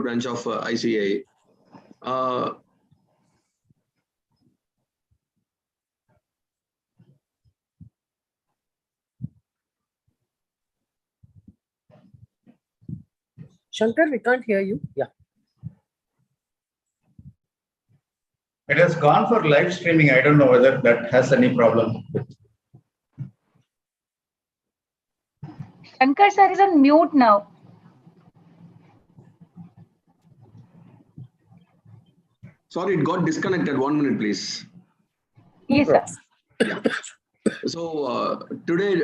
Erode branch of ICAI. Shankar, we can't hear you. Yeah. It has gone for live streaming. I don't know whether that has any problem. Shankar sir is on mute now. Sorry, it got disconnected. 1 minute, please. Yes, sir. Yeah. So today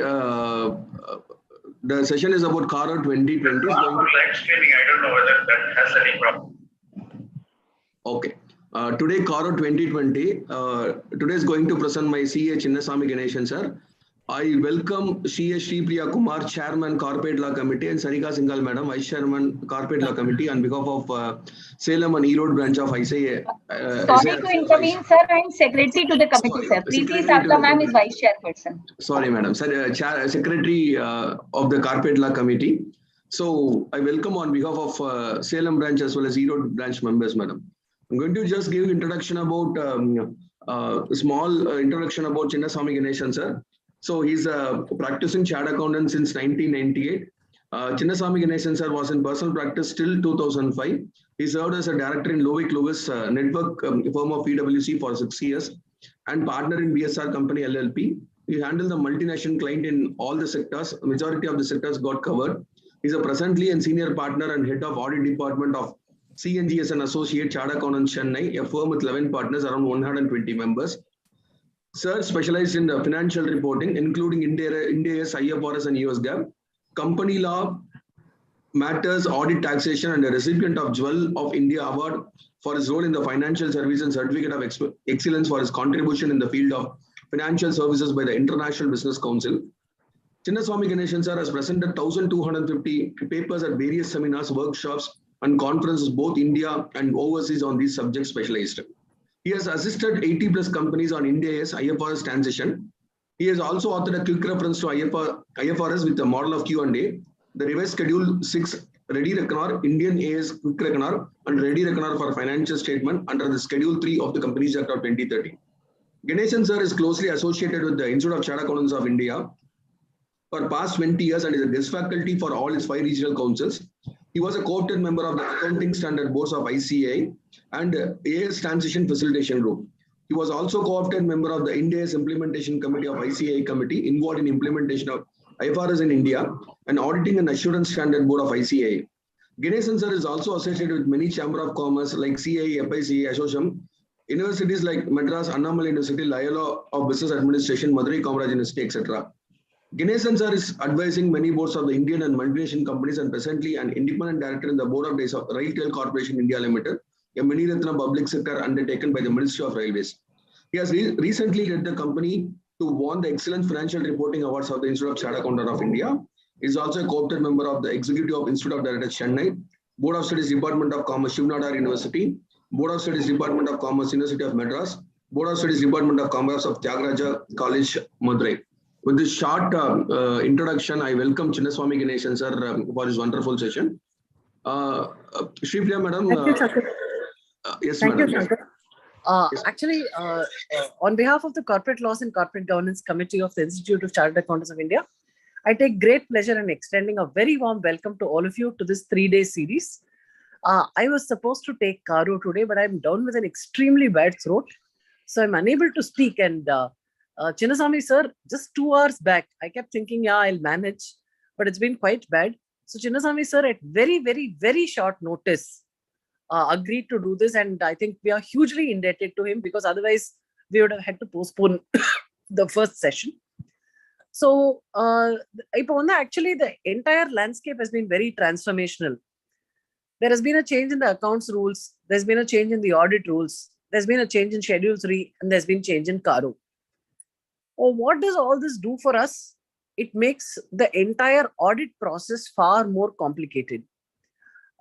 the session is about CARO 2020. Live streaming. I don't know whether that has any problem. Okay. Today CARO 2020. Today is going to present my CA Chinnasamy Ganeshan sir. I welcome CA Sri Priya Kumar, Chairman Corporate Law Committee, and Sarika Singhal Madam, Vice Chairman Corporate Law Committee on behalf of Salem and Erode branch of ICAI. Sorry to intervene, sir. I am secretary to the committee, sir. Preeti Sakla ma'am is vice chairperson. Sorry, madam. Secretary of the Corporate Law Committee. So I welcome on behalf of Salem branch as well as Erode branch members, madam. I'm going to just give introduction about small introduction about Chinnasamy Ganeshan, sir. So he's a practicing chartered accountant since 1998. Chinnasamy Ganeshan sir was in personal practice till 2005. He served as a director in Lovick Lewis network firm of PwC for 6 years and partner in BSR Company LLP. He handled the multinational client in all the sectors. Majority of the sectors got covered. He's a presently and senior partner and head of audit department of CNGS and Associate Chartered Accountants Chennai, a firm with 11 partners, around 120 members. Sir specialized in the financial reporting, including Ind AS, IFRS, and US GAAP, company law, matters, audit, taxation, and a recipient of Jewel of India Award for his role in the financial service and certificate of excellence for his contribution in the field of financial services by the International Business Council. Chinnasamy Ganeshan sir has presented 1,250 papers at various seminars, workshops, and conferences, both India and overseas, on these subjects specialized. He has assisted 80 plus companies on Ind AS IFRS transition. He has also authored a quick reference to IFRS with the model of Q&A, the revised schedule 6 Ready Reckoner, Indian AS Quick Reckoner, and Ready Reckoner for financial statement under the Schedule 3 of the Companies Act of 2013. Ganeshan sir is closely associated with the Institute of Chartered Accountants of India for past 20 years and is a guest faculty for all its 5 regional councils. He was a co-opted member of the Accounting Standard Boards of ICAI and AS Transition Facilitation Group. He was also co-opted member of the Ind AS Implementation Committee of ICAI Committee, involved in implementation of IFRS in India and Auditing and Assurance Standard Board of ICAI. Ganeshan sir is also associated with many Chamber of Commerce like CIE, FICA, Association, universities like Madras, Annamalai University, Loyola of Business Administration, Madurai Kamaraj University, etc. Ganeshan sir is advising many boards of the Indian and multinational companies and presently an independent director in the board of directors of Railtel Corporation India Limited, a Mani Ratna public sector undertaken by the Ministry of Railways. He has recently led the company to won the Excellent Financial Reporting Awards of the Institute of Chartered Accountants of India. He is also a co-opted member of the Executive of Institute of Directors Chennai, Board of Studies Department of Commerce Shivnadar University, Board of Studies Department of Commerce University of Madras, Board of Studies Department of Commerce of Tyagaraja College, Madurai. With this short introduction, I welcome Chinnasamy Ganeshan sir for his wonderful session. Sri Priya madam. Thank you, Shankar. Yes, Thank madam. you, Shankar. Actually, on behalf of the Corporate Laws and Corporate Governance Committee of the Institute of Chartered Accountants of India, I take great pleasure in extending a very warm welcome to all of you to this 3-day series. I was supposed to take CARO today, but I'm down with an extremely bad throat, so I'm unable to speak. And Chinnasamy sir, just 2 hours back, I kept thinking, yeah, I'll manage, but it's been quite bad. So Chinnasamy sir, at very, very, very short notice, agreed to do this. And I think we are hugely indebted to him, because otherwise we would have had to postpone the first session. So actually the entire landscape has been very transformational. There has been a change in the accounts rules. There's been a change in the audit rules. There's been a change in Schedule 3, and there's been change in CARO. What does all this do for us? It makes the entire audit process far more complicated.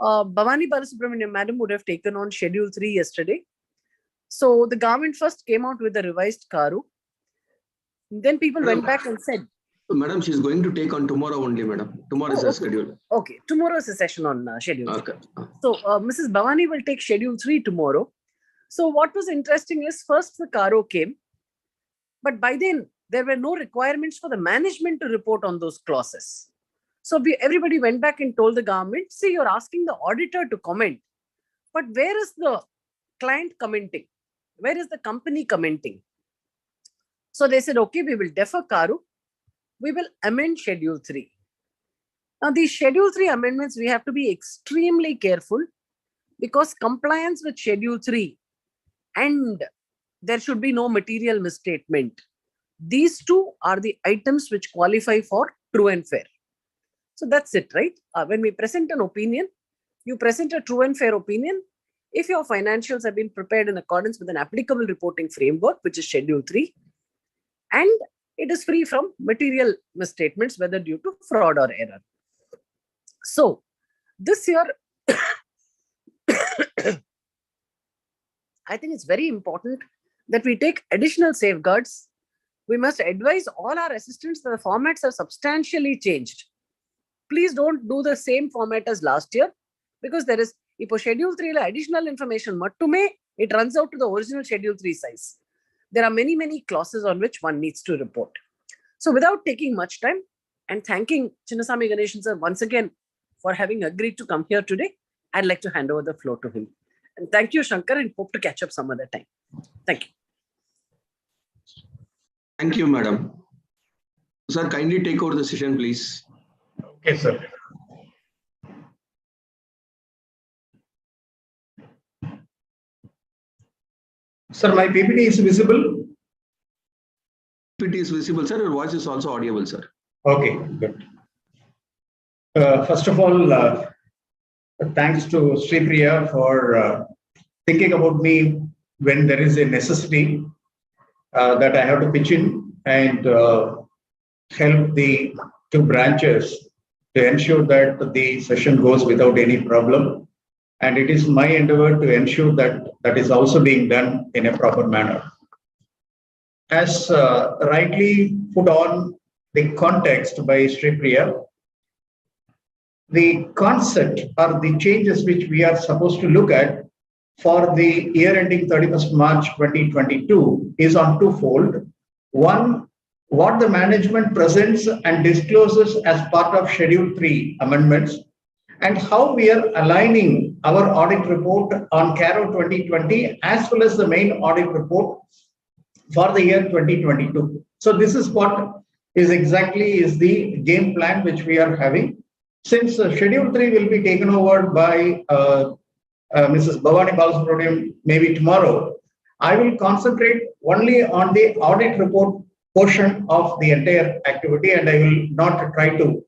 Bhavani Balasubramaniam madam would have taken on Schedule 3 yesterday. So the government first came out with a revised CARO. Then people went back and said, Madam, she's going to take on tomorrow only, madam. Tomorrow is her schedule. Okay, tomorrow is a session on schedule. Okay. So Mrs. Bhavani will take schedule 3 tomorrow. So what was interesting is first the Caro came, but by then there were no requirements for the management to report on those clauses. So everybody went back and told the government, see, you're asking the auditor to comment, but where is the client commenting? Where is the company commenting? So they said, okay, we will defer Caro. We will amend schedule 3. Now these schedule 3 amendments, we have to be extremely careful because compliance with schedule 3 and there should be no material misstatement. These two are the items which qualify for true and fair. So that's it, right? When we present an opinion, you present a true and fair opinion. If your financials have been prepared in accordance with an applicable reporting framework, which is schedule 3, and it is free from material misstatements, whether due to fraud or error. So this year, I think it's very important that we take additional safeguards. We must advise all our assistants that the formats have substantially changed. Please don't do the same format as last year because there is, if a schedule 3 additional information mattume, it runs out to the original schedule 3 size. There are many, many clauses on which one needs to report. So without taking much time and thanking Chinnasamy Ganeshan sir once again for having agreed to come here today, I'd like to hand over the floor to him. And thank you, Shankar, and hope to catch up some other time. Thank you. Thank you, madam. Sir, kindly take over the session, please. Okay, sir. Sir, my PPT is visible? PPT is visible, sir. Your voice is also audible, sir. Okay, good. First of all, thanks to Sri Priya for thinking about me when there is a necessity that I have to pitch in and help the two branches to ensure that the session goes without any problem. And it is my endeavor to ensure that that is also being done in a proper manner. As rightly put on the context by Sri Priya, the concept or the changes which we are supposed to look at for the year ending 31st March 2022 is on twofold. One, what the management presents and discloses as part of Schedule 3 amendments, and how we are aligning our audit report on CARO 2020 as well as the main audit report for the year 2022. So this is what is exactly is the game plan which we are having. Since Schedule 3 will be taken over by Mrs. Bhavani Balasubramaniam maybe tomorrow, I will concentrate only on the audit report portion of the entire activity, and I will not try to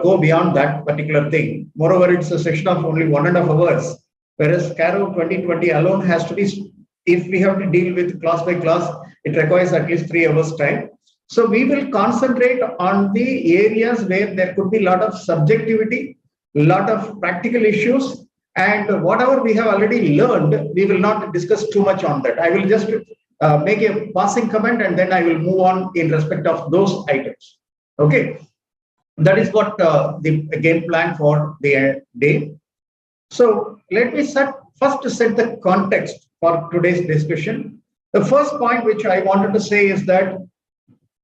go beyond that particular thing. Moreover, it's a session of only 1.5 hours, whereas CARO 2020 alone has to be, if we have to deal with class by class, it requires at least 3 hours time. So we will concentrate on the areas where there could be a lot of subjectivity, a lot of practical issues, and whatever we have already learned, we will not discuss too much on that. I will just make a passing comment and then I will move on in respect of those items. Okay. That is what the game plan for the day. So let me first set the context for today's discussion. The first point which I wanted to say is that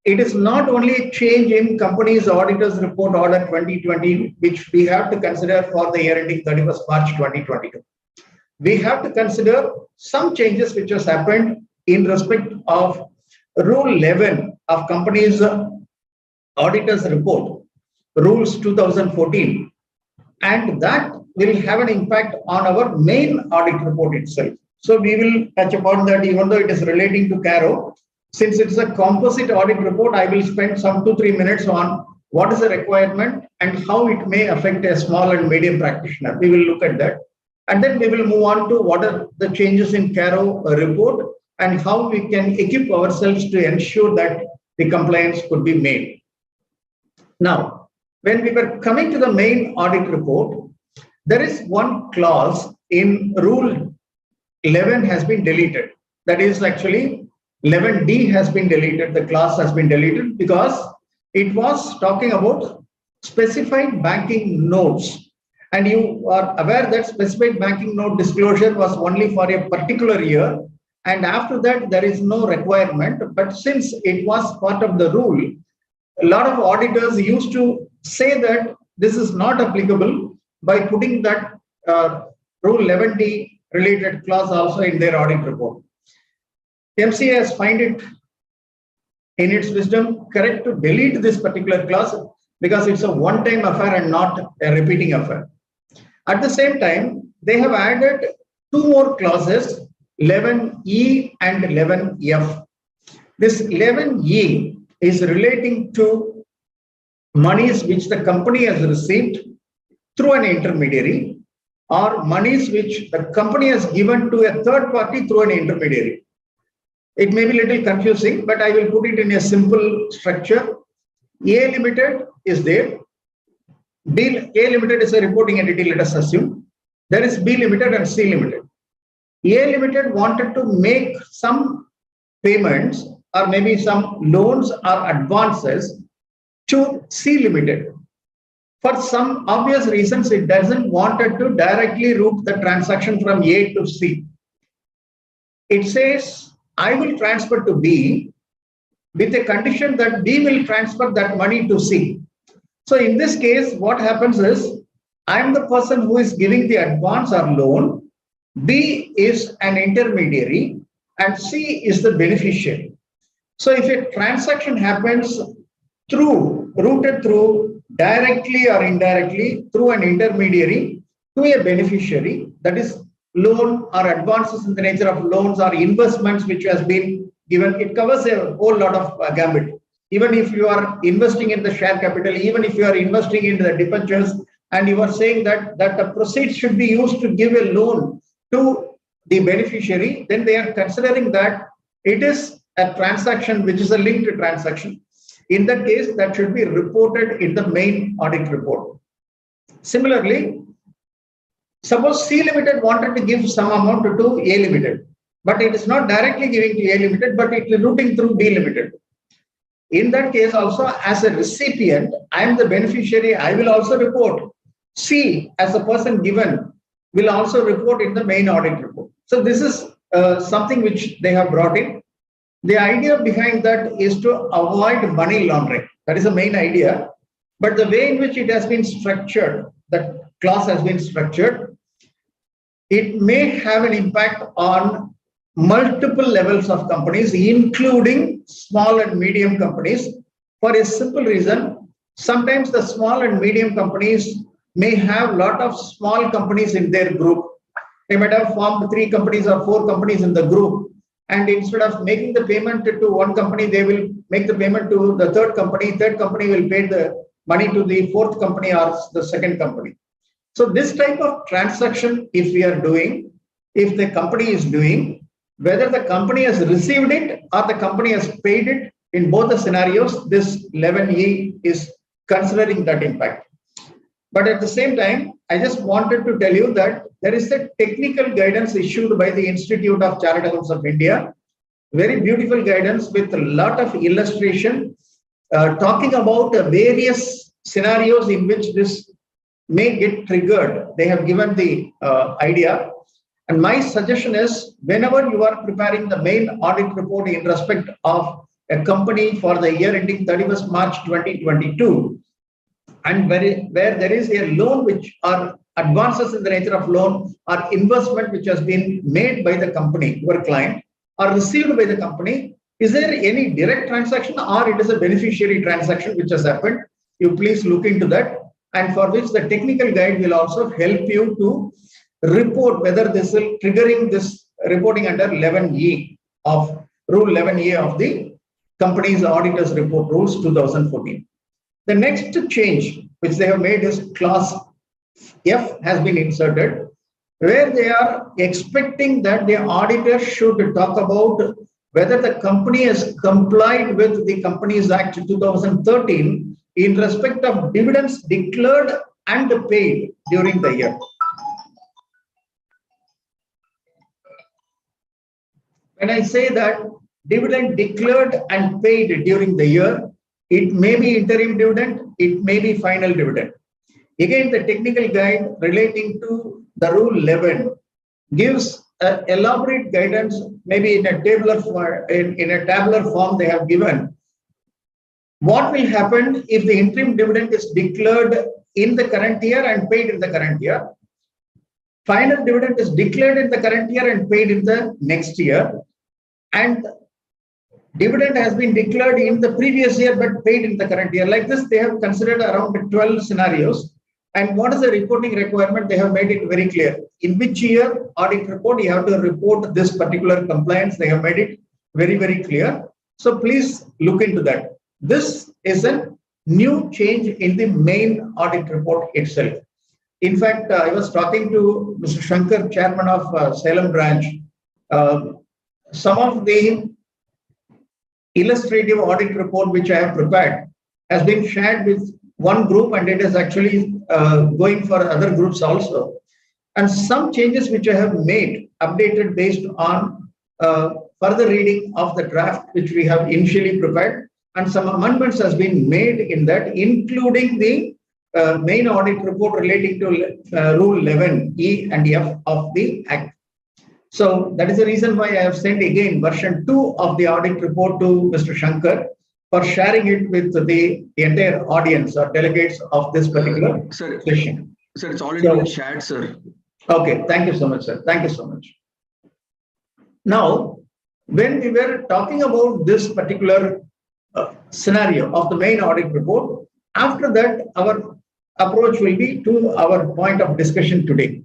it is not only a change in company's auditor's report order 2020, which we have to consider for the year ending 31st March 2022. We have to consider some changes which has happened in respect of Rule 11 of company's auditor's report, Rules 2014, and that will have an impact on our main audit report itself. So we will touch upon that, even though it is relating to CARO. Since it's a composite audit report, I will spend some 2-3 minutes on what is the requirement and how it may affect a small and medium practitioner. We will look at that. And then we will move on to what are the changes in CARO report and how we can equip ourselves to ensure that the compliance could be made. Now, when we were coming to the main audit report, there is one clause in Rule 11 has been deleted. That is actually 11D has been deleted. The clause has been deleted because it was talking about specified banking notes. And you are aware that specified banking note disclosure was only for a particular year. And after that, there is no requirement. But since it was part of the rule, a lot of auditors used to say that this is not applicable by putting that Rule 11D related clause also in their audit report. MCA has find it in its wisdom correct to delete this particular clause because it's a one-time affair and not a repeating affair. At the same time, they have added two more clauses, 11E and 11F. This 11E is relating to monies which the company has received through an intermediary or monies which the company has given to a third party through an intermediary. It may be a little confusing, but I will put it in a simple structure. A Limited is there. A Limited is a reporting entity, let us assume. There is B Limited and C Limited. A Limited wanted to make some payments or maybe some loans or advances to C Limited. For some obvious reasons, it doesn't wanted to directly route the transaction from A to C. It says, I will transfer to B with a condition that B will transfer that money to C. So in this case, what happens is, I am the person who is giving the advance or loan, B is an intermediary, and C is the beneficiary. So if a transaction happens routed through directly or indirectly through an intermediary to a beneficiary, that is loan or advances in the nature of loans or investments which has been given, it covers a whole lot of gambit. Even if you are investing in the share capital, even if you are investing in the debentures, and you are saying that the proceeds should be used to give a loan to the beneficiary, then they are considering that it is a transaction which is a linked transaction. In that case, that should be reported in the main audit report. Similarly, suppose C Limited wanted to give some amount to A Limited, but it is not directly giving to A Limited, but it is routing through B Limited. In that case also, as a recipient, I am the beneficiary, I will also report. C, as a person given, will also report in the main audit report. So this is something which they have brought in. The idea behind that is to avoid money laundering. That is the main idea. But the way in which it has been structured, that clause has been structured, it may have an impact on multiple levels of companies, including small and medium companies, for a simple reason. Sometimes the small and medium companies may have a lot of small companies in their group. They might have formed 3 companies or 4 companies in the group. And instead of making the payment to one company, they will make the payment to the third company. Third company will pay the money to the fourth company or the second company. So this type of transaction, if we are doing, if the company is doing, whether the company has received it or the company has paid it, in both the scenarios, this 11E is considering that impact. But at the same time, I just wanted to tell you that there is a technical guidance issued by the Institute of Chartered Accountants of India, very beautiful guidance with a lot of illustration, talking about various scenarios in which this may get triggered. They have given the idea. And my suggestion is, whenever you are preparing the main audit report in respect of a company for the year ending 31st March 2022, and where there is a loan which are advances in the nature of loan or investment which has been made by the company, your client, or received by the company, is there any direct transaction or it is a beneficiary transaction which has happened? You please look into that, and for which the technical guide will also help you to report whether this will triggering this reporting under 11E of Rule 11E of the Companies Auditors Report Rules 2014. The next change which they have made is clause F has been inserted, where they are expecting that the auditor should talk about whether the company has complied with the Companies Act 2013 in respect of dividends declared and paid during the year. When I say that dividend declared and paid during the year, It may be interim dividend, it may be final dividend. Again, the technical guide relating to the Rule 11 gives elaborate guidance, maybe in a tabular form they have given. What will happen if the interim dividend is declared in the current year and paid in the current year? Final dividend is declared in the current year and paid in the next year. And dividend has been declared in the previous year but paid in the current year. Like this, they have considered around 12 scenarios. And what is the reporting requirement? They have made it very clear. In which year audit report you have to report this particular compliance. They have made it very, very clear. So please look into that. This is a new change in the main audit report itself. In fact, I was talking to Mr. Shankar, chairman of Salem branch. Some of the illustrative audit report which I have prepared has been shared with one group, and it is actually going for other groups also. And some changes which I have made, updated based on further reading of the draft which we have initially prepared, and some amendments has been made in that, including the main audit report relating to Rule 11E and F of the Act. So that is the reason why I have sent again version 2 of the audit report to Mr. Shankar for sharing it with the entire audience or delegates of this particular session. Sir, it's already been shared, sir. Okay, thank you so much, sir. Thank you so much. Now, when we were talking about this particular scenario of the main audit report, after that, our approach will be to our point of discussion today,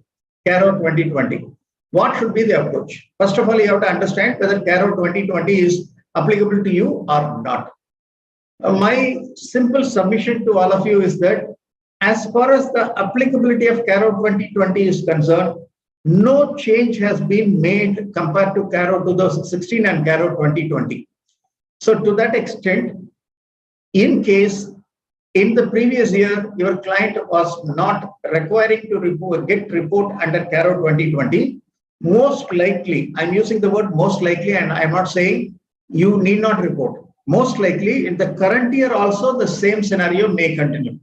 CARO 2020. What should be the approach? First of all, you have to understand whether CARO 2020 is applicable to you or not. My simple submission to all of you is that as far as the applicability of CARO 2020 is concerned, no change has been made compared to CARO 2016 and CARO 2020. So to that extent, in case in the previous year, your client was not requiring to get report under CARO 2020, most likely, I'm using the word most likely, and I'm not saying you need not report. Most likely, in the current year also, the same scenario may continue.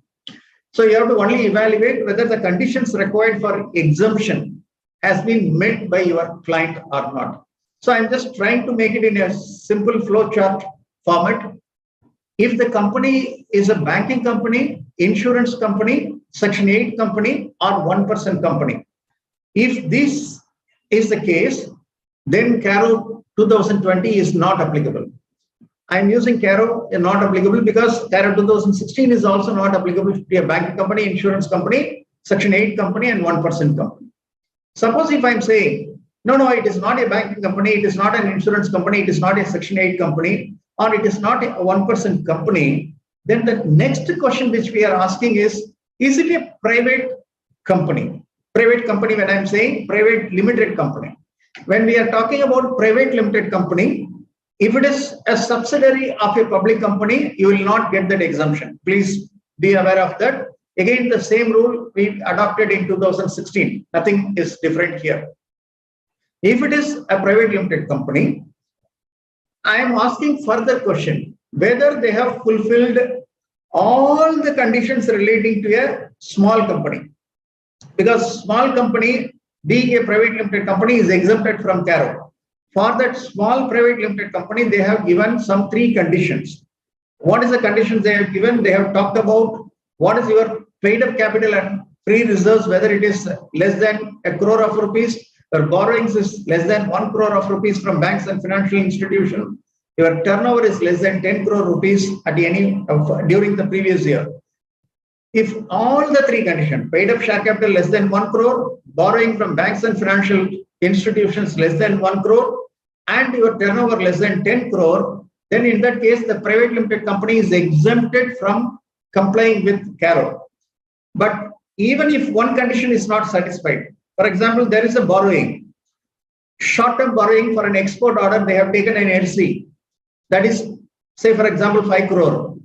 So you have to only evaluate whether the conditions required for exemption has been met by your client or not. So I'm just trying to make it in a simple flow chart format. If the company is a banking company, insurance company, Section 8 company, or 1% company, if this is the case, then CARO 2020 is not applicable. I'm using CARO not applicable because CARO 2016 is also not applicable to a banking company, insurance company, Section 8 company, and 1% company. Suppose if I'm saying, no, it is not a banking company, it is not an insurance company, it is not a Section 8 company, or it is not a 1% company, then the next question which we are asking is it a private company? Private company, when I'm saying private limited company. When we are talking about private limited company, if it is a subsidiary of a public company, you will not get that exemption. Please be aware of that. Again, the same rule we adopted in 2016. Nothing is different here. If it is a private limited company, I am asking further question, whether they have fulfilled all the conditions relating to a small company. Because small company, being a private limited company, is exempted from CARO. For that small private limited company, they have given some 3 conditions. What is the conditions they have given? They have talked about what is your paid up capital and free reserves, whether it is less than 1 crore of rupees, your borrowings is less than 1 crore of rupees from banks and financial institutions, your turnover is less than 10 crore rupees at any during the previous year. If all the 3 conditions, paid up share capital less than 1 crore, borrowing from banks and financial institutions less than 1 crore, and your turnover less than 10 crore, then in that case, the private limited company is exempted from complying with CARO. But even if one condition is not satisfied, for example, there is a borrowing, short-term borrowing for an export order, they have taken an LC, that is, say for example, 5 crore.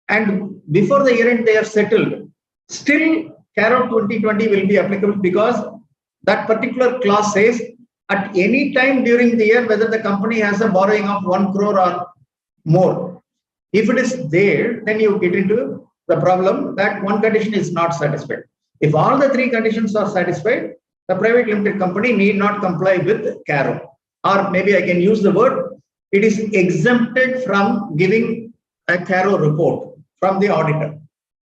And before the year end, they are settled. Still, CARO 2020 will be applicable because that particular clause says at any time during the year, whether the company has a borrowing of 1 crore or more, If it is there, then you get into the problem that one condition is not satisfied. If all the three conditions are satisfied, the private limited company need not comply with CARO. Or maybe I can use the word, it is exempted from giving a CARO report from the auditor.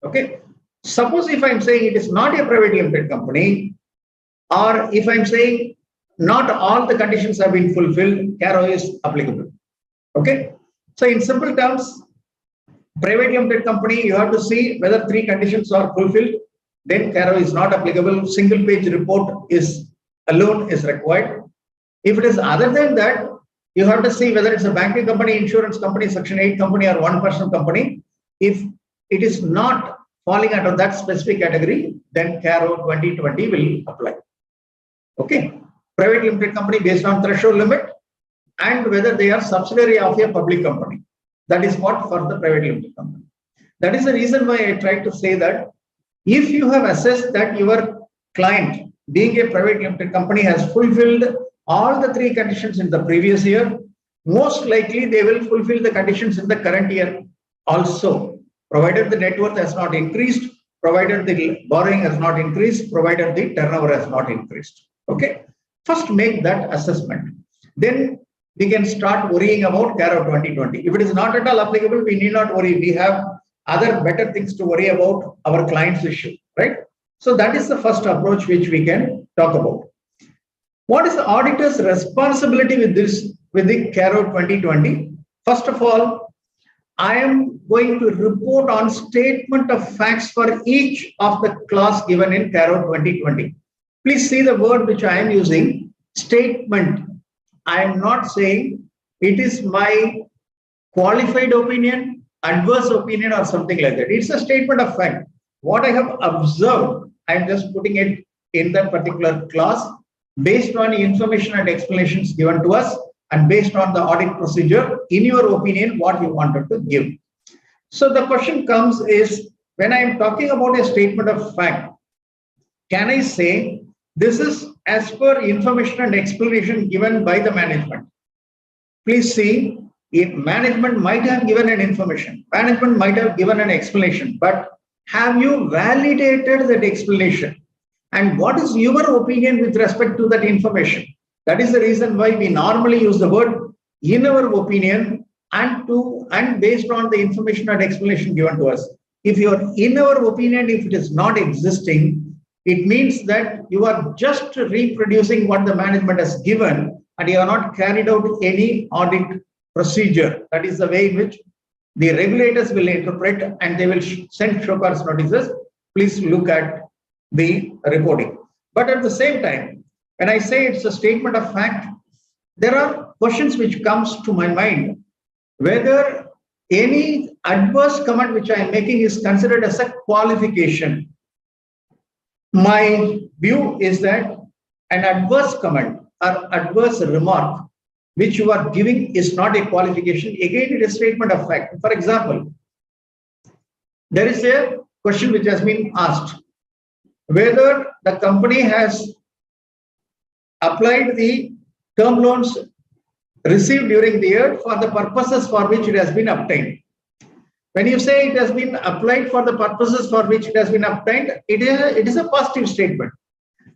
Okay. Suppose if I'm saying it is not a private limited company, or if I'm saying not all the conditions have been fulfilled, CARO is applicable. Okay. So in simple terms, private limited company, you have to see whether three conditions are fulfilled, then CARO is not applicable. Single page report is alone is required. If it is other than that, you have to see whether it's a banking company, insurance company, Section 8 company, or one-person company. If it is not falling under that specific category, then CARO 2020 will apply. Okay. Private limited company based on threshold limit and whether they are subsidiary of a public company. That is what for the private limited company. That is the reason why I tried to say that if you have assessed that your client, being a private limited company, has fulfilled all the three conditions in the previous year, most likely they will fulfill the conditions in the current year also, provided the net worth has not increased, provided the borrowing has not increased, provided the turnover has not increased. Okay. First make that assessment. Then we can start worrying about CARO 2020. If it is not at all applicable, we need not worry. We have other better things to worry about our client's issue, right? So that is the first approach which we can talk about. What is the auditor's responsibility with this, with the CARO 2020? First of all, I am going to report on statement of facts for each of the clause given in CARO 2020. Please see the word which I am using, statement. I am not saying it is my qualified opinion, adverse opinion, or something like that. It's a statement of fact. What I have observed, I am just putting it in that particular clause based on the information and explanations given to us and based on the audit procedure, in your opinion, what you wanted to give. So the question comes is, when I am talking about a statement of fact, can I say this is as per information and explanation given by the management? Please see, if management might have given an information, management might have given an explanation, but have you validated that explanation? And what is your opinion with respect to that information? That is the reason why we normally use the word in our opinion and based on the information and explanation given to us. If your in our opinion, if it is not existing, it means that you are just reproducing what the management has given and you have not carried out any audit procedure. That is the way in which the regulators will interpret and they will send show cause notices. Please look at the reporting. But at the same time, when I say it's a statement of fact, there are questions which comes to my mind whether any adverse comment which I am making is considered as a qualification. My view is that an adverse comment or adverse remark which you are giving is not a qualification. Again, it is a statement of fact. For example, there is a question which has been asked whether the company has applied the term loans received during the year for the purposes for which it has been obtained. When you say it has been applied for the purposes for which it has been obtained, it is a positive statement.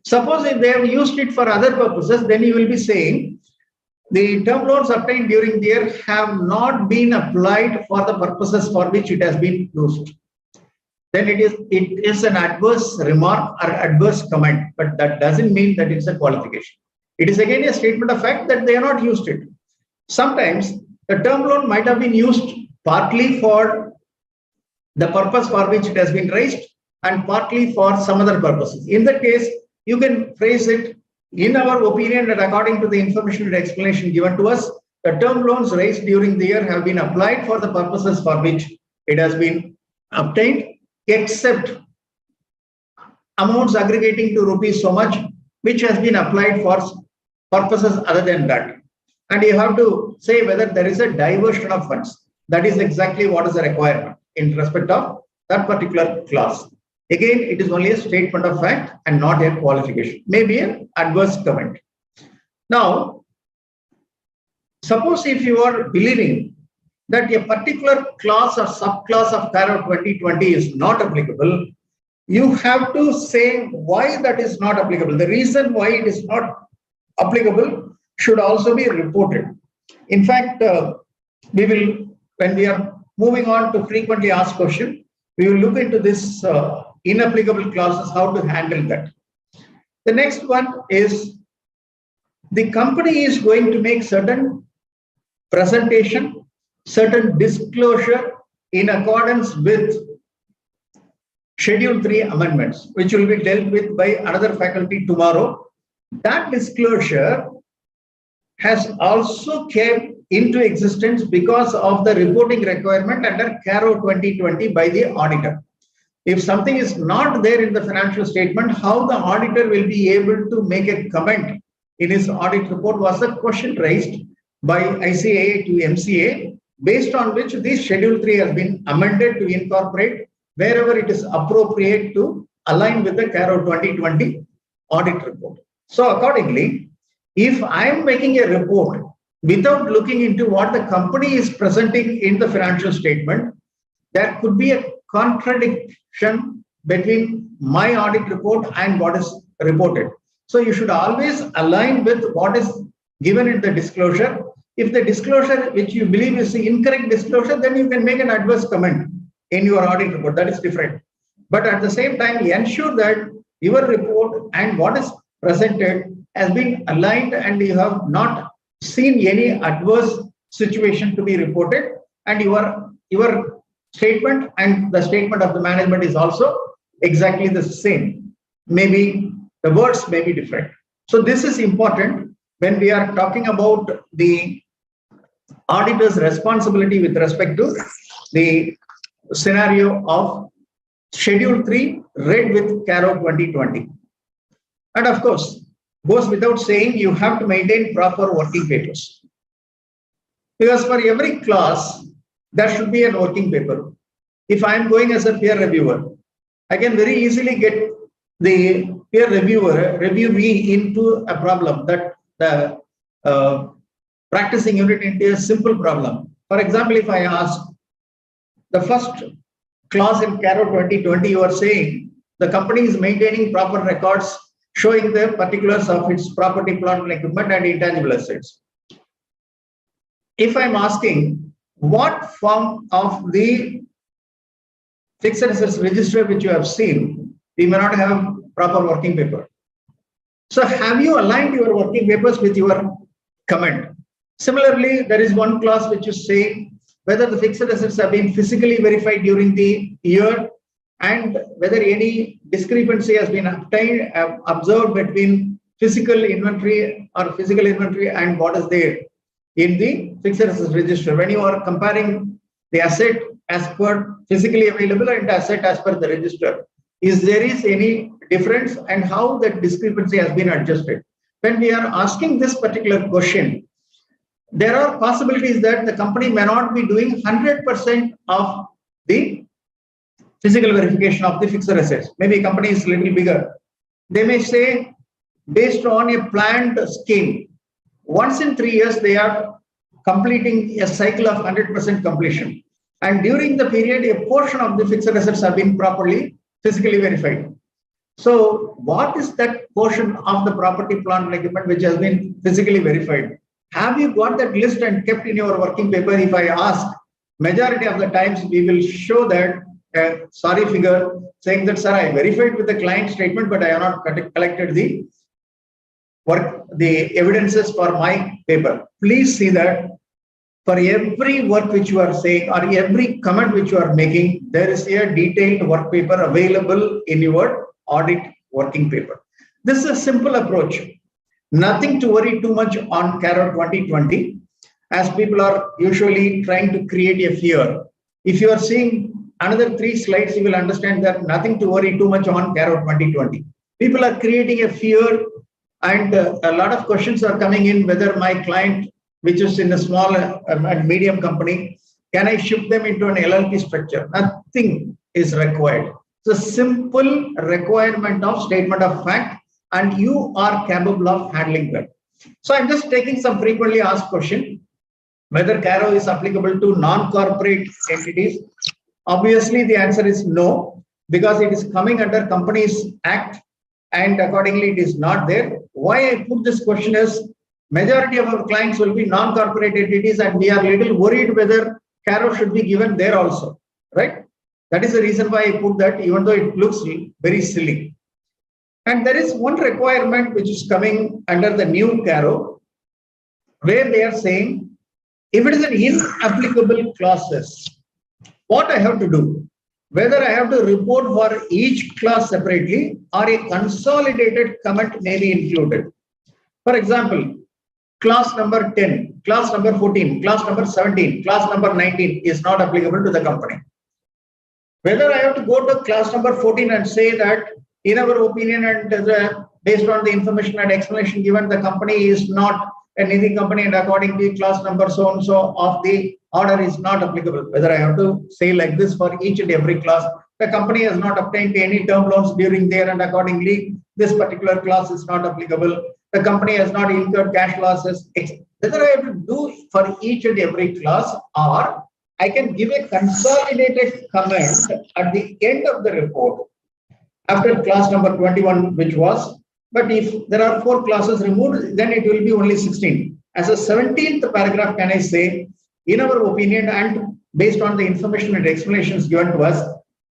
Suppose if they have used it for other purposes, then you will be saying the term loans obtained during the year have not been applied for the purposes for which it has been used. Then it is an adverse remark or adverse comment, but that doesn't mean that it's a qualification. It is again a statement of fact that they have not used it. Sometimes the term loan might have been used partly for the purpose for which it has been raised and partly for some other purposes. In that case, you can phrase it, in our opinion, that according to the information and explanation given to us, the term loans raised during the year have been applied for the purposes for which it has been obtained, except amounts aggregating to rupees so much, which has been applied for purposes other than that. And you have to say whether there is a diversion of funds. That is exactly what is the requirement in respect of that particular clause. Again, it is only a statement of fact and not a qualification, maybe an adverse comment. Now, suppose if you are believing that a particular class or subclass of CARO 2020 is not applicable, you have to say why that is not applicable. The reason why it is not applicable should also be reported. In fact, we will, when we are moving on to frequently asked question, we will look into this inapplicable clauses, how to handle that. The next one is the company is going to make certain presentation, certain disclosure in accordance with Schedule 3 amendments, which will be dealt with by another faculty tomorrow. That disclosure has also came into existence because of the reporting requirement under CARO 2020 by the auditor. If something is not there in the financial statement, how the auditor will be able to make a comment in his audit report was the question raised by ICAI to MCA, based on which this Schedule 3 has been amended to incorporate wherever it is appropriate to align with the CARO 2020 audit report. So accordingly, if I am making a report without looking into what the company is presenting in the financial statement, there could be a contradiction between my audit report and what is reported. So you should always align with what is given in the disclosure. If the disclosure which you believe is the incorrect disclosure, then you can make an adverse comment in your audit report. That is different. But at the same time, ensure that your report and what is presented has been aligned and you have not seen any adverse situation to be reported, and your statement and the statement of the management is also exactly the same. Maybe the words may be different. So this is important when we are talking about the auditor's responsibility with respect to the scenario of Schedule 3 read with CARO 2020. And of course, goes without saying, you have to maintain proper working papers. Because for every class, there should be a working paper. If I am going as a peer reviewer, I can very easily get the peer reviewer review me into a problem that the practicing unit into a simple problem. For example, if I ask the first clause in CARO 2020, you are saying the company is maintaining proper records showing the particulars of its property, plant and equipment and intangible assets. If I'm asking what form of the fixed assets register which you have seen, we may not have proper working paper. So have you aligned your working papers with your comment? Similarly, there is one clause which is saying whether the fixed assets have been physically verified during the year and whether any discrepancy has been observed between physical inventory and what is there in the fixed assets register. When you are comparing the asset as per physically available and asset as per the register, is there is any difference and how that discrepancy has been adjusted? When we are asking this particular question, there are possibilities that the company may not be doing 100% of the physical verification of the fixed assets. Maybe company is a little bigger. They may say, based on a planned scheme, once in 3 years, they are completing a cycle of 100% completion. And during the period, a portion of the fixed assets have been properly physically verified. So what is that portion of the property, plant and equipment which has been physically verified? Have you got that list and kept in your working paper? If I ask, majority of the times we will show that sorry figure saying that, sir, I verified with the client statement, but I have not collected the evidences for my paper. Please see that for every work which you are saying or every comment which you are making, there is a detailed work paper available in your audit working paper. This is a simple approach. Nothing to worry too much on CARO 2020, as people are usually trying to create a fear. If you are seeing another 3 slides, you will understand that nothing to worry too much on CARO 2020. People are creating a fear, and a lot of questions are coming in whether my client, which is in a small and medium company, can I shift them into an LLP structure? Nothing is required. It's a simple requirement of statement of fact, and you are capable of handling that. So I'm just taking some frequently asked question. whether CARO is applicable to non-corporate entities. Obviously, the answer is no, because it is coming under Companies Act and accordingly it is not there. Why I put this question is, majority of our clients will be non-corporate entities and we are little worried whether CARO should be given there also, right? That is the reason why I put that, even though it looks very silly. And there is one requirement which is coming under the new CARO, where they are saying, if it is an inapplicable clauses, what I have to do, whether I have to report for each class separately or a consolidated comment may be included. For example, class number 10, class number 14, class number 17, class number 19 is not applicable to the company. Whether I have to go to class number 14 and say that, in our opinion and based on the information and explanation given, the company is not a Nidhi company and according to class number so and so of the order is not applicable. Whether I have to say like this for each and every class, the company has not obtained any term loans during there and accordingly this particular class is not applicable. The company has not incurred cash losses. Whether I have to do for each and every class, or I can give a consolidated comment at the end of the report after class number 21, which was, but if there are 4 classes removed, then it will be only 16. As a 17th paragraph, can I say, in our opinion and based on the information and explanations given to us,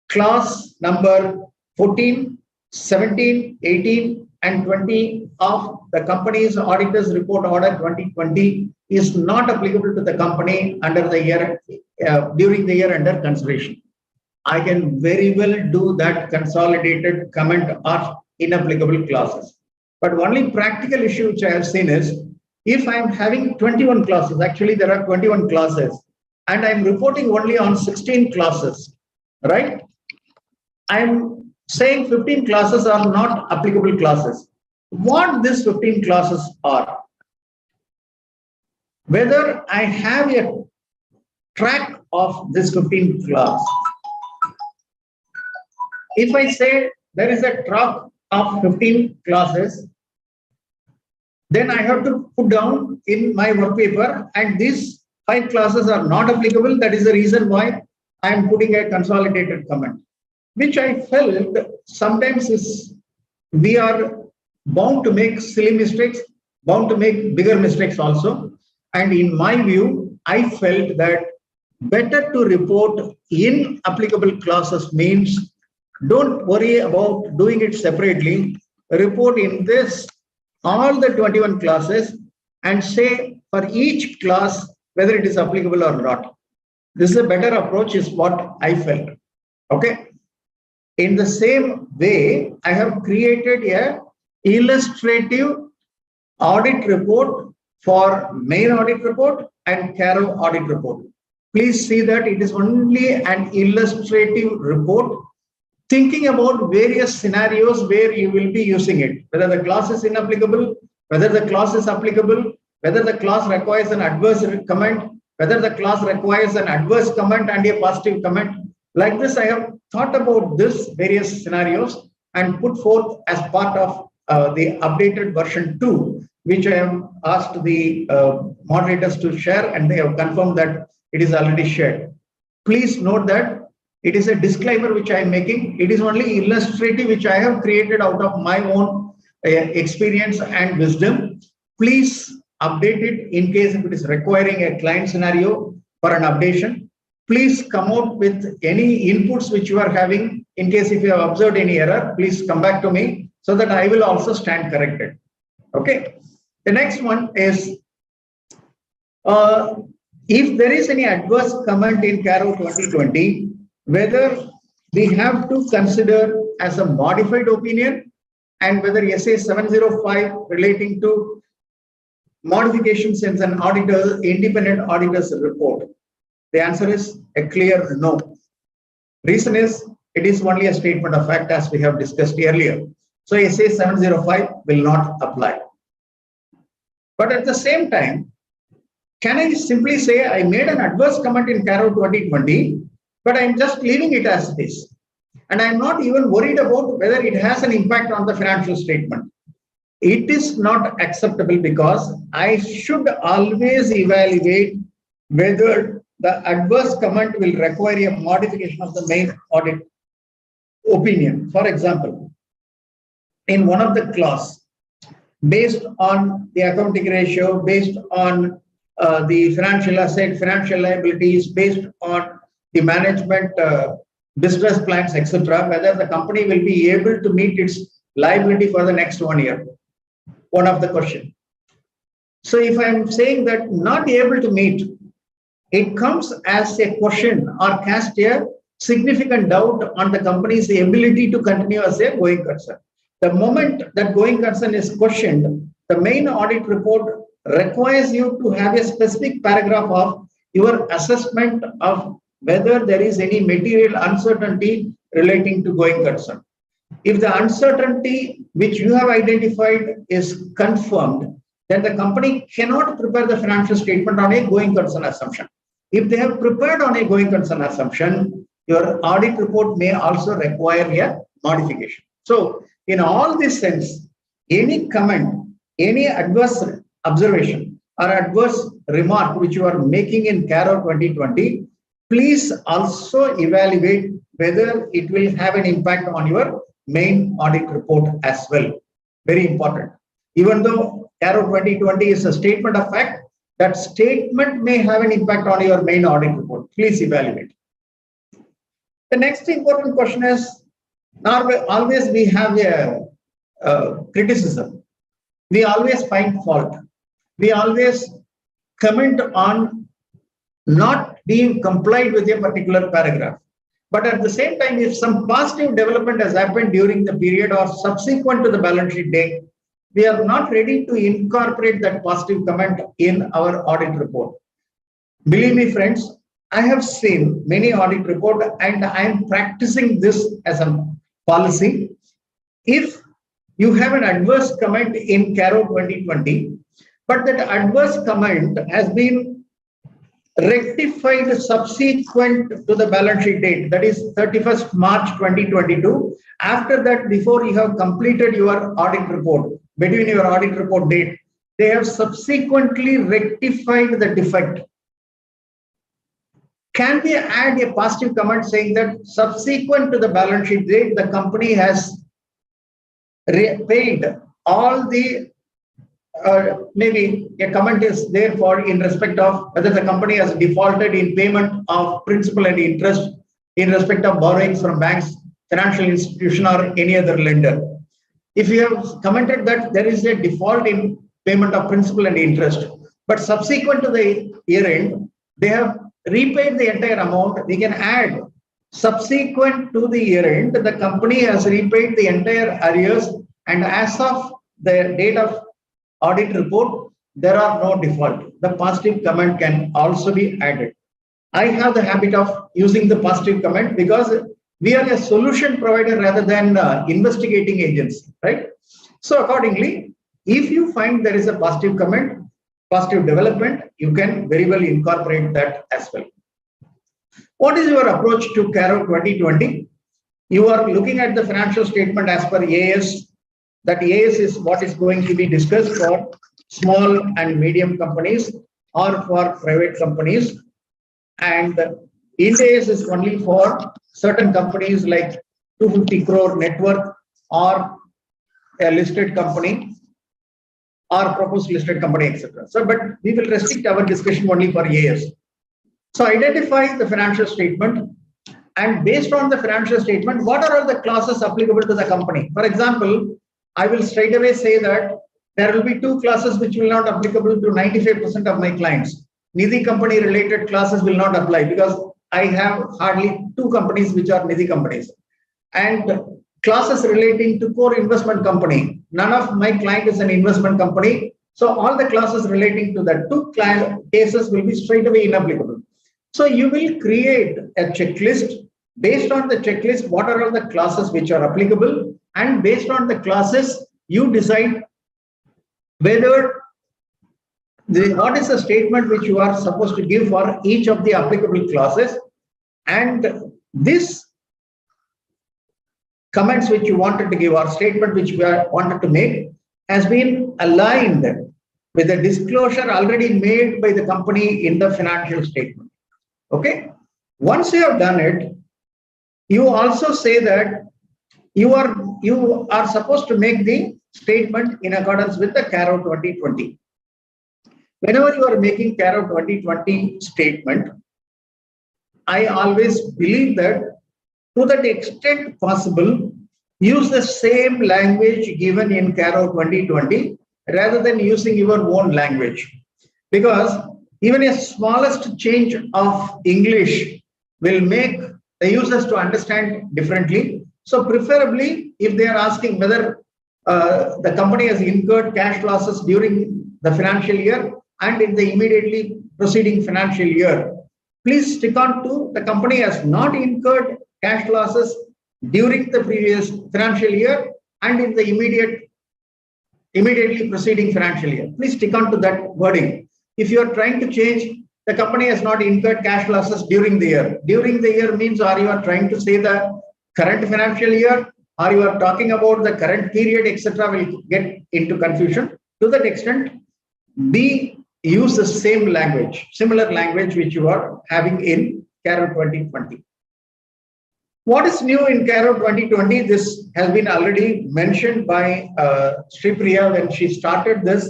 class number 14, 17, 18 and 20 of the company's auditor's report order 2020 is not applicable to the company under the year, during the year under consideration. I can very well do that consolidated comment of inapplicable clauses. But only practical issue which I have seen is, if I am having 21 clauses, actually there are 21 clauses, and I am reporting only on 16 clauses, right? I am saying 15 clauses are not applicable clauses. What these 15 clauses are, whether I have a track of this 15 clause. If I say there is a track of 15 clauses, then I have to put down in my work paper, and these 5 clauses are not applicable. That is the reason why I am putting a consolidated comment, which I felt sometimes is we are bound to make silly mistakes, bound to make bigger mistakes also. And in my view, I felt that better to report inapplicable clauses means don't worry about doing it separately. Report in this all the 21 classes and say for each class whether it is applicable or not. This is a better approach is what I felt. Okay. In the same way, I have created a illustrative audit report for main audit report and CARO audit report. Please see that it is only an illustrative report, thinking about various scenarios where you will be using it, whether the clause is inapplicable, whether the clause is applicable, whether the clause requires an adverse comment, whether the clause requires an adverse comment and a positive comment. Like this, I have thought about this various scenarios and put forth as part of the updated version 2, which I have asked the moderators to share, and they have confirmed that it is already shared. Please note that it is a disclaimer which I am making. It is only illustrative which I have created out of my own experience and wisdom. Please update it in case if it is requiring a client scenario for an updation. Please come out with any inputs which you are having. In case if you have observed any error, please come back to me so that I will also stand corrected. Okay. The next one is if there is any adverse comment in CARO 2020, whether we have to consider as a modified opinion and whether SA 705 relating to modifications in an auditor, independent auditor's report. The answer is a clear no. Reason is it is only a statement of fact as we have discussed earlier. So SA 705 will not apply. But at the same time, can I simply say I made an adverse comment in CARO 2020, but I'm just leaving it as it is. And I'm not even worried about whether it has an impact on the financial statement. It is not acceptable because I should always evaluate whether the adverse comment will require a modification of the main audit opinion. For example, in one of the clause, based on the accounting ratio, based on the financial asset, financial liabilities, based on the management business plans, etc., whether the company will be able to meet its liability for the next 1 year. One of the question. So if I'm saying that not able to meet, it comes as a question or cast a significant doubt on the company's ability to continue as a going concern. The moment that going concern is questioned, the main audit report requires you to have a specific paragraph of your assessment of whether there is any material uncertainty relating to going concern. If the uncertainty which you have identified is confirmed, then the company cannot prepare the financial statement on a going concern assumption. If they have prepared on a going concern assumption, your audit report may also require a modification. So, in all this sense, any comment, any adverse observation or adverse remark which you are making in CARO 2020, please also evaluate whether it will have an impact on your main audit report as well. Very important. Even though CARO 2020 is a statement of fact, that statement may have an impact on your main audit report. Please evaluate. The next important question is, now always we have a criticism. We always find fault. We always comment on not being complied with a particular paragraph. But at the same time, if some positive development has happened during the period or subsequent to the balance sheet date, we are not ready to incorporate that positive comment in our audit report. Believe me, friends, I have seen many audit reports and I am practicing this as a policy. If you have an adverse comment in CARO 2020, but that adverse comment has been rectified subsequent to the balance sheet date, that is 31st March 2022. After that, before you have completed your audit report, between your audit report date, they have subsequently rectified the defect. Can we add a positive comment saying that subsequent to the balance sheet date, the company has paid all the maybe a comment is there for in respect of whether the company has defaulted in payment of principal and interest in respect of borrowings from banks, financial institution, or any other lender. If you have commented that there is a default in payment of principal and interest, but subsequent to the year end, they have repaid the entire amount, we can add subsequent to the year end, the company has repaid the entire arrears, and as of the date of audit report, there are no default. The positive comment can also be added. I have the habit of using the positive comment because we are a solution provider rather than investigating agency, right? So accordingly, if you find there is a positive comment, positive development, you can very well incorporate that as well. What is your approach to CARO 2020? You are looking at the financial statement as per AS. That AS is what is going to be discussed for small and medium companies or for private companies. And Ind AS is only for certain companies like 250 crore net worth or a listed company or proposed listed company, etc. So, but we will restrict our discussion only for AS. So identify the financial statement, and based on the financial statement, what are all the clauses applicable to the company? For example, I will straight away say that there will be two classes which will not applicable to 95% of my clients. Nidhi company related classes will not apply because I have hardly two companies which are Nidhi companies. And classes relating to core investment company, none of my client is an investment company. So all the classes relating to the two client cases will be straight away inapplicable. So you will create a checklist. Based on the checklist, what are all the classes which are applicable? And based on the classes, you decide whether what is the statement which you are supposed to give for each of the applicable classes. And this comments which you wanted to give or statement which we wanted to make has been aligned with the disclosure already made by the company in the financial statement. Okay. Once you have done it, you also say that you are supposed to make the statement in accordance with the CARO 2020. Whenever you are making CARO 2020 statement, I always believe that to that extent possible, use the same language given in CARO 2020 rather than using your own language. Because even a smallest change of English will make the users to understand differently. So preferably, if they are asking whether the company has incurred cash losses during the financial year and in the immediately preceding financial year, please stick on to the company has not incurred cash losses during the previous financial year and in the immediately preceding financial year. Please stick on to that wording. If you are trying to change, the company has not incurred cash losses during the year. During the year means, are you are trying to say the current financial year, or you are talking about the current period, etc. will get into confusion. To that extent, use the same language, similar language which you are having in CARO 2020. What is new in CARO 2020? This has been already mentioned by Sri Priya when she started this.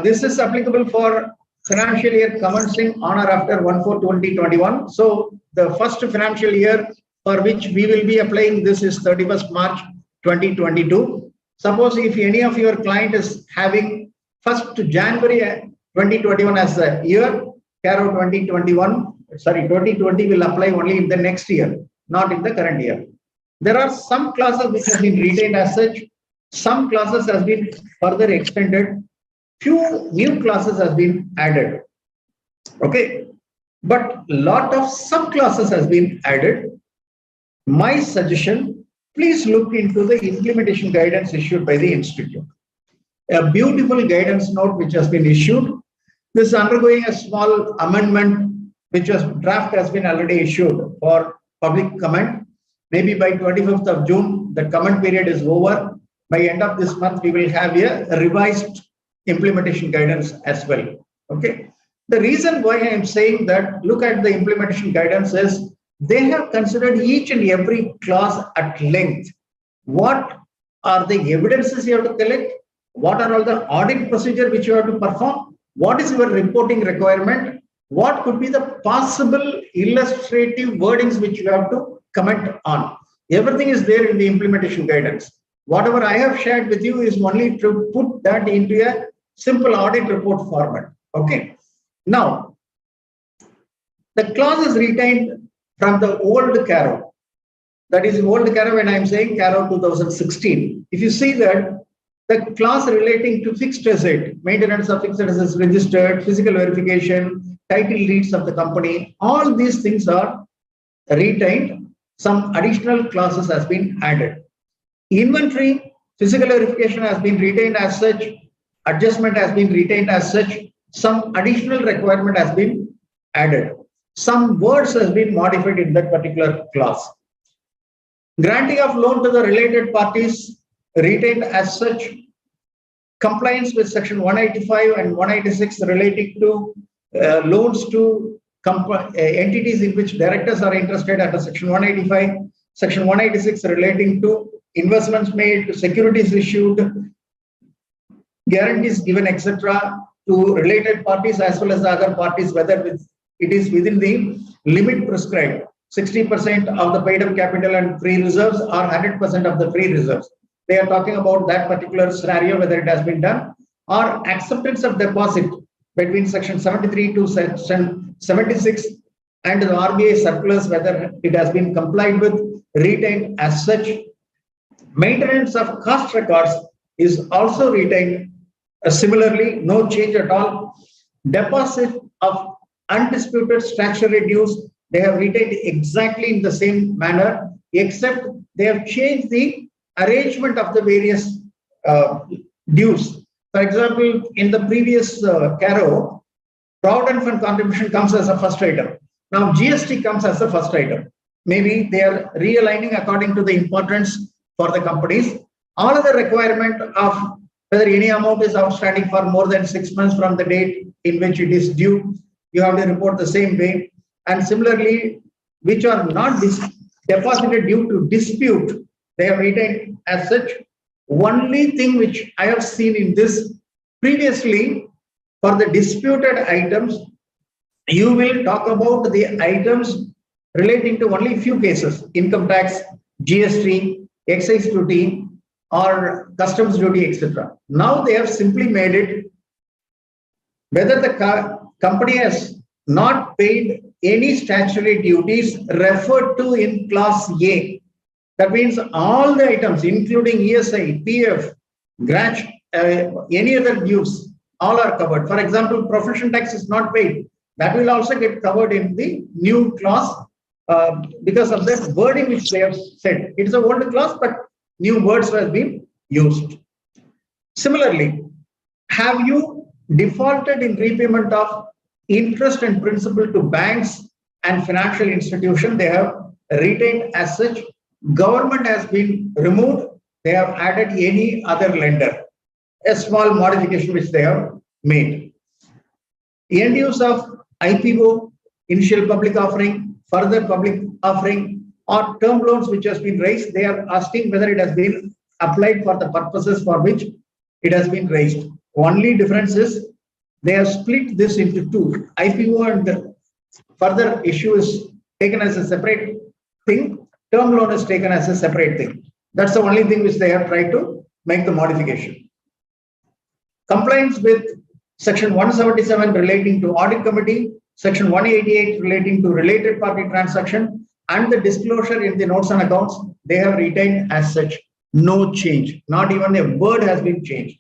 This is applicable for financial year commencing on or after 1/4/2021. So the first financial year for which we will be applying this is 31st March 2022. Suppose if any of your client is having 1st January 2021 as the year, CARO 2020 will apply only in the next year, not in the current year. There are some clauses which have been retained as such. Some clauses has been further extended. Few new clauses has been added. Okay, but lot of subclasses has been added. My suggestion, please look into the implementation guidance issued by the institute. A beautiful guidance note which has been issued. This is undergoing a small amendment, which was draft has been already issued for public comment. Maybe by 25th of June, the comment period is over. By end of this month, we will have a revised implementation guidance as well. Okay. The reason why I am saying that, look at the implementation guidance is they have considered each and every clause at length. What are the evidences you have to collect? What are all the audit procedure which you have to perform? What is your reporting requirement? What could be the possible illustrative wordings which you have to comment on? Everything is there in the implementation guidance. Whatever I have shared with you is only to put that into a simple audit report format. Okay. Now, the clause is retained from the old CARO. That is old CARO when I am saying CARO 2016. If you see that the clause relating to fixed asset, maintenance of fixed assets registered, physical verification, title deeds of the company, all these things are retained. Some additional clauses has been added. Inventory, physical verification has been retained as such, adjustment has been retained as such, some additional requirement has been added. Some words has been modified in that particular clause. Granting of loan to the related parties retained as such. Compliance with section 185 and 186 relating to loans to entities in which directors are interested under section 185, section 186 relating to investments made, securities issued, guarantees given, etc. to related parties as well as the other parties, whether it is within the limit prescribed, 60% of the paid up capital and free reserves or 100% of the free reserves. They are talking about that particular scenario, whether it has been done, or acceptance of deposit between section 73 to section 76 and the RBI circulars, whether it has been complied with, retained as such. Maintenance of cost records is also retained similarly, no change at all. Deposit of undisputed statutory dues, they have retained exactly in the same manner, except they have changed the arrangement of the various dues. For example, in the previous CARO, Provident Fund contribution comes as a first item. Now GST comes as the first item. Maybe they are realigning according to the importance for the companies. All of the requirement of Whether any amount is outstanding for more than 6 months from the date in which it is due, you have to report the same way. And similarly, which are not deposited due to dispute, they have retained as such. Only thing which I have seen in this previously, for the disputed items, you will talk about the items relating to only few cases: income tax, GST, excise duty, or customs duty, etc. Now they have simply made it whether the company has not paid any statutory duties referred to in class A. That means all the items, including ESI, PF, GRACH, any other dues, all are covered. For example, profession tax is not paid. That will also get covered in the new clause because of the wording which they have said. It is a old clause, but new words have been used. Similarly, have you defaulted in repayment of interest and principal to banks and financial institutions? They have retained as such. Government has been removed. They have added any other lender. A small modification which they have made. End use of IPO, initial public offering, further public offering, or term loans which has been raised, they are asking whether it has been applied for the purposes for which it has been raised. Only difference is they have split this into two. IPO and the further issue is taken as a separate thing. Term loan is taken as a separate thing. That's the only thing which they have tried to make the modification. Compliance with Section 177 relating to audit committee, Section 188 relating to related party transaction, and the disclosure in the notes and accounts, they have retained as such. No change. Not even a word has been changed.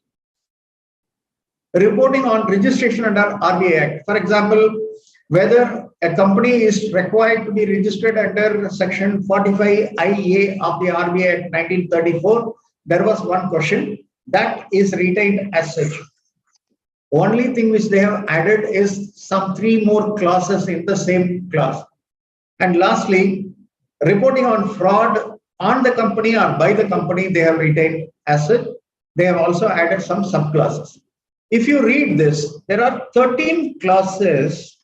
Reporting on registration under RBI Act. For example, whether a company is required to be registered under Section 45IA of the RBI Act 1934, there was one question that is retained as such. Only thing which they have added is some 3 more clauses in the same clause. And lastly, reporting on fraud on the company or by the company, they have retained as such. They have also added some subclasses. If you read this, there are 13 clauses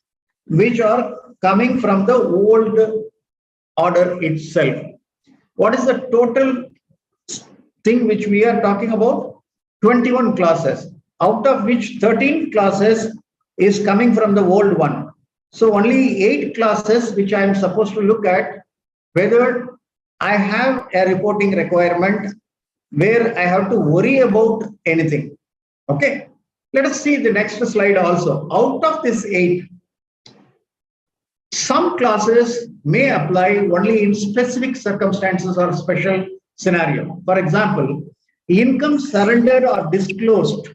which are coming from the old order itself. What is the total thing which we are talking about? 21 clauses, out of which 13 clauses is coming from the old one. So only 8 clauses which I am supposed to look at whether I have a reporting requirement where I have to worry about anything. Okay, let us see the next slide also. Out of this 8, some clauses may apply only in specific circumstances or special scenario. For example, income surrendered or disclosed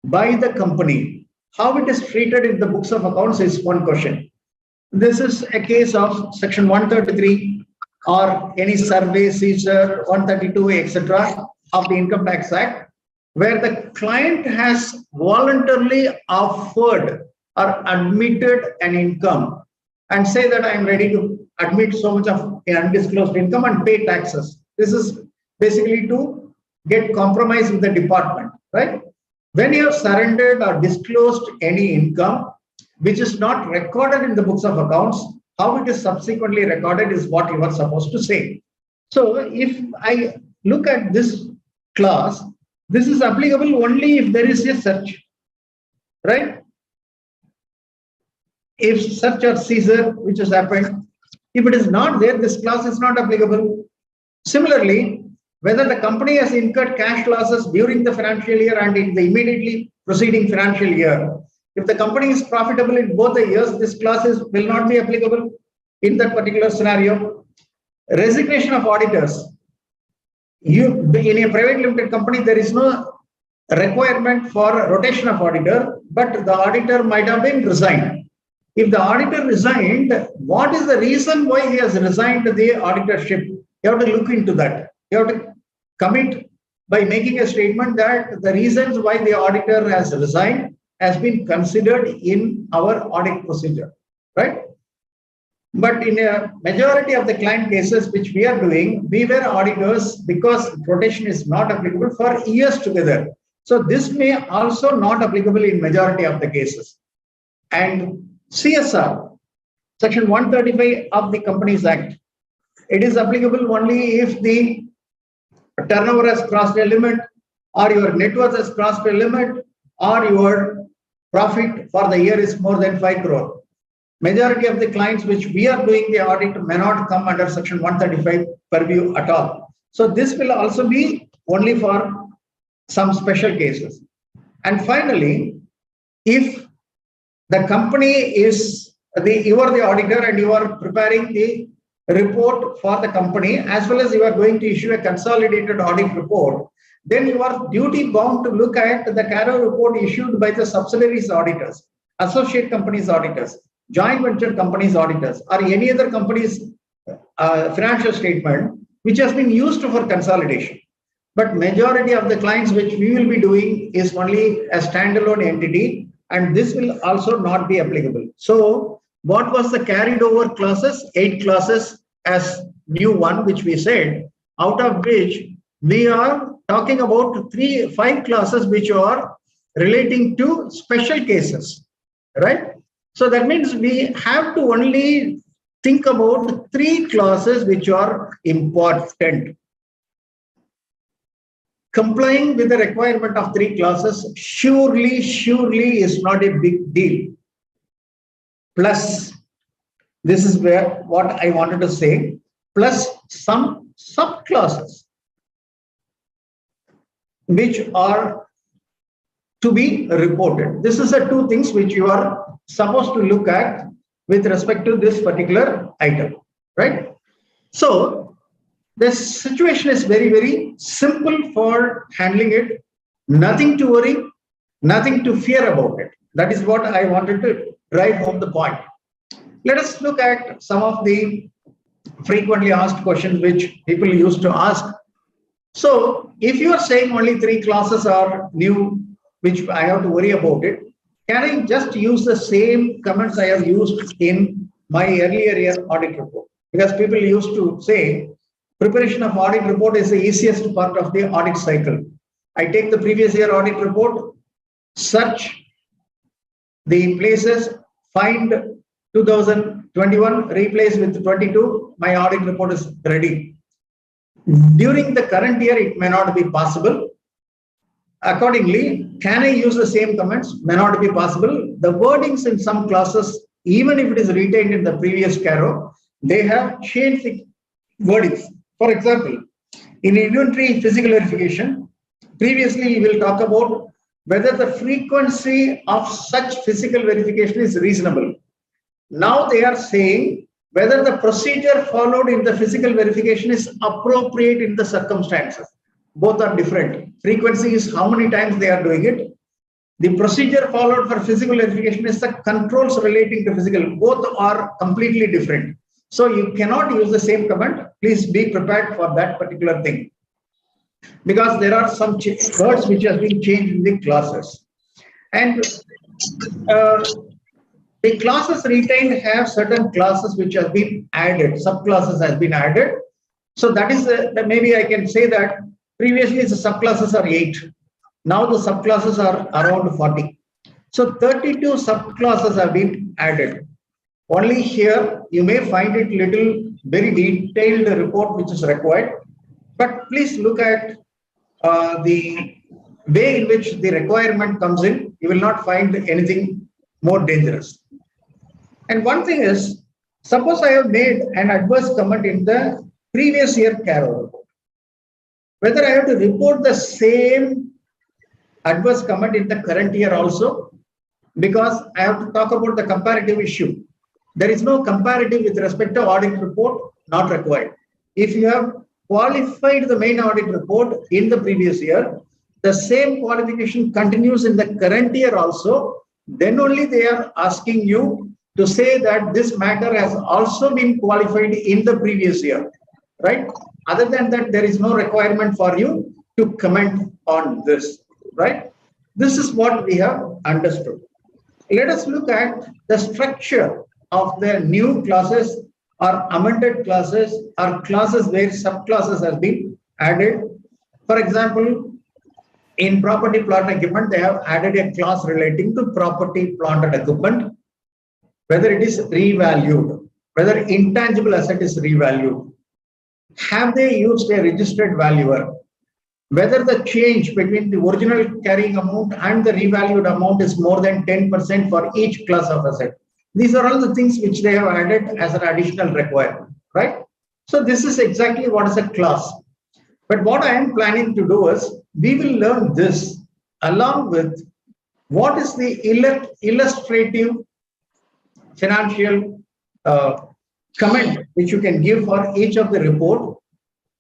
by the company, how it is treated in the books of accounts is one question. This is a case of Section 133 or any survey, seizure, 132, etc. of the Income Tax Act, where the client has voluntarily offered or admitted an income and say that I am ready to admit so much of an undisclosed income and pay taxes. This is basically to get compromise with the department, right? When you have surrendered or disclosed any income which is not recorded in the books of accounts, how it is subsequently recorded is what you are supposed to say. So if I look at this clause, this is applicable only if there is a search, right? If search or seizure which has happened, if it is not there, this clause is not applicable. Similarly, whether the company has incurred cash losses during the financial year and in the immediately preceding financial year, if the company is profitable in both the years, this clause will not be applicable in that particular scenario. Resignation of auditors. In a private limited company, there is no requirement for rotation of auditor, but the auditor might have been resigned. If the auditor resigned, what is the reason why he has resigned the auditorship? You have to look into that. You have to commit by making a statement that the reasons why the auditor has resigned has been considered in our audit procedure, right? But in a majority of the client cases which we are doing, we were auditors because rotation is not applicable for years together. So this may also not applicable in majority of the cases. And CSR, Section 135 of the Companies Act, it is applicable only if the turnover has crossed a limit, or your net worth has crossed a limit, or your profit for the year is more than 5 crore. Majority of the clients which we are doing the audit may not come under Section 135 purview at all. So this will also be only for some special cases. And finally, if the company is you are the auditor and you are preparing the report for the company, as well as you are going to issue a consolidated audit report, then you are duty bound to look at the CARO report issued by the subsidiaries auditors, associate companies auditors, joint venture companies auditors, or any other company's financial statement which has been used for consolidation. But majority of the clients which we will be doing is only a standalone entity, and this will also not be applicable. So what was the carried over clauses? 8 clauses as new one, which we said, out of which we are talking about 5 clauses which are relating to special cases, right? So that means we have to only think about 3 clauses which are important. Complying with the requirement of 3 clauses surely is not a big deal. Plus, this is where what I wanted to say, plus some sub-clauses which are to be reported. This is the 2 things which you are supposed to look at with respect to this particular item, right? So the situation is very simple for handling it. Nothing to worry, nothing to fear about it. That is what I wanted to drive home the point. Let us look at some of the frequently asked questions which people used to ask. So if you are saying only 3 clauses are new, which I have to worry about it, can I just use the same comments I have used in my earlier year audit report? Because people used to say, preparation of audit report is the easiest part of the audit cycle. I take the previous year audit report, search the places, find 2021, replace with 22, my audit report is ready. During the current year, it may not be possible. Accordingly, can I use the same comments? May not be possible. The wordings in some clauses, even if it is retained in the previous CARO, they have changed the wordings. For example, in inventory physical verification, previously we will talk about whether the frequency of such physical verification is reasonable. Now they are saying whether the procedure followed in the physical verification is appropriate in the circumstances. Both are different. Frequency is how many times they are doing it. The procedure followed for physical verification is the controls relating to physical. Both are completely different. So you cannot use the same comment. Please be prepared for that particular thing. Because there are some words which have been changed in the clauses. And the clauses retained have certain clauses which have been added. Subclasses has been added. So that is maybe I can say that previously the subclasses are 8. Now the subclasses are around 40. So 32 subclasses have been added. Only here you may find it very detailed report which is required. But please look at the way in which the requirement comes in. You will not find anything more dangerous. And one thing is, suppose I have made an adverse comment in the previous year CARO report. Whether I have to report the same adverse comment in the current year also, because I have to talk about the comparative issue. There is no comparative with respect to audit report, not required. If you have qualified the main audit report in the previous year, the same qualification continues in the current year also, then only they are asking you to say that this matter has also been qualified in the previous year, right? Other than that, there is no requirement for you to comment on this, right? This is what we have understood. Let us look at the structure of the new classes or amended classes or classes where subclasses have been added. For example, in property, plant, and equipment, they have added a clause relating to property, plant, and equipment, whether it is revalued, whether intangible asset is revalued. Have they used a registered valuer? Whether the change between the original carrying amount and the revalued amount is more than 10% for each class of asset. These are all the things which they have added as an additional requirement, right? So this is exactly what is a class. But what I am planning to do is, we will learn this along with what is the illustrative financial comment which you can give for each of the report.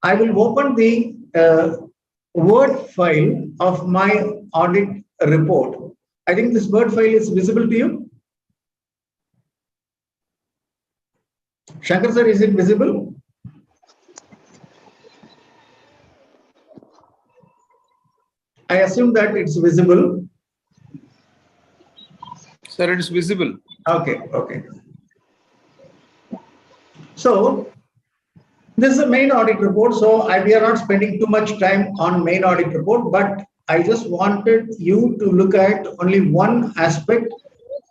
I will open the Word file of my audit report. I think this Word file is visible to you. Shankar sir, is it visible? I assume that it's visible. Sir, it is visible. Okay, okay. So this is the main audit report. So we are not spending too much time on main audit report, but I just wanted you to look at only one aspect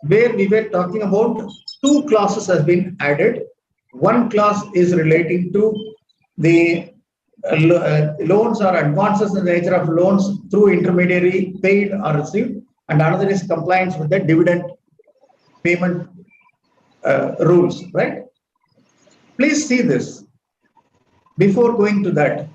where we were talking about two clauses has been added. One clause is relating to the loans or advances in the nature of loans through intermediary paid or received, and another is compliance with the dividend payment rules, right? Please see this. Before going to that,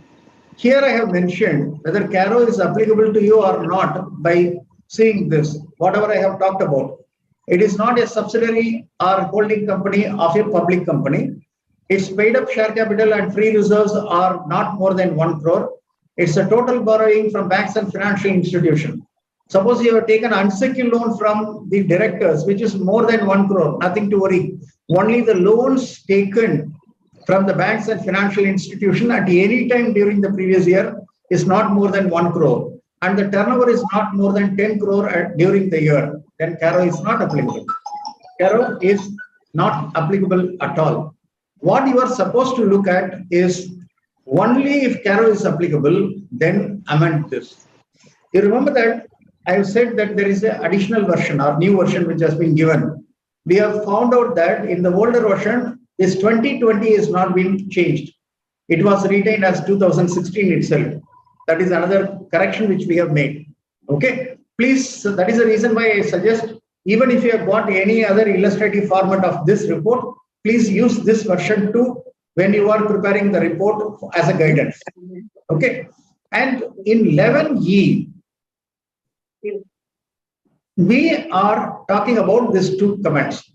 here I have mentioned whether CARO is applicable to you or not by seeing this, whatever I have talked about. It is not a subsidiary or holding company of a public company. Its paid up share capital and free reserves are not more than 1 crore. It's a total borrowing from banks and financial institutions. Suppose you have taken unsecured loan from the directors, which is more than 1 crore, nothing to worry. Only the loans taken from the banks and financial institution at any time during the previous year is not more than 1 crore. And the turnover is not more than 10 crore during the year. Then CARO is not applicable. CARO is not applicable at all. What you are supposed to look at is only if CARO is applicable, then amend this. You remember that I have said that there is an additional version or new version which has been given. We have found out that in the older version, this 2020 is not been changed. It was retained as 2016 itself. That is another correction which we have made. Okay, please, so that is the reason why I suggest, even if you have got any other illustrative format of this report, please use this version too when you are preparing the report as a guidance. Okay, and in 11E, we are talking about these two comments.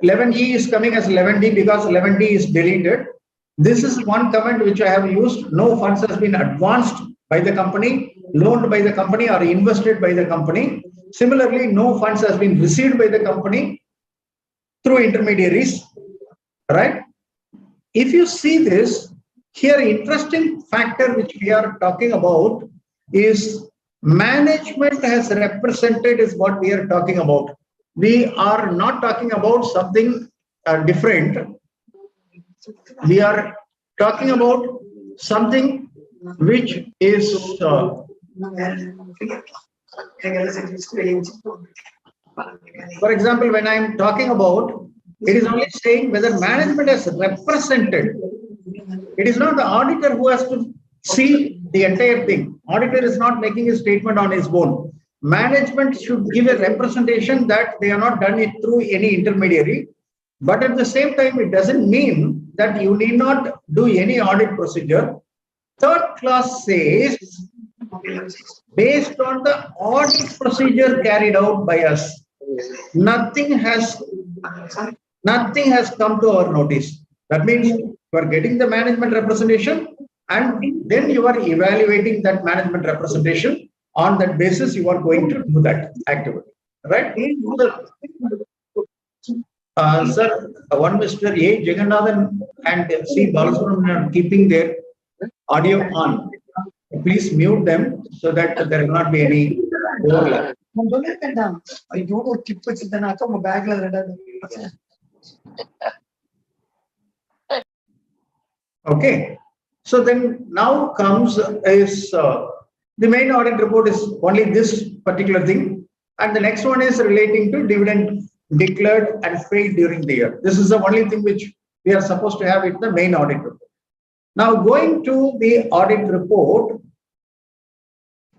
11E is coming as 11D because 11D is deleted. This is one comment which I have used. No funds has been advanced by the company, loaned by the company, or invested by the company. Similarly, no funds has been received by the company through intermediaries, right? If you see this, here interesting factor which we are talking about is management has represented is what we are talking about. We are not talking about something different. We are talking about something which is for example, when I am talking about, it is only saying whether management has represented. It is not the auditor who has to see the entire thing. Auditor is not making a statement on his own. Management should give a representation that they are not done it through any intermediary. But at the same time, it doesn't mean that you need not do any audit procedure. Third clause says, based on the audit procedure carried out by us, nothing has come to our notice. That means you are getting the management representation and then you are evaluating that management representation. On that basis, you are going to do that activity, right? Sir, one Mr. A. Jagannathan and C. Balasubramanian are keeping their audio on. Please mute them so that there will not be any overlap. Okay. So then now comes is The main audit report is only this particular thing. And the next one is relating to dividend declared and paid during the year. This is the only thing which we are supposed to have in the main audit report. Now, going to the audit report,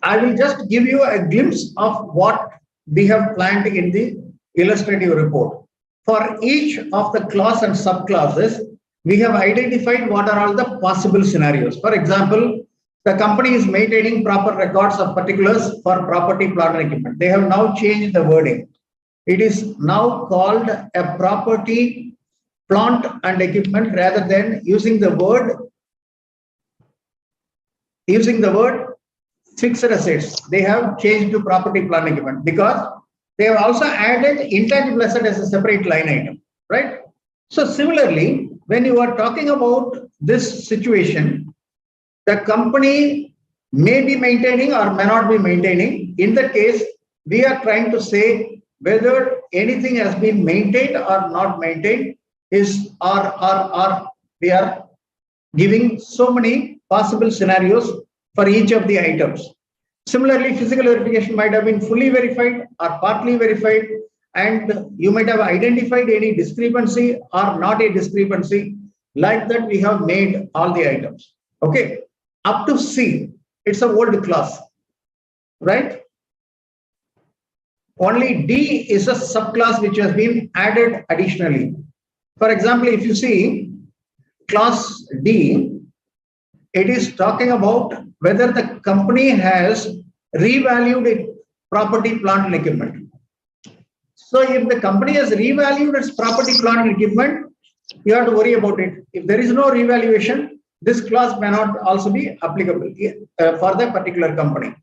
I will just give you a glimpse of what we have planned in the illustrative report. For each of the class and subclasses, we have identified what are all the possible scenarios. For example, the company is maintaining proper records of particulars for property, plant, and equipment. They have now changed the wording. It is now called a property, plant, and equipment rather than using the word fixed assets. They have changed to property, plant, and equipment because they have also added intangible asset as a separate line item, right? So similarly, when you are talking about this situation, the company may be maintaining or may not be maintaining. In that case, we are trying to say whether anything has been maintained or not maintained is or we are giving so many possible scenarios for each of the items. Similarly, physical verification might have been fully verified or partly verified, and you might have identified any discrepancy or not a discrepancy. Like that, we have made all the items. Okay, up to C, it's a old class, right? Only D is a subclass which has been added additionally. For example, if you see class D, it is talking about whether the company has revalued its property, plant, and equipment. So if the company has revalued its property, plant, and equipment, you have to worry about it. If there is no revaluation, this clause may not also be applicable for the particular company.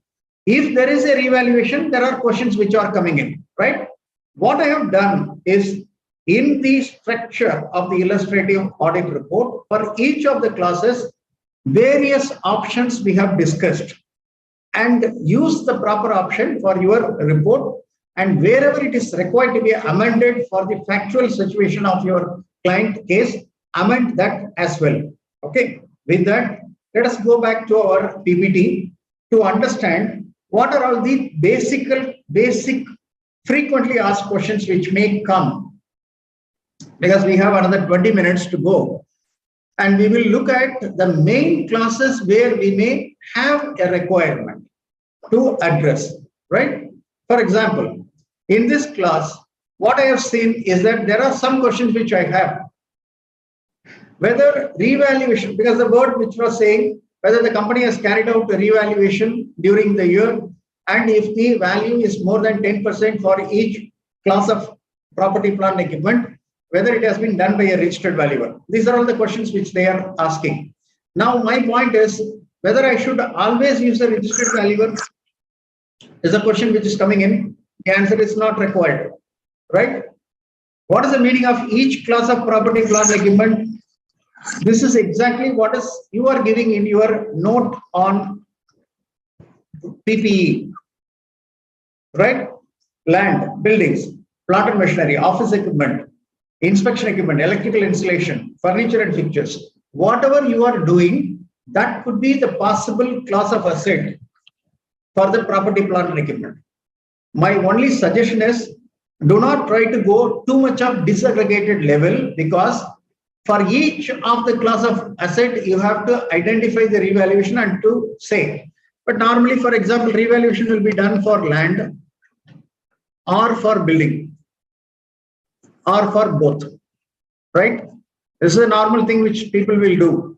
If there is a revaluation, there are questions which are coming in, right? What I have done is in the structure of the illustrative audit report, for each of the classes, various options we have discussed, and use the proper option for your report, and wherever it is required to be amended for the factual situation of your client case, amend that as well. Okay, with that, let us go back to our PPT to understand what are all the basic frequently asked questions which may come, because we have another 20 minutes to go. And we will look at the main classes where we may have a requirement to address, right? For example, in this class, what I have seen is that there are some questions which I have. Whether revaluation, because the word which was saying whether the company has carried out a revaluation during the year, and if the value is more than 10% for each class of property, plant, equipment, whether it has been done by a registered valuer. These are all the questions which they are asking. Now, my point is whether I should always use a registered valuer is a question which is coming in. The answer is not required, right? What is the meaning of each class of property, plant, equipment? This is exactly what is you are giving in your note on PPE, right? Land, buildings, plant and machinery, office equipment, inspection equipment, electrical installation, furniture and fixtures. Whatever you are doing, that could be the possible class of asset for the property, plant, and equipment. My only suggestion is do not try to go too much of disaggregated level, because for each of the class of asset, you have to identify the revaluation and to say. But normally, for example, revaluation will be done for land or for building or for both, right? This is a normal thing which people will do.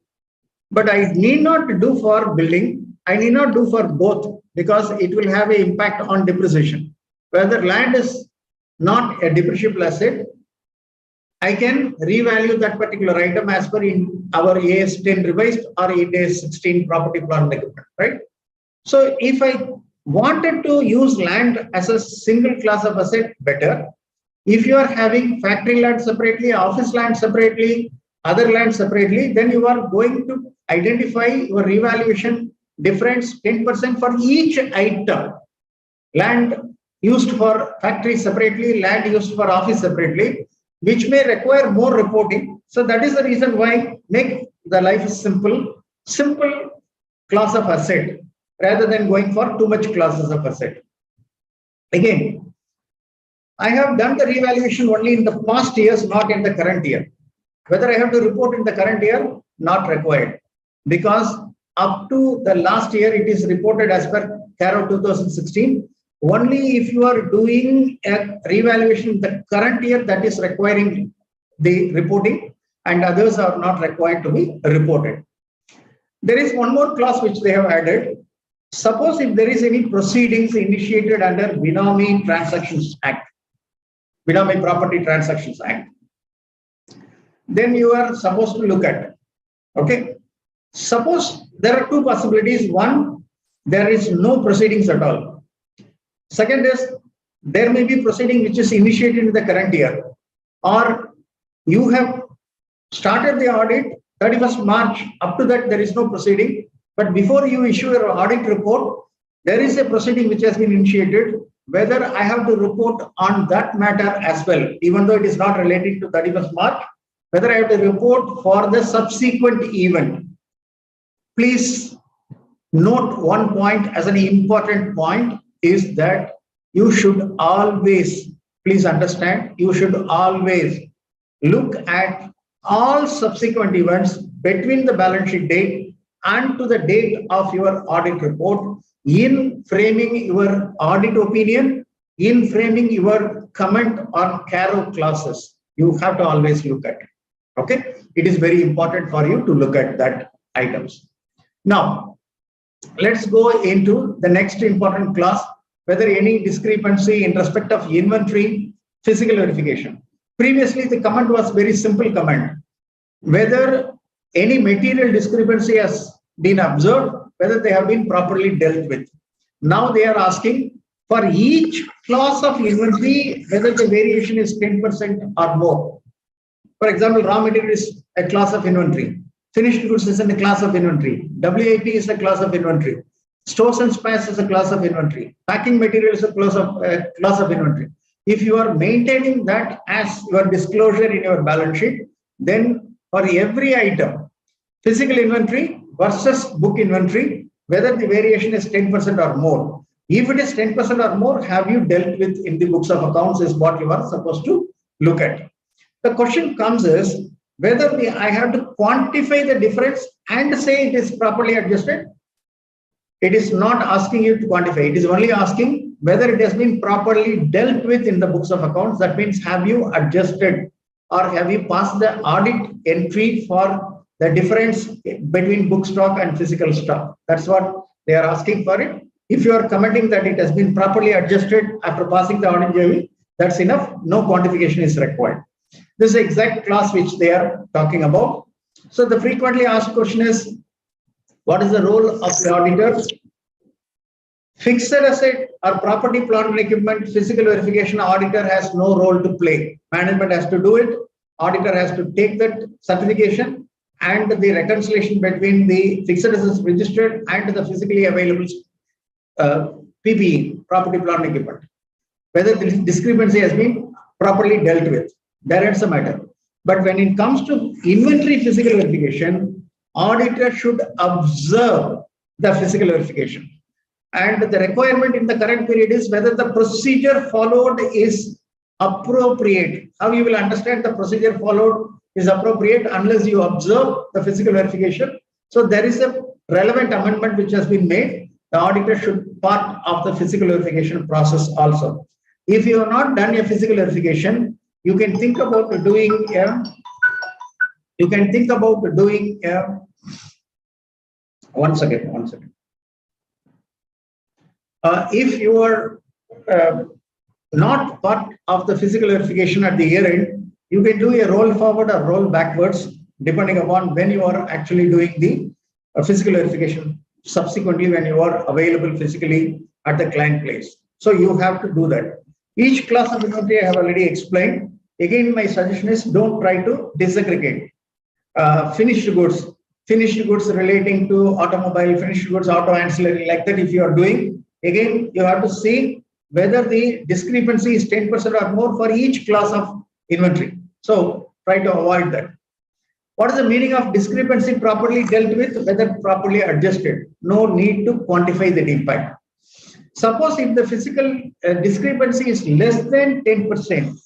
But I need not do for building. I need not do for both, because it will have an impact on depreciation. Whether land is not a depreciable asset, I can revalue that particular item as per in our AS 10 revised or AS 16 property, plant, and equipment, right? So if I wanted to use land as a single class of asset, better. If you are having factory land separately, office land separately, other land separately, then you are going to identify your revaluation difference 10% for each item. Land used for factory separately, land used for office separately, which may require more reporting. So that is the reason why make the life simple class of asset rather than going for too much classes of asset. Again, I have done the revaluation only in the past years, not in the current year. Whether I have to report in the current year, not required, because up to the last year, it is reported as per CARO 2016. Only if you are doing a revaluation in the current year, that is requiring the reporting, and others are not required to be reported. There is one more clause which they have added. Suppose if there is any proceedings initiated under Binomi Transactions Act, Binomi Property Transactions Act, then you are supposed to look at. Okay. Suppose there are two possibilities. One, there is no proceedings at all. Second is there may be proceeding which is initiated in the current year, or you have started the audit 31st March, up to that there is no proceeding, but before you issue your audit report, there is a proceeding which has been initiated. Whether I have to report on that matter as well, even though it is not related to 31st March, whether I have to report for the subsequent event. Please note one point as an important point is that you should always, please understand, you should always look at all subsequent events between the balance sheet date and to the date of your audit report in framing your audit opinion, in framing your comment on CARO clauses. You have to always look at it. Okay, it is very important for you to look at that items. Now, let's go into the next important clause, whether any discrepancy in respect of inventory, physical verification. Previously, the comment was very simple comment, whether any material discrepancy has been observed, whether they have been properly dealt with. Now they are asking for each class of inventory, whether the variation is 10% or more. For example, raw material is a class of inventory. Finished goods is in a class of inventory. WIP is a class of inventory. Stores and spares is a class of inventory. Packing material is a class of inventory. If you are maintaining that as your disclosure in your balance sheet, then for every item, physical inventory versus book inventory, whether the variation is 10% or more. If it is 10% or more, have you dealt with in the books of accounts is what you are supposed to look at. The question comes is whether I have to quantify the difference and say it is properly adjusted. It is not asking you to quantify. It is only asking whether it has been properly dealt with in the books of accounts. That means have you adjusted or have you passed the audit entry for the difference between book stock and physical stock. That's what they are asking for it. If you are commenting that it has been properly adjusted after passing the audit JV, that's enough. No quantification is required. This is the exact clause which they are talking about. So the frequently asked question is, what is the role of the auditor? Fixed asset or property, plant and equipment, physical verification, auditor has no role to play. Management has to do it. Auditor has to take that certification and the reconciliation between the fixed assets registered and the physically available PPE, property, plant and equipment. Whether the discrepancy has been properly dealt with. That is the matter. But when it comes to inventory physical verification, auditor should observe the physical verification. And the requirement in the current period is whether the procedure followed is appropriate. How you will understand the procedure followed is appropriate unless you observe the physical verification. So there is a relevant amendment which has been made. The auditor should part of the physical verification process also. If you have not done a physical verification, you can think about doing one second. If you are not part of the physical verification at the year end, you can do a roll forward or roll backwards depending upon when you are actually doing the physical verification subsequently when you are available physically at the client place. So you have to do that. Each class of inventory I have already explained. Again, my suggestion is don't try to disaggregate. Finished goods relating to automobile, finished goods, auto ancillary, like that if you are doing, again, you have to see whether the discrepancy is 10% or more for each class of inventory. So try to avoid that. What is the meaning of discrepancy properly dealt with, whether properly adjusted? No need to quantify that impact. Suppose if the physical discrepancy is less than 10%,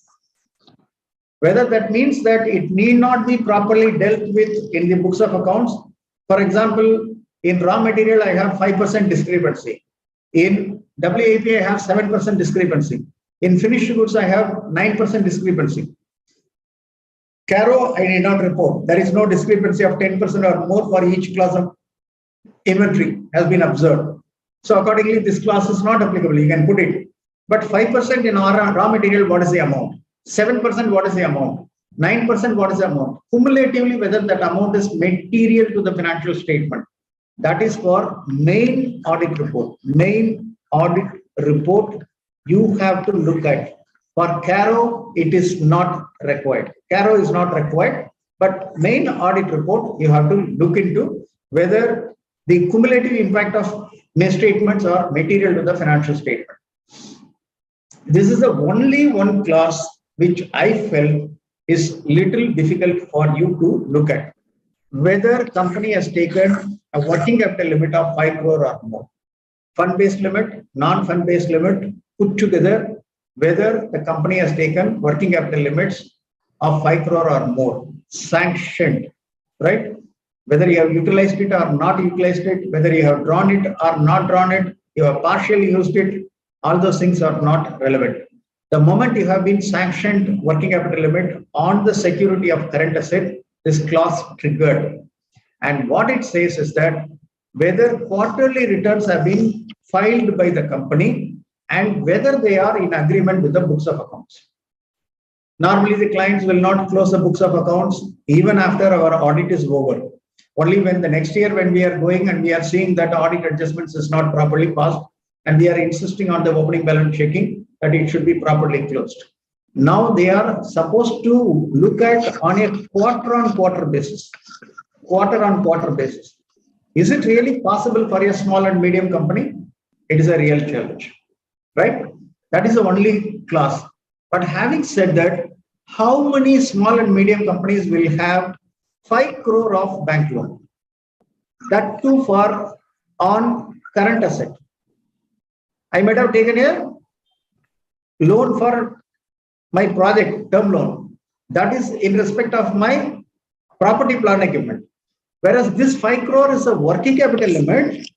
whether that means that it need not be properly dealt with in the books of accounts. For example, in raw material, I have 5% discrepancy. In WAP, I have 7% discrepancy. In finished goods, I have 9% discrepancy. Caro, I need not report. There is no discrepancy of 10% or more for each class of inventory has been observed. So accordingly, this class is not applicable. You can put it. But 5% in our raw material, what is the amount? 7%, what is the amount? 9%, what is the amount? Cumulatively, whether that amount is material to the financial statement. That is for main audit report. Main audit report, you have to look at. For Caro, it is not required. Caro is not required, but main audit report, you have to look into whether the cumulative impact of misstatements are material to the financial statement. This is the only one class which I felt is little difficult for you to look at. Whether company has taken a working capital limit of 5 crore or more. Fund-based limit, non-fund-based limit put together, whether the company has taken working capital limits of 5 crore or more, sanctioned, right? Whether you have utilized it or not utilized it, whether you have drawn it or not drawn it, you have partially used it, all those things are not relevant. The moment you have been sanctioned working capital limit on the security of current asset, this clause triggered. And what it says is that whether quarterly returns have been filed by the company and whether they are in agreement with the books of accounts. Normally, the clients will not close the books of accounts even after our audit is over. Only when the next year when we are going and we are seeing that audit adjustments is not properly passed and we are insisting on the opening balance checking that it should be properly closed. Now they are supposed to look at on a quarter-on-quarter basis. Quarter-on-quarter basis. Is it really possible for a small and medium company? It is a real challenge, right? That is the only class. But having said that, how many small and medium companies will have 5 crore of bank loan? That too for on current asset. I might have taken a loan for my project, term loan. That is in respect of my property, plant, equipment. Whereas this 5 crore is a working capital limit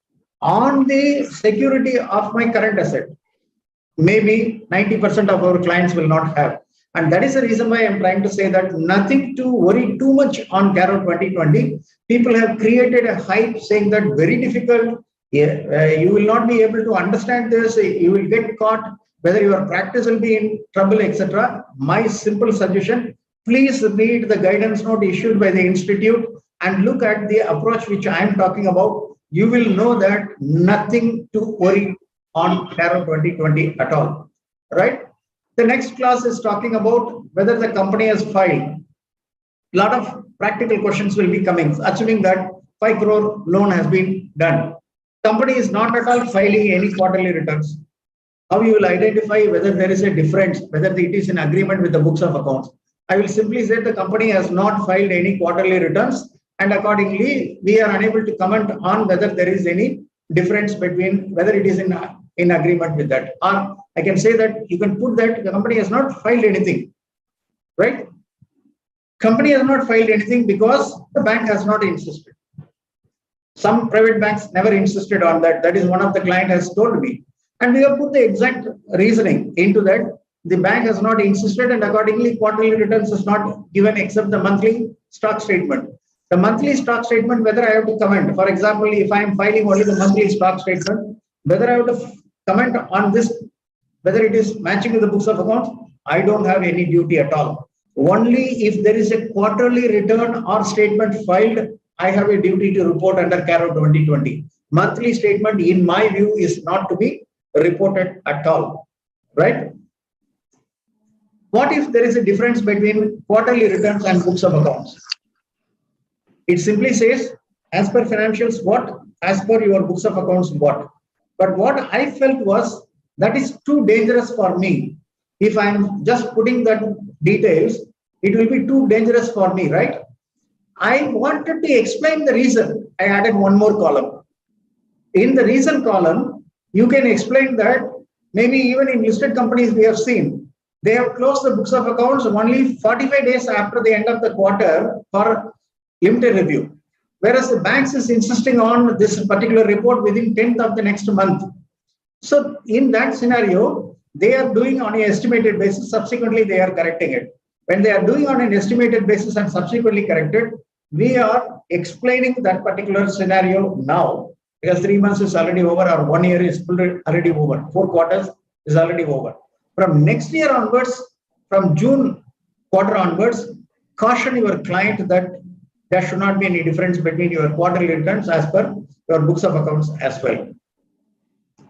on the security of my current asset. Maybe 90% of our clients will not have. And that is the reason why I'm trying to say that nothing to worry too much on Caro 2020. People have created a hype saying that very difficult. You will not be able to understand this. You will get caught. Whether your practice will be in trouble, etc. My simple suggestion, please read the guidance note issued by the institute and look at the approach which I am talking about. You will know that nothing to worry on Caro 2020 at all, right? The next class is talking about whether the company has filed. A lot of practical questions will be coming, assuming that 5 crore loan has been done. Company is not at all filing any quarterly returns. How you will identify whether there is a difference, whether it is in agreement with the books of accounts. I will simply say the company has not filed any quarterly returns, and accordingly, we are unable to comment on whether there is any difference between whether it is in agreement with that. Or I can say that you can put that the company has not filed anything, right? Company has not filed anything because the bank has not insisted. Some private banks never insisted on that. That is one of the client has told me. And we have put the exact reasoning into that. The bank has not insisted and accordingly quarterly returns is not given except the monthly stock statement. The monthly stock statement, whether I have to comment. For example, if I am filing only the monthly stock statement, whether I have to comment on this, whether it is matching with the books of accounts, I don't have any duty at all. Only if there is a quarterly return or statement filed, I have a duty to report under Caro 2020. Monthly statement, in my view, is not to be reported at all, right? What if there is a difference between quarterly returns and books of accounts? It simply says, as per financials, what? As per your books of accounts, what? But what I felt was, that is too dangerous for me. If I'm just putting that details, it will be too dangerous for me, right? I wanted to explain the reason. I added one more column. In the reason column, you can explain that maybe even in listed companies we have seen, they have closed the books of accounts only 45 days after the end of the quarter for limited review. Whereas the banks is insisting on this particular report within 10th of the next month. So in that scenario, they are doing on an estimated basis, subsequently they are correcting it. When they are doing on an estimated basis and subsequently corrected, we are explaining that particular scenario now, because 3 months is already over or 1 year is already over, 4 quarters is already over. From next year onwards, from June quarter onwards, caution your client that there should not be any difference between your quarterly returns as per your books of accounts as well.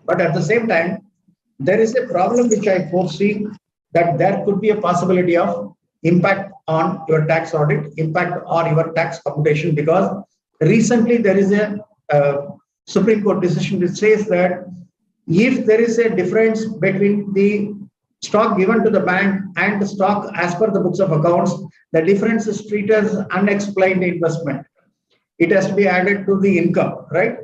But at the same time, there is a problem which I foresee, that there could be a possibility of impact on your tax audit, impact on your tax computation, because recently there is a Supreme Court decision which says that if there is a difference between the stock given to the bank and the stock as per the books of accounts, the difference is treated as unexplained investment. It has to be added to the income, right?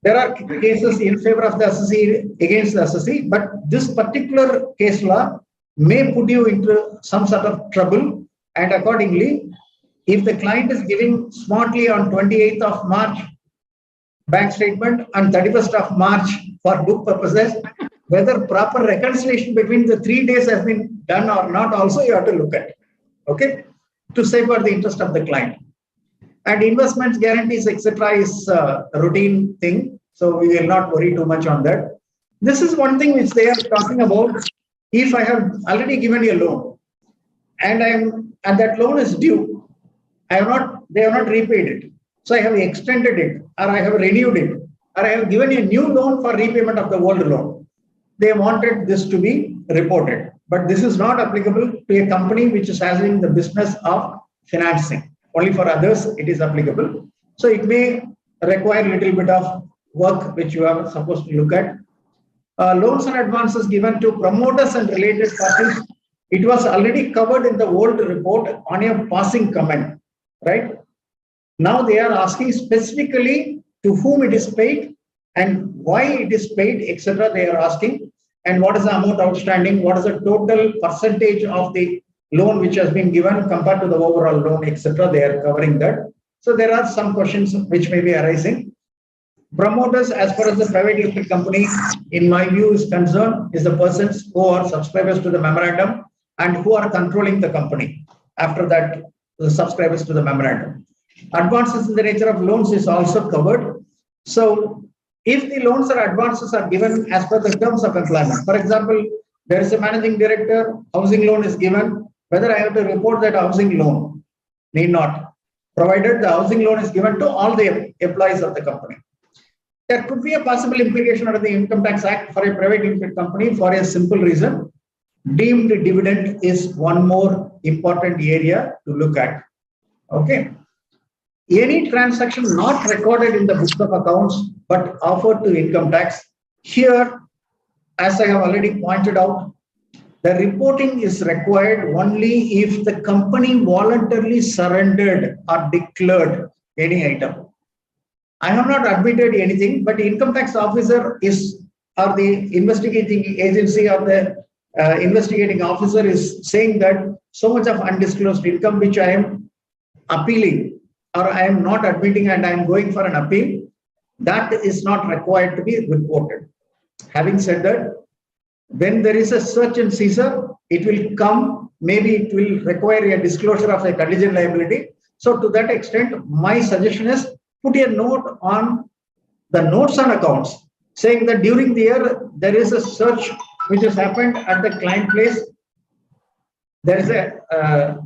There are cases in favor of the assessee against the assessee, but this particular case law may put you into some sort of trouble, and accordingly, if the client is giving smartly on 28th of March bank statement and 31st of March for book purposes, whether proper reconciliation between the 3 days has been done or not, also you have to look at, okay, to safeguard the interest of the client. And investments, guarantees, etc. is a routine thing, so we will not worry too much on that. This is one thing which they are talking about. If I have already given you a loan and that loan is due, they have not repaid it, so I have extended it, or I have renewed it, or I have given a new loan for repayment of the old loan. They wanted this to be reported, but this is not applicable to a company which is having the business of financing. Only for others it is applicable. So it may require a little bit of work which you are supposed to look at. Loans and advances given to promoters and related parties, it was already covered in the old report on a passing comment, right? Now they are asking specifically to whom it is paid and why it is paid, etc. They are asking, and what is the amount outstanding, what is the total percentage of the loan which has been given compared to the overall loan, etc. They are covering that. So there are some questions which may be arising. Promoters, as far as the private limited company, in my view, is concerned, is the persons who are subscribers to the memorandum and who are controlling the company. After that, the subscribers to the memorandum. Advances in the nature of loans is also covered. So if the loans or advances are given as per the terms of employment, for example, there is a managing director, housing loan is given, whether I have to report that housing loan, need not, provided the housing loan is given to all the employees of the company. There could be a possible implication under the Income Tax Act for a private limited company for a simple reason. Deemed dividend is one more important area to look at. Okay. Any transaction not recorded in the books of accounts but offered to income tax, here, as I have already pointed out, the reporting is required only if the company voluntarily surrendered or declared any item. I have not admitted anything, but the income tax officer is, or the investigating agency or the investigating officer is saying that so much of undisclosed income which I am appealing or I am not admitting and I am going for an appeal, that is not required to be reported. Having said that, when there is a search and seizure, it will come, maybe it will require a disclosure of a contingent liability. So to that extent, my suggestion is put a note on the notes on accounts saying that during the year, there is a search which has happened at the client place. There is a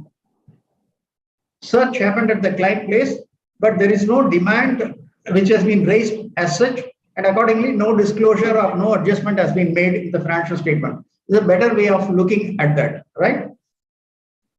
search happened at the client place, but there is no demand which has been raised as such, and accordingly, no disclosure or no adjustment has been made in the financial statement. It's a better way of looking at that, right?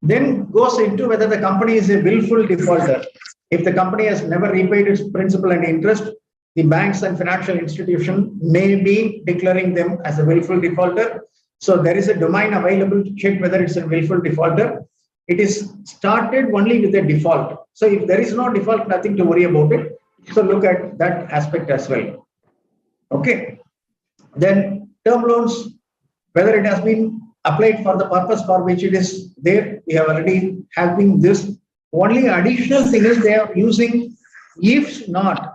Then goes into whether the company is a willful defaulter. If the company has never repaid its principal and interest, the banks and financial institution may be declaring them as a willful defaulter. So there is a domain available to check whether it's a willful defaulter. it is started only with a default. So if there is no default, nothing to worry about it. So look at that aspect as well. Okay. Then term loans, whether it has been applied for the purpose for which it is there, we have already having this. Only additional thing is they are using if not.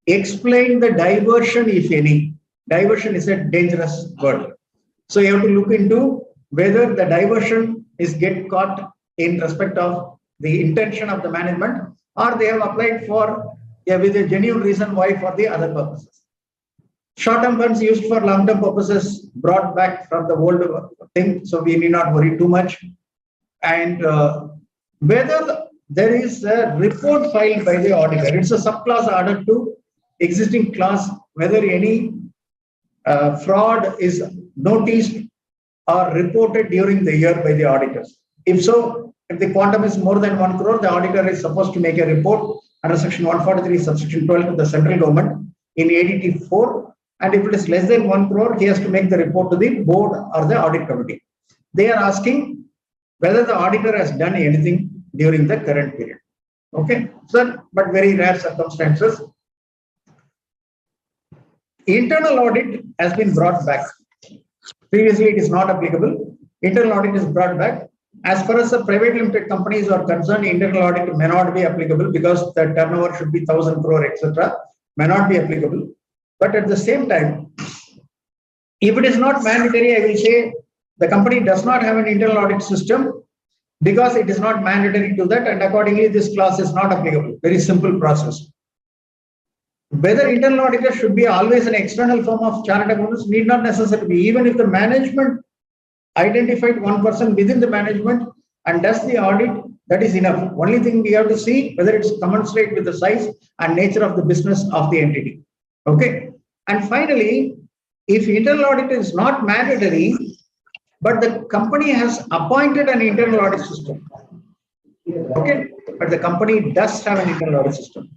Explain the diversion, if any. Diversion is a dangerous word. So you have to look into whether the diversion is get caught in respect of the intention of the management, or they have applied for with a genuine reason why for the other purposes. Short-term funds used for long-term purposes brought back from the old thing, so we need not worry too much. And whether there is a report filed by the auditor, it's a subclass added to existing class, whether any fraud is noticed or reported during the year by the auditors. If so, if the quantum is more than 1 crore, the auditor is supposed to make a report under section 143, subsection 12 to the central government in ADT 4. And if it is less than 1 crore, he has to make the report to the board or the audit committee. They are asking whether the auditor has done anything during the current period. Okay, so but very rare circumstances. Internal audit has been brought back. Previously, it is not applicable. Internal audit is brought back. As far as the private limited companies are concerned, internal audit may not be applicable because the turnover should be 1,000 crore, etc. May not be applicable. But at the same time, if it is not mandatory, I will say the company does not have an internal audit system because it is not mandatory to that, and accordingly, this clause is not applicable. Very simple process. Whether internal auditor should be always an external firm of chartered accountants need not necessarily be. Even if the management identified one person within the management and does the audit, that is enough. Only thing we have to see whether it's commensurate with the size and nature of the business of the entity. Okay. And finally, if internal audit is not mandatory, but the company has appointed an internal audit system. Okay. But the company does have an internal audit system.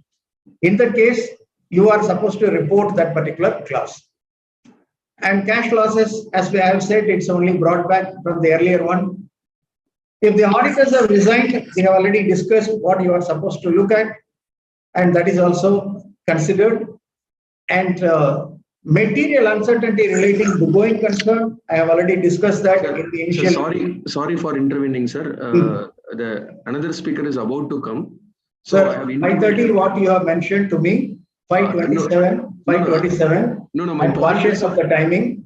In that case, you are supposed to report that particular clause. And cash losses, as we have said, it's only brought back from the earlier one. If the auditors have resigned, we have already discussed what you are supposed to look at, and that is also considered. And material uncertainty relating to going concern, I have already discussed that in the initial. Sorry for intervening, sir. Another speaker is about to come. So sir, 5:30, what you have mentioned to me. 5:27, 5:27. I'm cautious of the timing.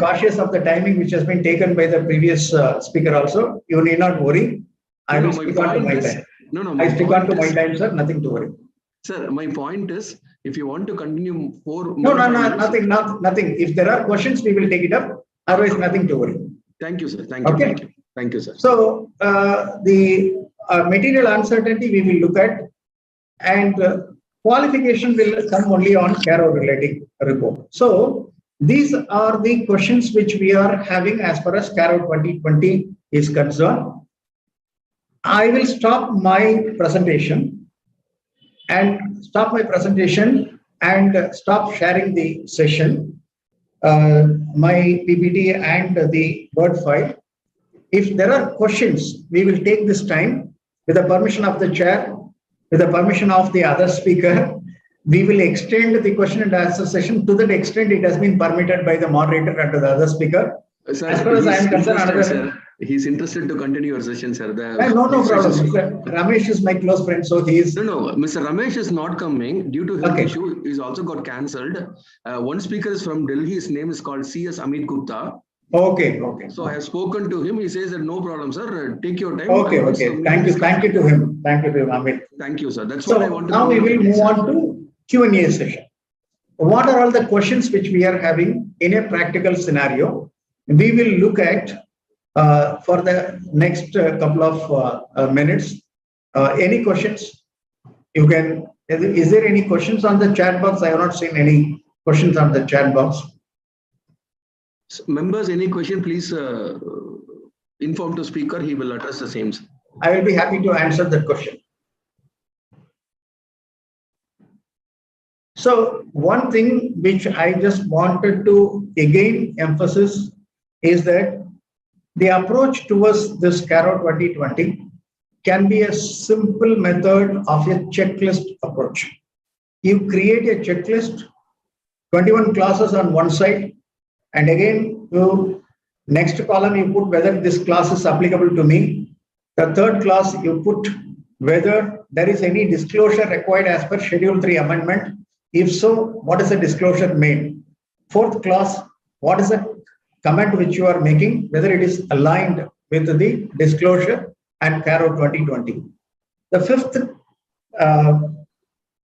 Cautious of the timing which has been taken by the previous speaker also. You need not worry. I will stick on to my time. I stick on to my time, sir. Nothing to worry. Sir, my point is, if you want to continue nothing. If there are questions, we will take it up. Otherwise, nothing to worry. Thank you, sir. Thank you. Okay. Thank you, sir. So the material uncertainty we will look at, and qualification will come only on CARO relating report. So these are the questions which we are having as far as CARO 2020 is concerned. I will stop my presentation and stop sharing the session, my PPT and the Word file. If there are questions, we will take this time with the permission of the chair. With the permission of the other speaker, we will extend the question and answer session to that extent it has been permitted by the moderator and the other speaker. Sir, as far as I am concerned, he's interested to continue your session, sir. No problem. Mr. Ramesh is my close friend, so he is. No. Mr. Ramesh is not coming due to health issue. He's also got cancelled. One speaker is from Delhi. His name is called CS Amit Gupta. Okay. So I have spoken to him. He says that no problem, sir. Take your time. Okay. Thank you to him. Thank you to him, Amit. Thank you, sir. That's what I want to. Now we will move on to Q&A session. What are all the questions which we are having in a practical scenario? We will look at for the next couple of minutes. Any questions? You can. Is there any questions on the chat box? I have not seen any questions on the chat box. Members, any question, please inform to speaker. He will address the same. I will be happy to answer that question. So one thing which I just wanted to again emphasize is that The approach towards this CARO 2020 can be a simple method of a checklist approach. You create a checklist, 21 classes on one side, and again, next column you put whether this class is applicable to me. The third class you put whether there is any disclosure required as per Schedule 3 amendment. If so, what is the disclosure made? Fourth class, what is the comment which you are making, whether it is aligned with the disclosure and CARO 2020. The fifth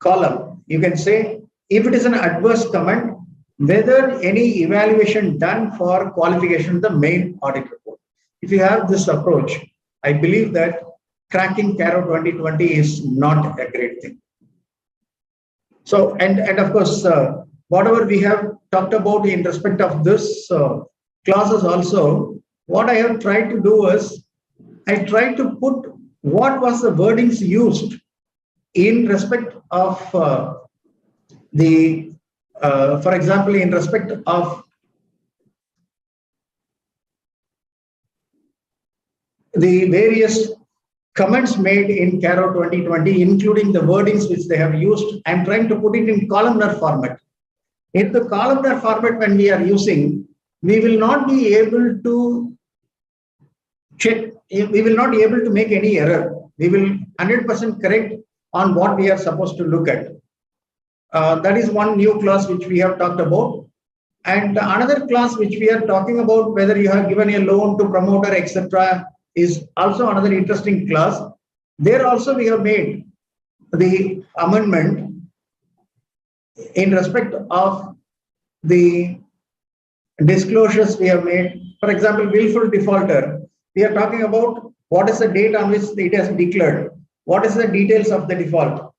column, you can say, if it is an adverse comment, whether any evaluation done for qualification of the main audit report. If you have this approach, I believe that cracking CARO 2020 is not a great thing. So, and of course, whatever we have talked about in respect of this classes also, what I have tried to do is, I tried to put what was the wordings used in respect of for example, in respect of the various comments made in CARO 2020, including the wordings which they have used. I'm trying to put it in columnar format. In the columnar format, when we are using, we will not be able to check, we will not be able to make any error. We will 100% correct on what we are supposed to look at. That is one new class which we have talked about. And another class which we are talking about, whether you have given a loan to promoter, etc., is also another interesting class. There also we have made the amendment in respect of the disclosures we have made. For example, willful defaulter, we are talking about what is the date on which it has declared, what is the details of the default.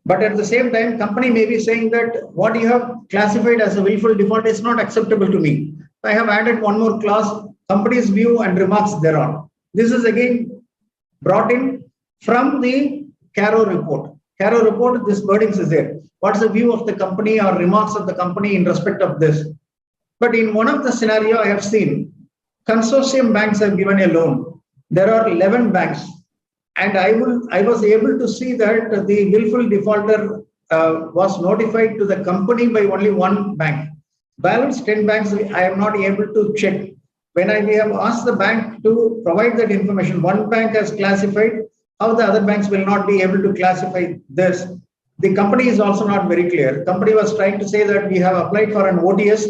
But at the same time, company may be saying that what you have classified as a willful default is not acceptable to me. I have added one more class, company's view and remarks thereon. This is again brought in from the CARO report. CARO report, this wordings is there. What is the view of the company or remarks of the company in respect of this? But in one of the scenario I have seen, consortium banks have given a loan. There are 11 banks. And I was able to see that the willful defaulter was notified to the company by only one bank. Balance 10 banks, I am not able to check. When we have asked the bank to provide that information, one bank has classified, how the other banks will not be able to classify this. The company is also not very clear. The company was trying to say that we have applied for an ODS,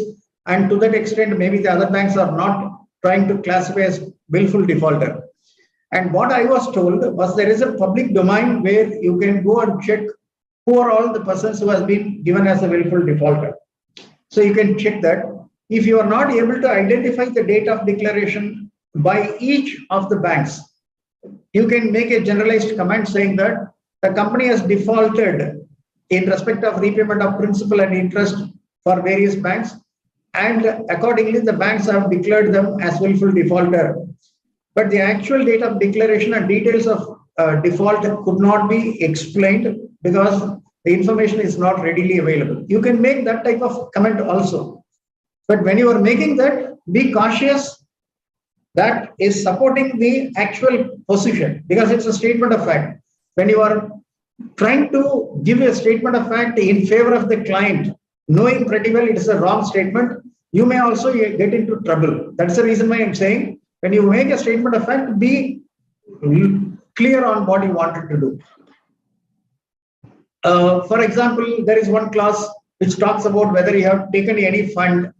and to that extent, maybe the other banks are not trying to classify as willful defaulter. And what I was told was there is a public domain where you can go and check who are all the persons who has been given as a willful defaulter. So you can check that. If you are not able to identify the date of declaration by each of the banks, you can make a generalized comment saying that the company has defaulted in respect of repayment of principal and interest for various banks, and accordingly the banks have declared them as willful defaulter. But the actual date of declaration and details of default could not be explained because the information is not readily available. You can make that type of comment also. But when you are making that, be cautious that is supporting the actual position, because it's a statement of fact. When you are trying to give a statement of fact in favor of the client, knowing pretty well it is a wrong statement, you may also get into trouble. That's the reason why I'm saying, when you make a statement of fact, be clear on what you wanted to do. For example, there is one clause which talks about whether you have taken any fund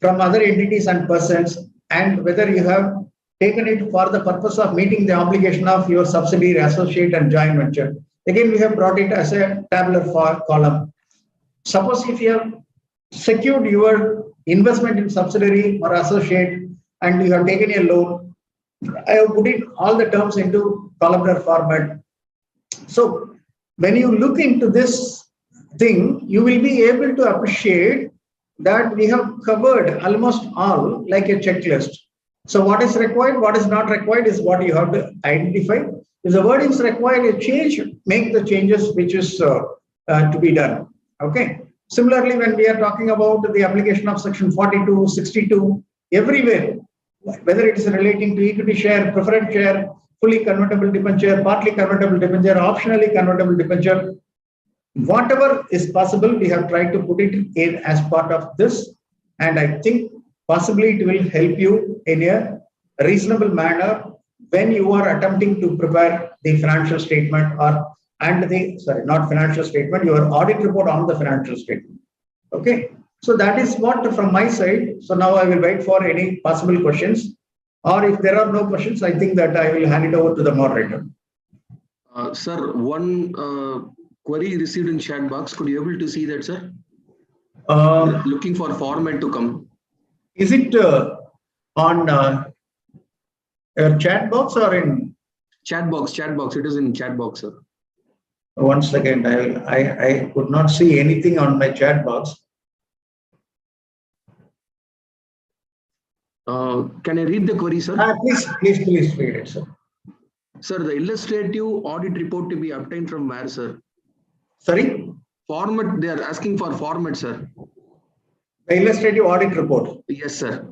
from other entities and persons, and whether you have taken it for the purpose of meeting the obligation of your subsidiary, associate, and joint venture. Again, we have brought it as a tabular column. Suppose if you have secured your investment in subsidiary or associate and you have taken a loan, I have put in all the terms into columnar format. So when you look into this thing, you will be able to appreciate that we have covered almost all like a checklist. So what is required, what is not required is what you have to identify. If the word is required a change, make the changes which is to be done. Okay. Similarly, when we are talking about the application of section 42, 62, everywhere whether it is relating to equity share, preferred share, fully convertible debenture, partly convertible debenture, optionally convertible debenture, whatever is possible, we have tried to put it in as part of this. And I think possibly it will help you in a reasonable manner when you are attempting to prepare the financial statement not financial statement, your audit report on the financial statement. Okay. So that is what from my side. So now I will wait for any possible questions, or if there are no questions, I think that I will hand it over to the moderator. Sir, one query received in chat box. Could you able to see that, sir? Looking for format to come. Is it on chat box or in chat box? Chat box. It is in chat box, sir. One second. I could not see anything on my chat box. Can I read the query, sir? Please read it, sir. Sir, the illustrative audit report to be obtained from where, sir? Sorry? Format, they are asking for format, sir. The illustrative audit report? Yes, sir.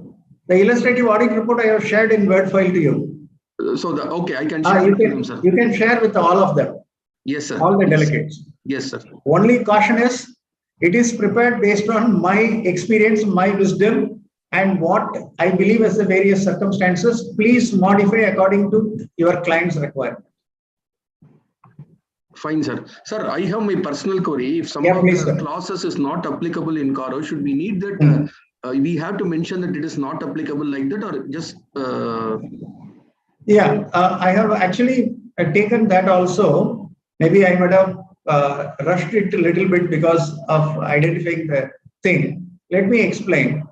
The illustrative audit report I have shared in Word file to you. So, okay, I can share with them, sir. You can share with all of them. Yes, sir. All the delegates. Yes, sir. Only caution is, it is prepared based on my experience, my wisdom, and what I believe as the various circumstances. Please modify according to your client's requirement. Fine, sir. Sir, I have my personal query. If some of the clauses is not applicable in CARO, should we need that? We have to mention that it is not applicable like that, or just? I have actually taken that also. Maybe I might have rushed it a little bit because of identifying the thing. Let me explain.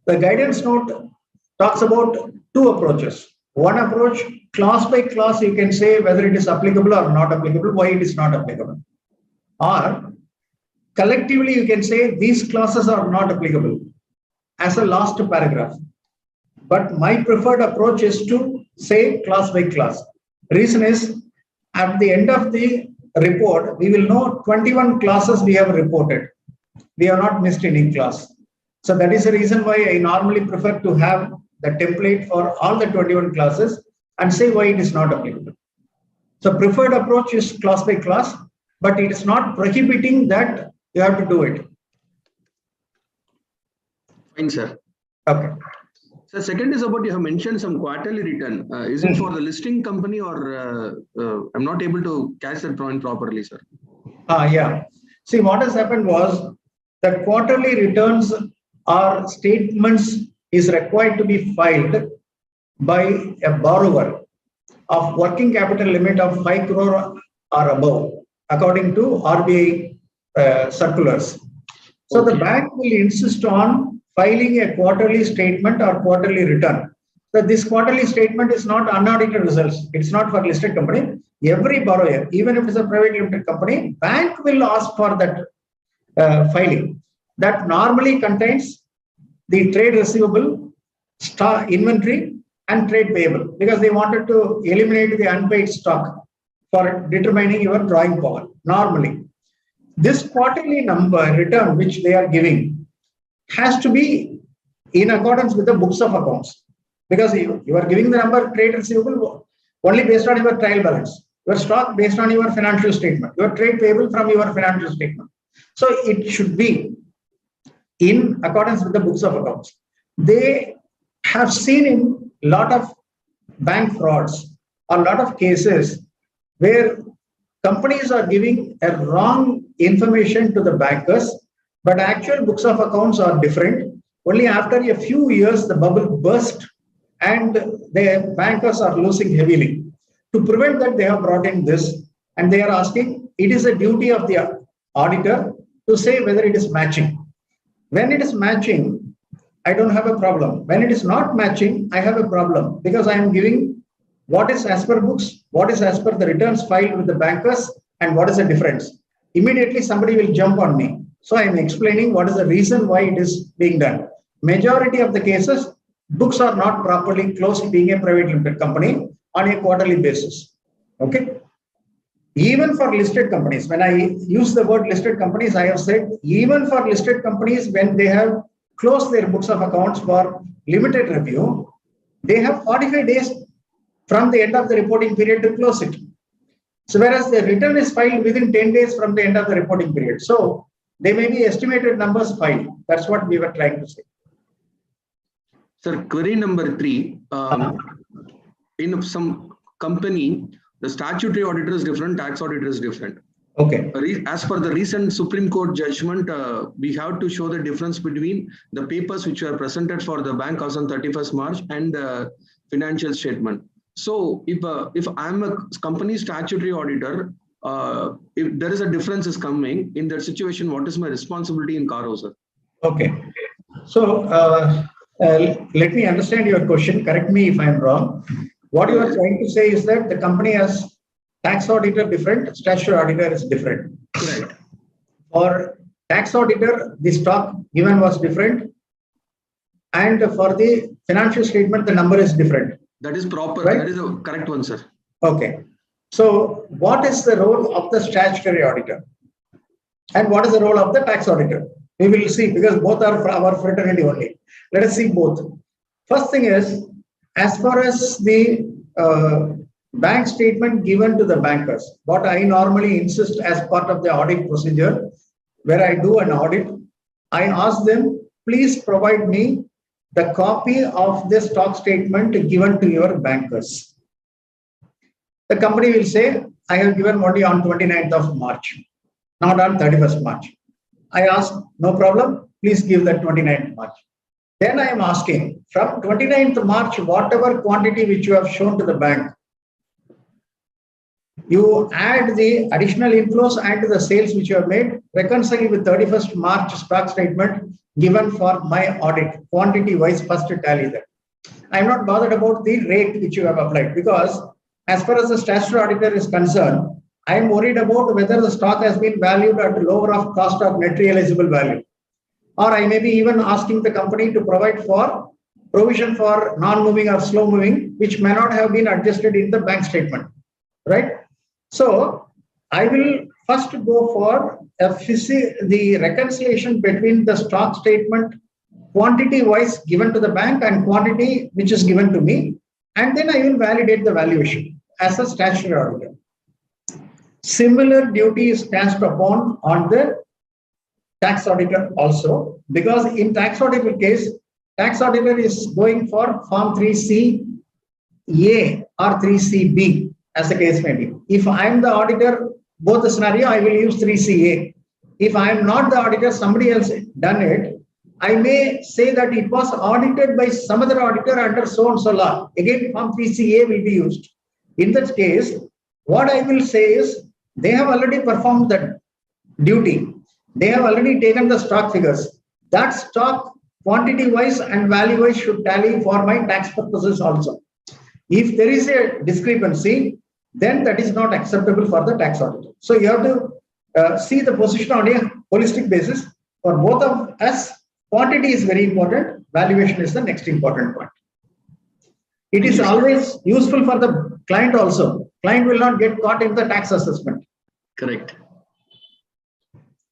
The guidance note talks about two approaches. One approach, clause by clause, you can say whether it is applicable or not applicable, why it is not applicable. Or collectively, you can say these clauses are not applicable as a last paragraph. But my preferred approach is to say clause by clause. Reason is, at the end of the report, we will know 21 clauses we have reported. We have not missed any clause. So that is the reason why I normally prefer to have the template for all the 21 clauses and say why it is not applicable. So preferred approach is clause by clause, but it is not prohibiting that you have to do it. Fine, sir. Okay. So second is about, you have mentioned some quarterly return. Is it for the listing company, or I'm not able to catch that point properly, sir? Yeah. See, what has happened was that quarterly returns or statements is required to be filed by a borrower of working capital limit of 5 crore or above, according to RBI circulars. So the bank will insist on filing a quarterly statement or quarterly return. So this quarterly statement is not unaudited results. It's not for listed company. Every borrower, even if it's a private limited company, bank will ask for that filing. That normally contains the trade receivable, inventory, and trade payable, because they wanted to eliminate the unpaid stock for determining your drawing power. Normally, this quarterly number return which they are giving has to be in accordance with the books of accounts, because you are giving the number trade receivable only based on your trial balance, your stock based on your financial statement, your trade payable from your financial statement. So it should be in accordance with the books of accounts. They have seen in a lot of bank frauds or a lot of cases where companies are giving a wrong information to the bankers, but actual books of accounts are different. Only after a few years, the bubble burst and the bankers are losing heavily. To prevent that, they have brought in this, and they are asking, it is a duty of the auditor to say whether it is matching. When it is matching, I don't have a problem. When it is not matching, I have a problem, because I am giving what is as per books, what is as per the returns filed with the bankers, and what is the difference. Immediately somebody will jump on me. So I am explaining what is the reason why it is being done. Majority of the cases, books are not properly closed, being a private limited company, on a quarterly basis. Okay. Even for listed companies, when I use the word listed companies, I have said even for listed companies, when they have closed their books of accounts for limited review, they have 45 days from the end of the reporting period to close it. So whereas the return is filed within 10 days from the end of the reporting period. So they may be estimated numbers filed. That's what we were trying to say. Sir, query number 3. In some company, the statutory auditor is different, tax auditor is different. Okay. As per the recent Supreme Court judgment, we have to show the difference between the papers which were presented for the bank as on 31st March and the financial statement. So if I'm a company statutory auditor, if there is a difference is coming in that situation, what is my responsibility in Caro, sir? Okay. So let me understand your question. Correct me if I'm wrong. What you are trying to say is that the company has tax auditor different, statutory auditor is different. Correct. For tax auditor, the stock given was different. And for the financial statement, the number is different. That is proper. Right? That is the correct one, sir. Okay. So what is the role of the statutory auditor? And what is the role of the tax auditor? We will see, because both are our fraternity only. Let us see both. First thing is, as far as the bank statement given to the bankers, what I normally insist as part of the audit procedure, where I do an audit, I ask them, please provide me the copy of the stock statement given to your bankers. The company will say, I have given only on 29th of March, not on 31st March. I ask, no problem, please give that 29th March. Then I am asking, from 29th March, whatever quantity which you have shown to the bank, you add the additional inflows and the sales which you have made, reconcile with 31st March stock statement given for my audit, quantity wise, first tally that. I am not bothered about the rate which you have applied, because as far as the statutory auditor is concerned, I am worried about whether the stock has been valued at lower of cost or net realizable value. Or I may be even asking the company to provide for provision for non-moving or slow moving, which may not have been adjusted in the bank statement, right? So I will first go for the reconciliation between the stock statement quantity wise given to the bank and quantity which is given to me, and then I will validate the valuation as a statutory auditor. Similar duty is cast upon on the tax auditor also, because in tax auditor case, tax auditor is going for form 3CA or 3CB as the case may be. If I am the auditor, both the scenario, I will use 3CA. If I am not the auditor, somebody else done it, I may say that it was audited by some other auditor under so and so law. Again, form 3CA will be used. In that case, what I will say is, they have already performed that duty. They have already taken the stock figures. That stock quantity wise and value wise should tally for my tax purposes also. If there is a discrepancy, then that is not acceptable for the tax auditor. So you have to see the position on a holistic basis. For both of us, quantity is very important. Valuation is the next important point. It is always useful for the client also. Client will not get caught in the tax assessment. Correct.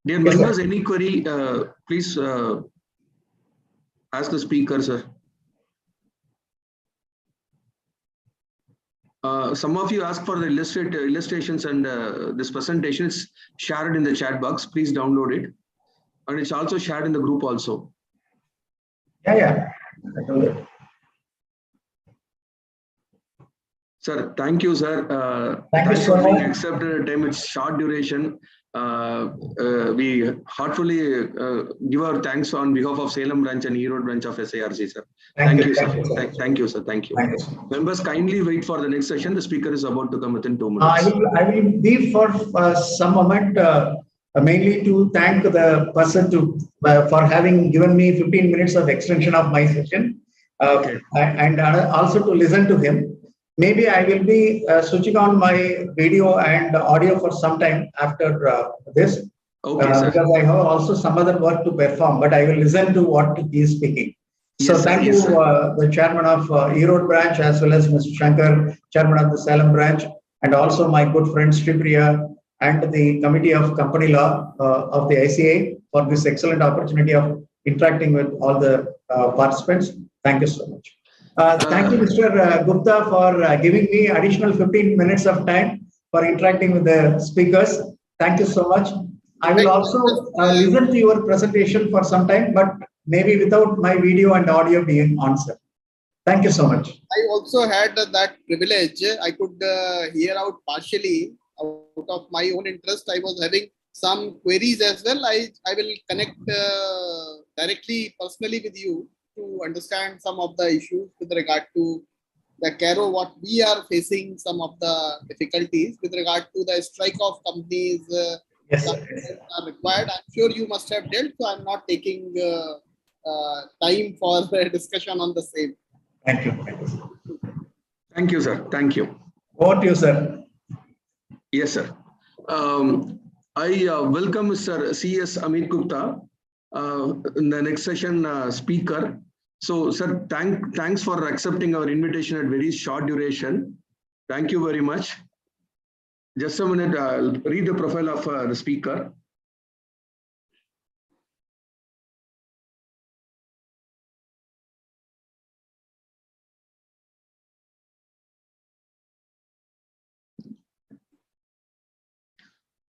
Dear members, any query, please ask the speaker, sir. Some of you asked for the illustrations and this presentation is shared in the chat box. Please download it. And it's also shared in the group also. Yeah. Sir, thank you, sir. Thank you so much. Accepted time. It's short duration. We heartfully give our thanks on behalf of Salem branch and Erode branch of SIRC, sir. Thank you, sir. Thank you, sir. Thank you. Members, kindly wait for the next session. The speaker is about to come within 2 minutes. I will be for some moment, mainly to thank the person for having given me 15 minutes of extension of my session, and also to listen to him. Maybe I will be switching on my video and audio for some time after this, because I have also some other work to perform, but I will listen to what he is speaking. So thank you, the chairman of Erode branch, as well as Mr. Shankar, chairman of the Salem branch, and also my good friend Sripriya and the committee of company law of the ICAI for this excellent opportunity of interacting with all the participants. Thank you so much. Thank you, Mr. Gupta, for giving me additional 15 minutes of time for interacting with the speakers. Thank you so much. I will also listen to your presentation for some time, but maybe without my video and audio being on, sir. Thank you so much. I also had that privilege. I could hear out partially out of my own interest. I was having some queries as well. I will connect directly, personally with you to understand some of the issues with regard to the CARO, what we are facing, some of the difficulties with regard to the strike of companies Yes, that are required. I'm sure you must have dealt, so I'm not taking time for discussion on the same. Thank you. Thank you, sir. Thank you. Over to you, sir. Yes, sir. I welcome Mr. C.S. Amit Gupta, in the next session speaker. So, sir, thanks for accepting our invitation at very short duration. Thank you very much. Just a minute, I'll read the profile of the speaker.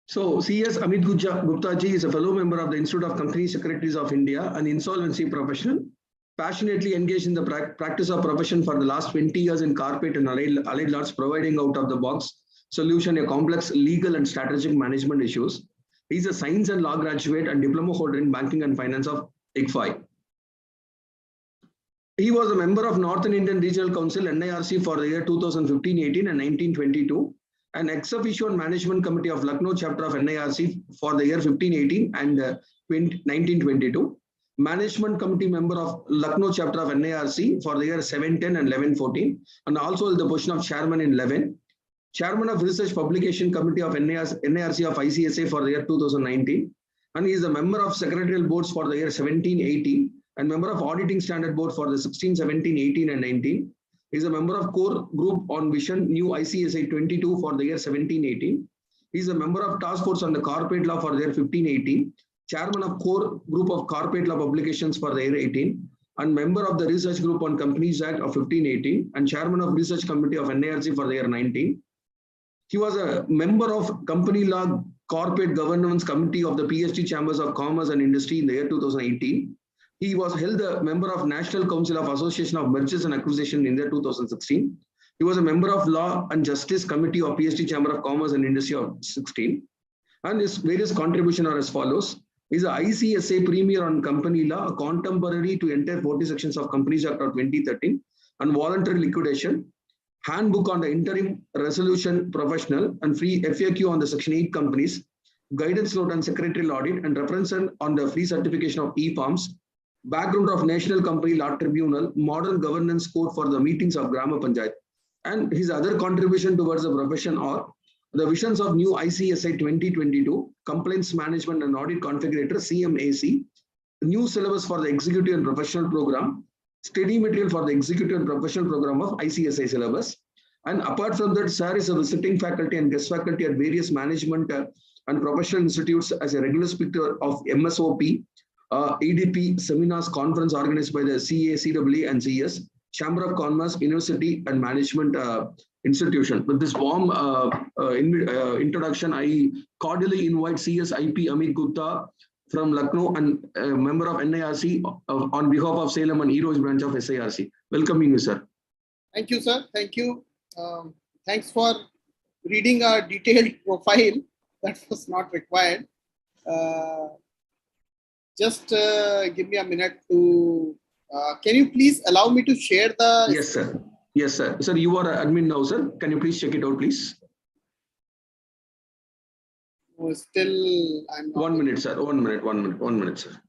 So, C.S. Amit Gupta ji is a fellow member of the Institute of Company Secretaries of India, an insolvency professional, passionately engaged in the practice of profession for the last 20 years in corporate and allied laws, providing out of the box solution a complex legal and strategic management issues. He is a science and law graduate and diploma holder in banking and finance of ICAI. He was a member of Northern Indian Regional Council NIRC for the year 2015-18 and 1922, and ex officio management committee of Lucknow chapter of NIRC for the year 15-18 and 1922. Management committee member of Lucknow chapter of NIRC for the year 7-10 and 11-14, and also held the position of chairman in 11. Chairman of Research Publication Committee of NIRC of ICSA for the year 2019, and he is a member of secretarial boards for the year 17-18 and member of Auditing Standard Board for the 16, 17, 18 and 19. He is a member of Core Group on Vision New ICSA 22 for the year 17-18. He is a member of Task Force on the Corporate Law for the year 15-18, Chairman of Core Group of Corporate Law Publications for the year 18, and member of the Research Group on Companies Act of 15-18, and Chairman of Research Committee of NIRC for the year 19. He was a member of Company Law Corporate Governance Committee of the PhD Chambers of Commerce and Industry in the year 2018. He was held a member of National Council of Association of Mergers and Acquisition in the year 2016. He was a member of Law and Justice Committee of PhD Chamber of Commerce and Industry of 16. And his various contributions are as follows. He is a ICSA Premier on Company Law, a contemporary to entire 40 sections of Companies Act of 2013, and voluntary liquidation, handbook on the interim resolution professional and free FAQ on the section 8 companies, guidance note on secretarial audit and reference on the free certification of e-forms, background of National Company Law Tribunal, modern governance code for the meetings of Grama Panchayat. And his other contribution towards the profession are the visions of new ICSI 2022, complaints management and audit configurator CMAC, new syllabus for the executive and professional program, study material for the executive and professional program of ICSI syllabus. And apart from that, sir is a visiting faculty and guest faculty at various management and professional institutes as a regular speaker of MSOP, EDP seminars, conference organized by the CACWA and CS, Chamber of Commerce, University and Management Institution. With this warm introduction, I cordially invite CSIP Amit Gupta from Lucknow and a member of NIRC on behalf of Salem and Eros branch of SIRC. Welcoming you, sir. Thank you, sir. Thank you. Thanks for reading a detailed profile. That was not required. Just give me a minute to. Can you please allow me to share the? Yes, sir. Yes, sir. Sir, you are admin now, sir. Can you please check it out, please? Oh, still, I'm not. 1 minute, sir. 1 minute. 1 minute, sir.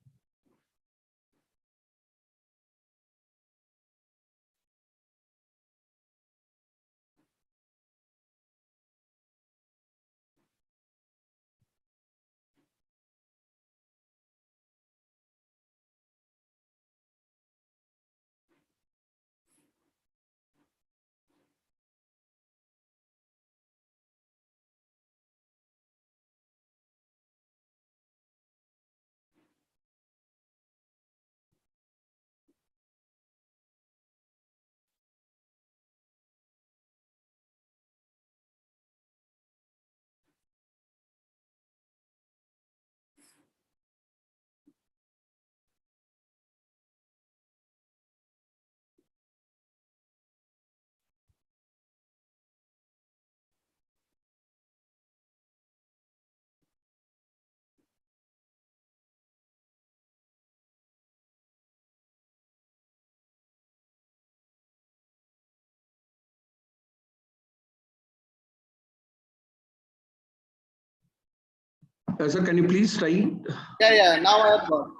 Sir, can you please try? Yeah. Now I have got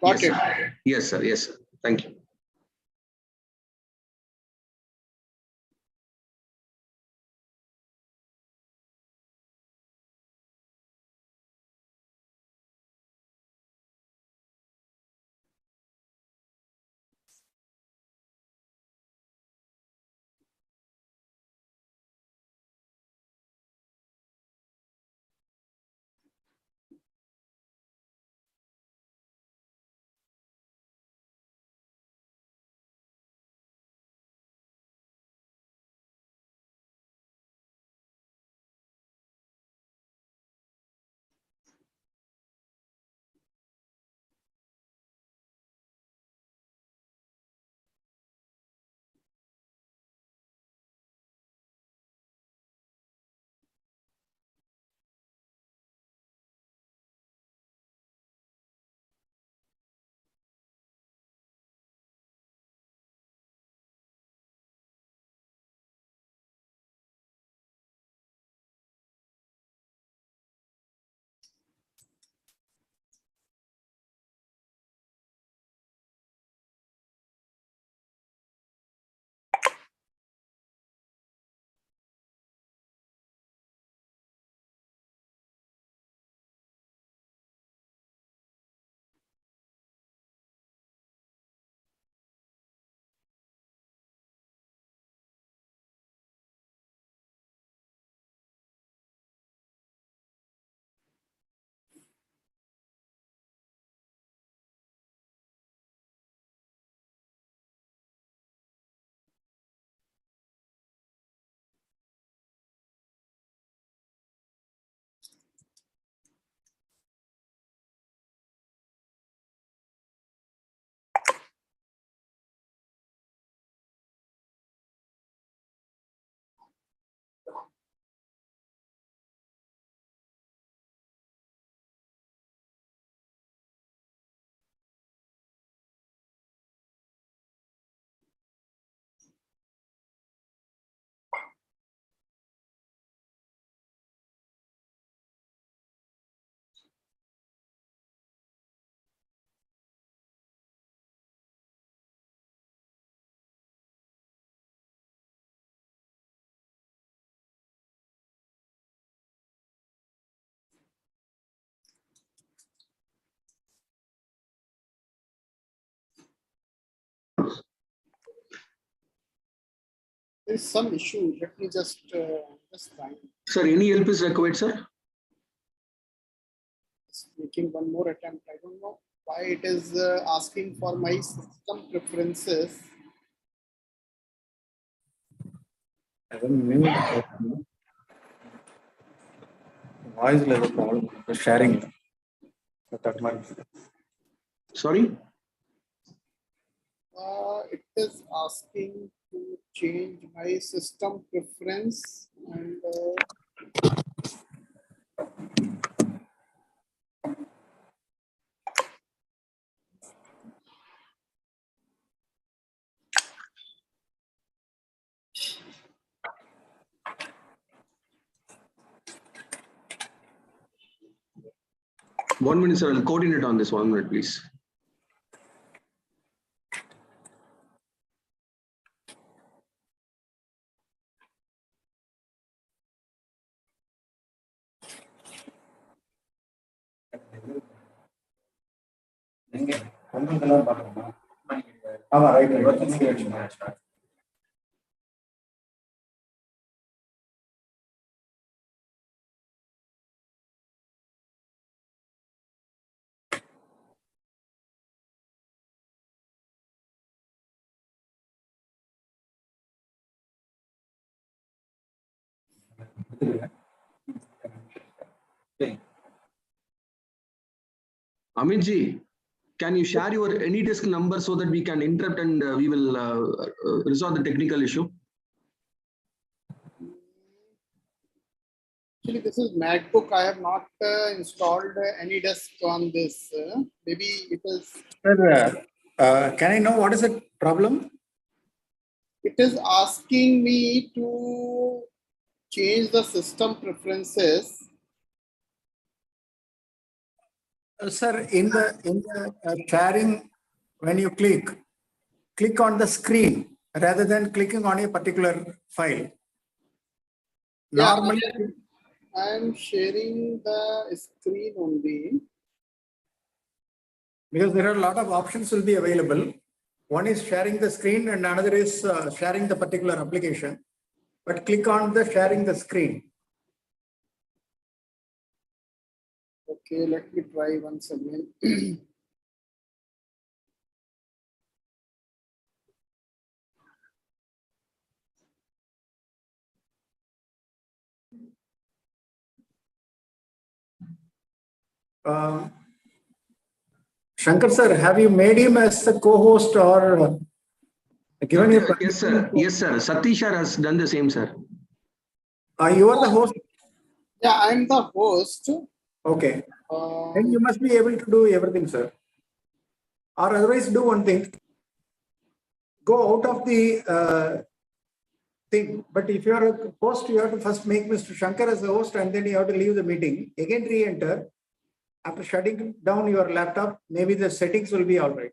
Yes, it. sir. Yes, sir. Yes, sir. Thank you. There is some issue. Let me just find. Sir, any help is required, sir? Just making one more attempt. I don't know why it is asking for my system preferences. Voice level problem. Sharing. Sorry? It is asking to change my system preference and One minute, sir. I'll coordinate on this. 1 minute, please. Right. Amit ji, can you share your any disk number so that we can interrupt and we will resolve the technical issue? actually this is MacBook. I have not installed any disk on this. Maybe it is. Sir, can I know what is the problem? It is asking me to change the system preferences Sir, in the sharing, when you click on the screen rather than clicking on a particular file. Yeah, Normally, I am sharing the screen only. because there are a lot of options will be available. One is sharing the screen and another is sharing the particular application. But click on the sharing the screen. Okay, let me try once again. Shankar sir, have you made him as a co-host or given a Yes, sir. Yes, sir. Satish sir has done the same, sir. You are the host? Yeah, I'm the host. Okay. Then you must be able to do everything, sir. Or otherwise, do one thing. Go out of the thing. But if you are a host, you have to first make Mr. Shankar as a host and then you have to leave the meeting. Again, re-enter. After shutting down your laptop, maybe the settings will be all right.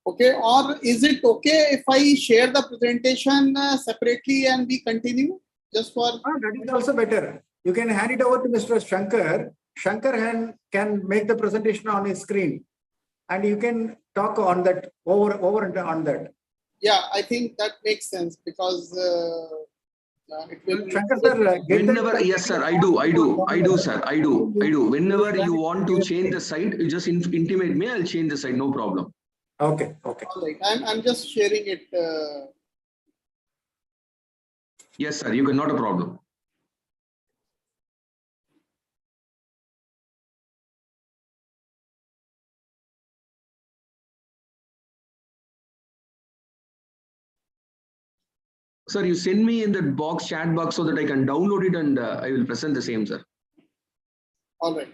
Okay, or is it okay if I share the presentation separately and we continue just for? That is also better. You can hand it over to Mr. Shankar. Shankar can make the presentation on his screen and you can talk on that over and on that. Yeah, I think that makes sense because it will. Shankar sir, Whenever, yes, sir, I do, sir, I do. Whenever you want to change the site, you just intimate me. I'll change the site, no problem. Okay. All right, I'm just sharing it. Yes, sir, you can, not a problem. Sir, you send me in the box, chat box, so that I can download it and I will present the same, sir. All right.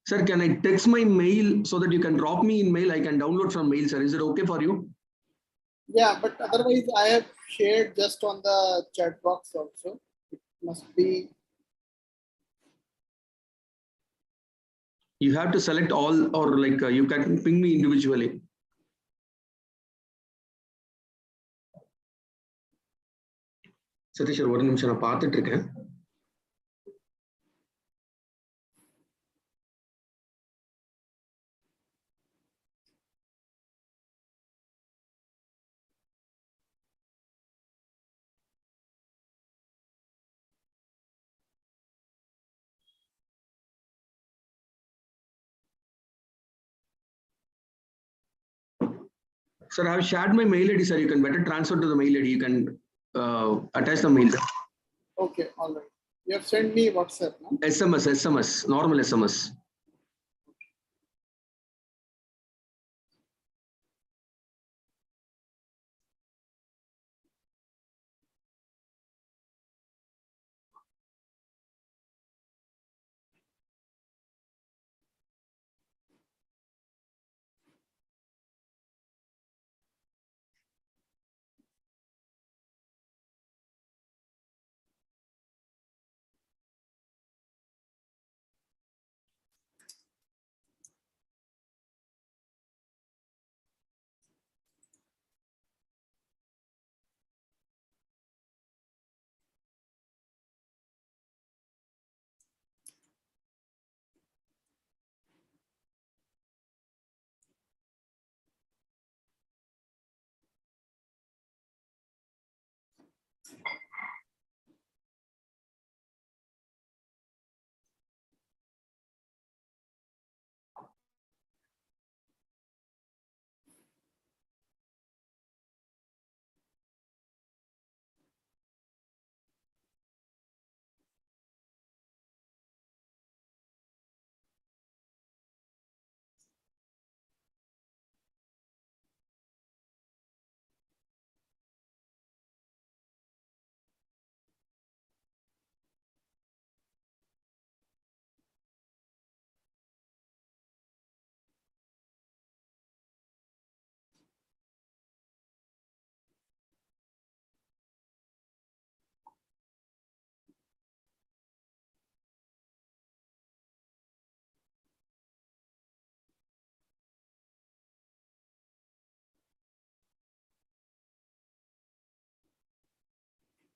Sir, can I text my mail so that you can drop me in mail? I can download from mail, sir. Is it okay for you? Yeah, but otherwise I have shared just on the chat box also. It must be. You have to select all, or like you can ping me individually. Satish, ஒரு நிமிஷம் நான் பார்த்துட்டு இருக்கேன். Sir, I have shared my mail ID, sir. You can better transfer to the mail ID. You can attach the mail. Okay, all right. You have sent me WhatsApp, no? SMS, normal SMS.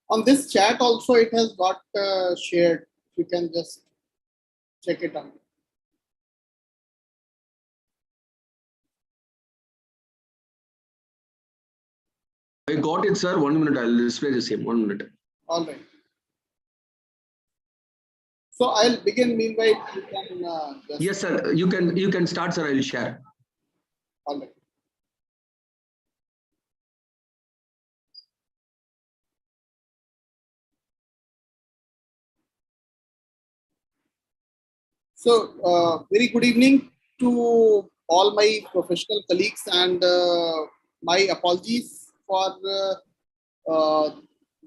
On this chat also, it has got shared. You can just check it out. I got it, sir. 1 minute. I'll display the same. 1 minute. All right. So I'll begin. Meanwhile, you can just... Yes, sir. You can start, sir. I'll share. All right. So very good evening to all my professional colleagues, and my apologies for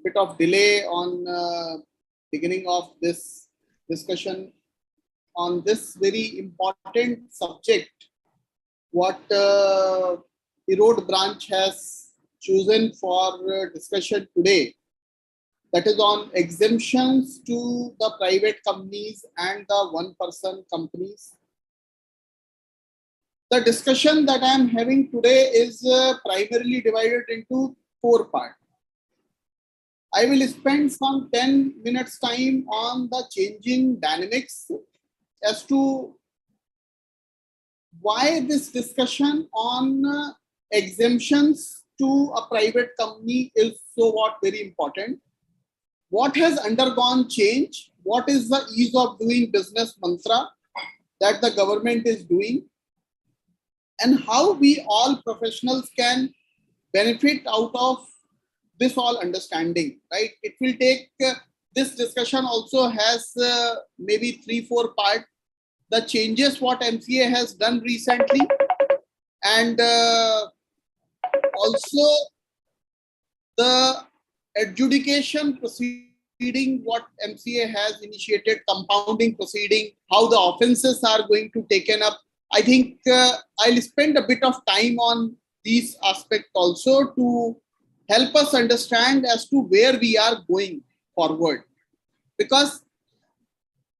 bit of delay on beginning of this discussion on this very important subject, what Erode branch has chosen for discussion today, that is on exemptions to the private companies and the one-person companies. The discussion that I am having today is primarily divided into 4 parts. I will spend some 10 minutes time on the changing dynamics as to why this discussion on exemptions to a private company is so very important. What has undergone change? What is the ease of doing business mantra that the government is doing? And how we all professionals can benefit out of this all understanding, right? It will take, this discussion also has maybe 3-4 parts. The changes what MCA has done recently, and also the adjudication proceeding what MCA has initiated, compounding proceeding, how the offenses are going to taken up. I think I'll spend a bit of time on these aspects also to help us understand as to where we are going forward. Because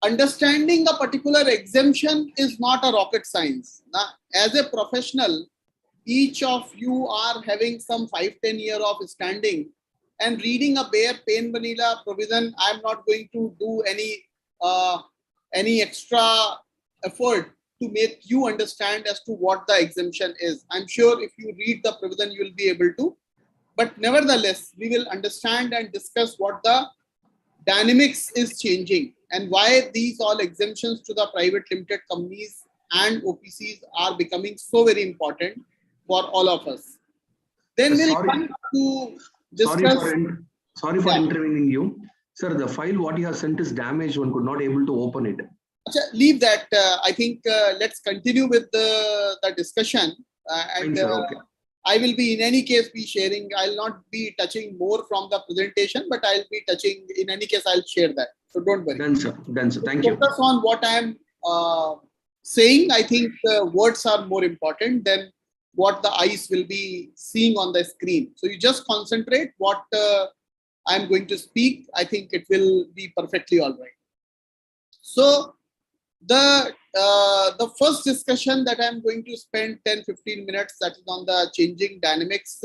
understanding a particular exemption is not a rocket science. Now, as a professional, each of you are having some 5-10 years of standing, and reading a bare plain vanilla provision, I'm not going to do any extra effort to make you understand as to what the exemption is. I'm sure if you read the provision, you will be able to. But nevertheless, we will understand and discuss what the dynamics is changing and why these all exemptions to the private limited companies and OPCs are becoming so very important for all of us. Then we'll come to discuss. Sorry for intervening you. Sir, the file what you have sent is damaged. One could not able to open it. Leave that. I think let's continue with the discussion. Fine, sir, okay. I will be in any case be sharing. I'll not be touching more from the presentation, but I'll be touching, in any case, I'll share that. So don't worry. Done, sir. Done, sir. Thank you. Focus on what I'm saying. I think words are more important than what the eyes will be seeing on the screen. So you just concentrate what I'm going to speak. I think it will be perfectly all right. So the first discussion that I'm going to spend 10-15 minutes, that is on the changing dynamics,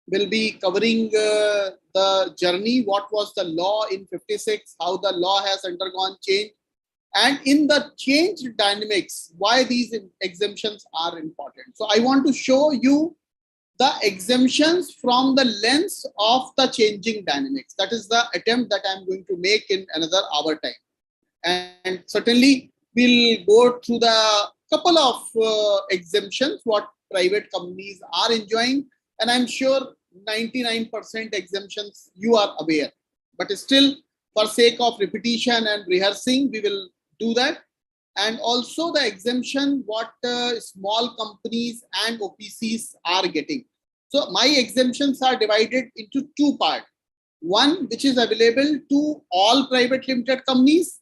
will be covering the journey, what was the law in 56, how the law has undergone change, and in the change dynamics, why these exemptions are important. So I want to show you the exemptions from the lens of the changing dynamics. That is the attempt that I'm going to make in another hour time. And certainly we'll go through the couple of exemptions what private companies are enjoying, and I'm sure 99% exemptions you are aware, but still for sake of repetition and rehearsing we will do that. And also the exemption what small companies and OPCs are getting. So my exemptions are divided into 2 parts. One which is available to all private limited companies,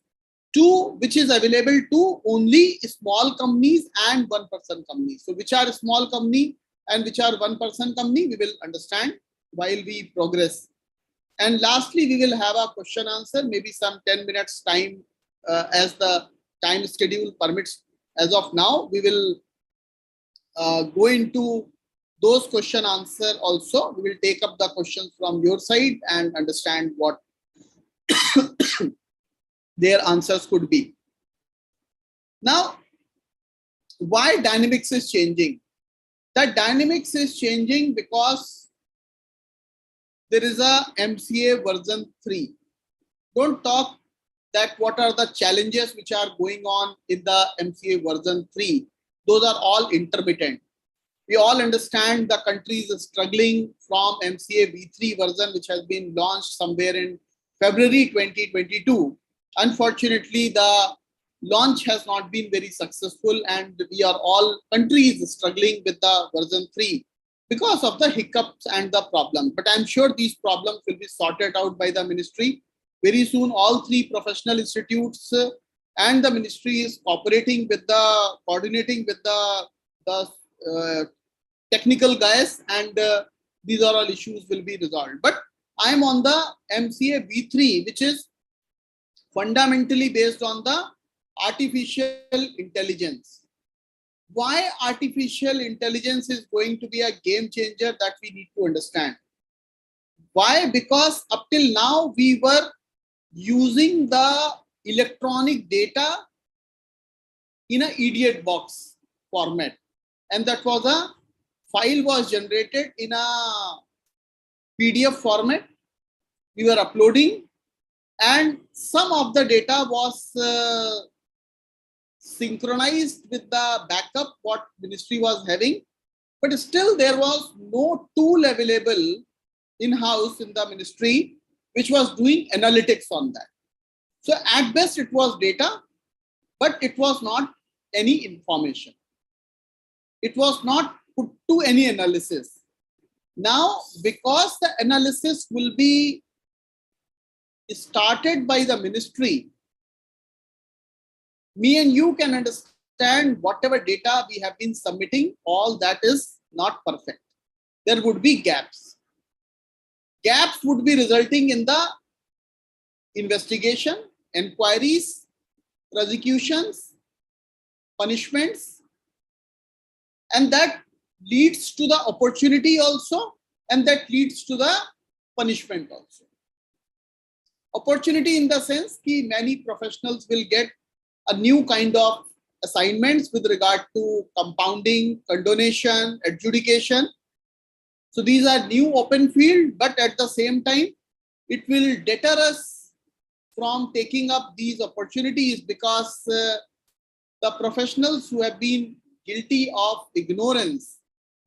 2 which is available to only small companies and one-person companies. So which are small company and which are one-person company, we will understand while we progress. And lastly, we will have a question answer, maybe some 10 minutes time as the time schedule permits. As of now, we will go into those question answer also. We will take up the questions from your side and understand what their answers could be. Now, why dynamics is changing? The dynamics is changing because there is a MCA version 3. Don't talk that what are the challenges which are going on in the MCA version 3. Those are all intermittent. We all understand the country is struggling from MCA V3 version, which has been launched somewhere in February 2022. Unfortunately, the launch has not been very successful, and we are all countries struggling with the version 3 because of the hiccups and the problem. But I'm sure these problems will be sorted out by the ministry. Very soon, all 3 professional institutes and the ministry is coordinating with the technical guys, and these are all issues will be resolved. But I am on the MCA V3, which is fundamentally based on the artificial intelligence. Why artificial intelligence is going to be a game changer, that we need to understand. Why? Because up till now we were using the electronic data in an idiot box format, and that was a file was generated in a PDF format. We were uploading, and some of the data was synchronized with the backup what ministry was having, but still there was no tool available in-house in the ministry which was doing analytics on that. So at best it was data, but it was not any information. It was not put to any analysis. Now, because the analysis will be started by the ministry, me and you can understand whatever data we have been submitting, all that is not perfect. There would be gaps. Gaps would be resulting in the investigation, inquiries, prosecutions, punishments, and that leads to the opportunity also, and that leads to the punishment also. Opportunity in the sense that many professionals will get a new kind of assignments with regard to compounding, condonation, adjudication. So these are new open field, but at the same time, it will deter us from taking up these opportunities, because the professionals who have been guilty of ignorance,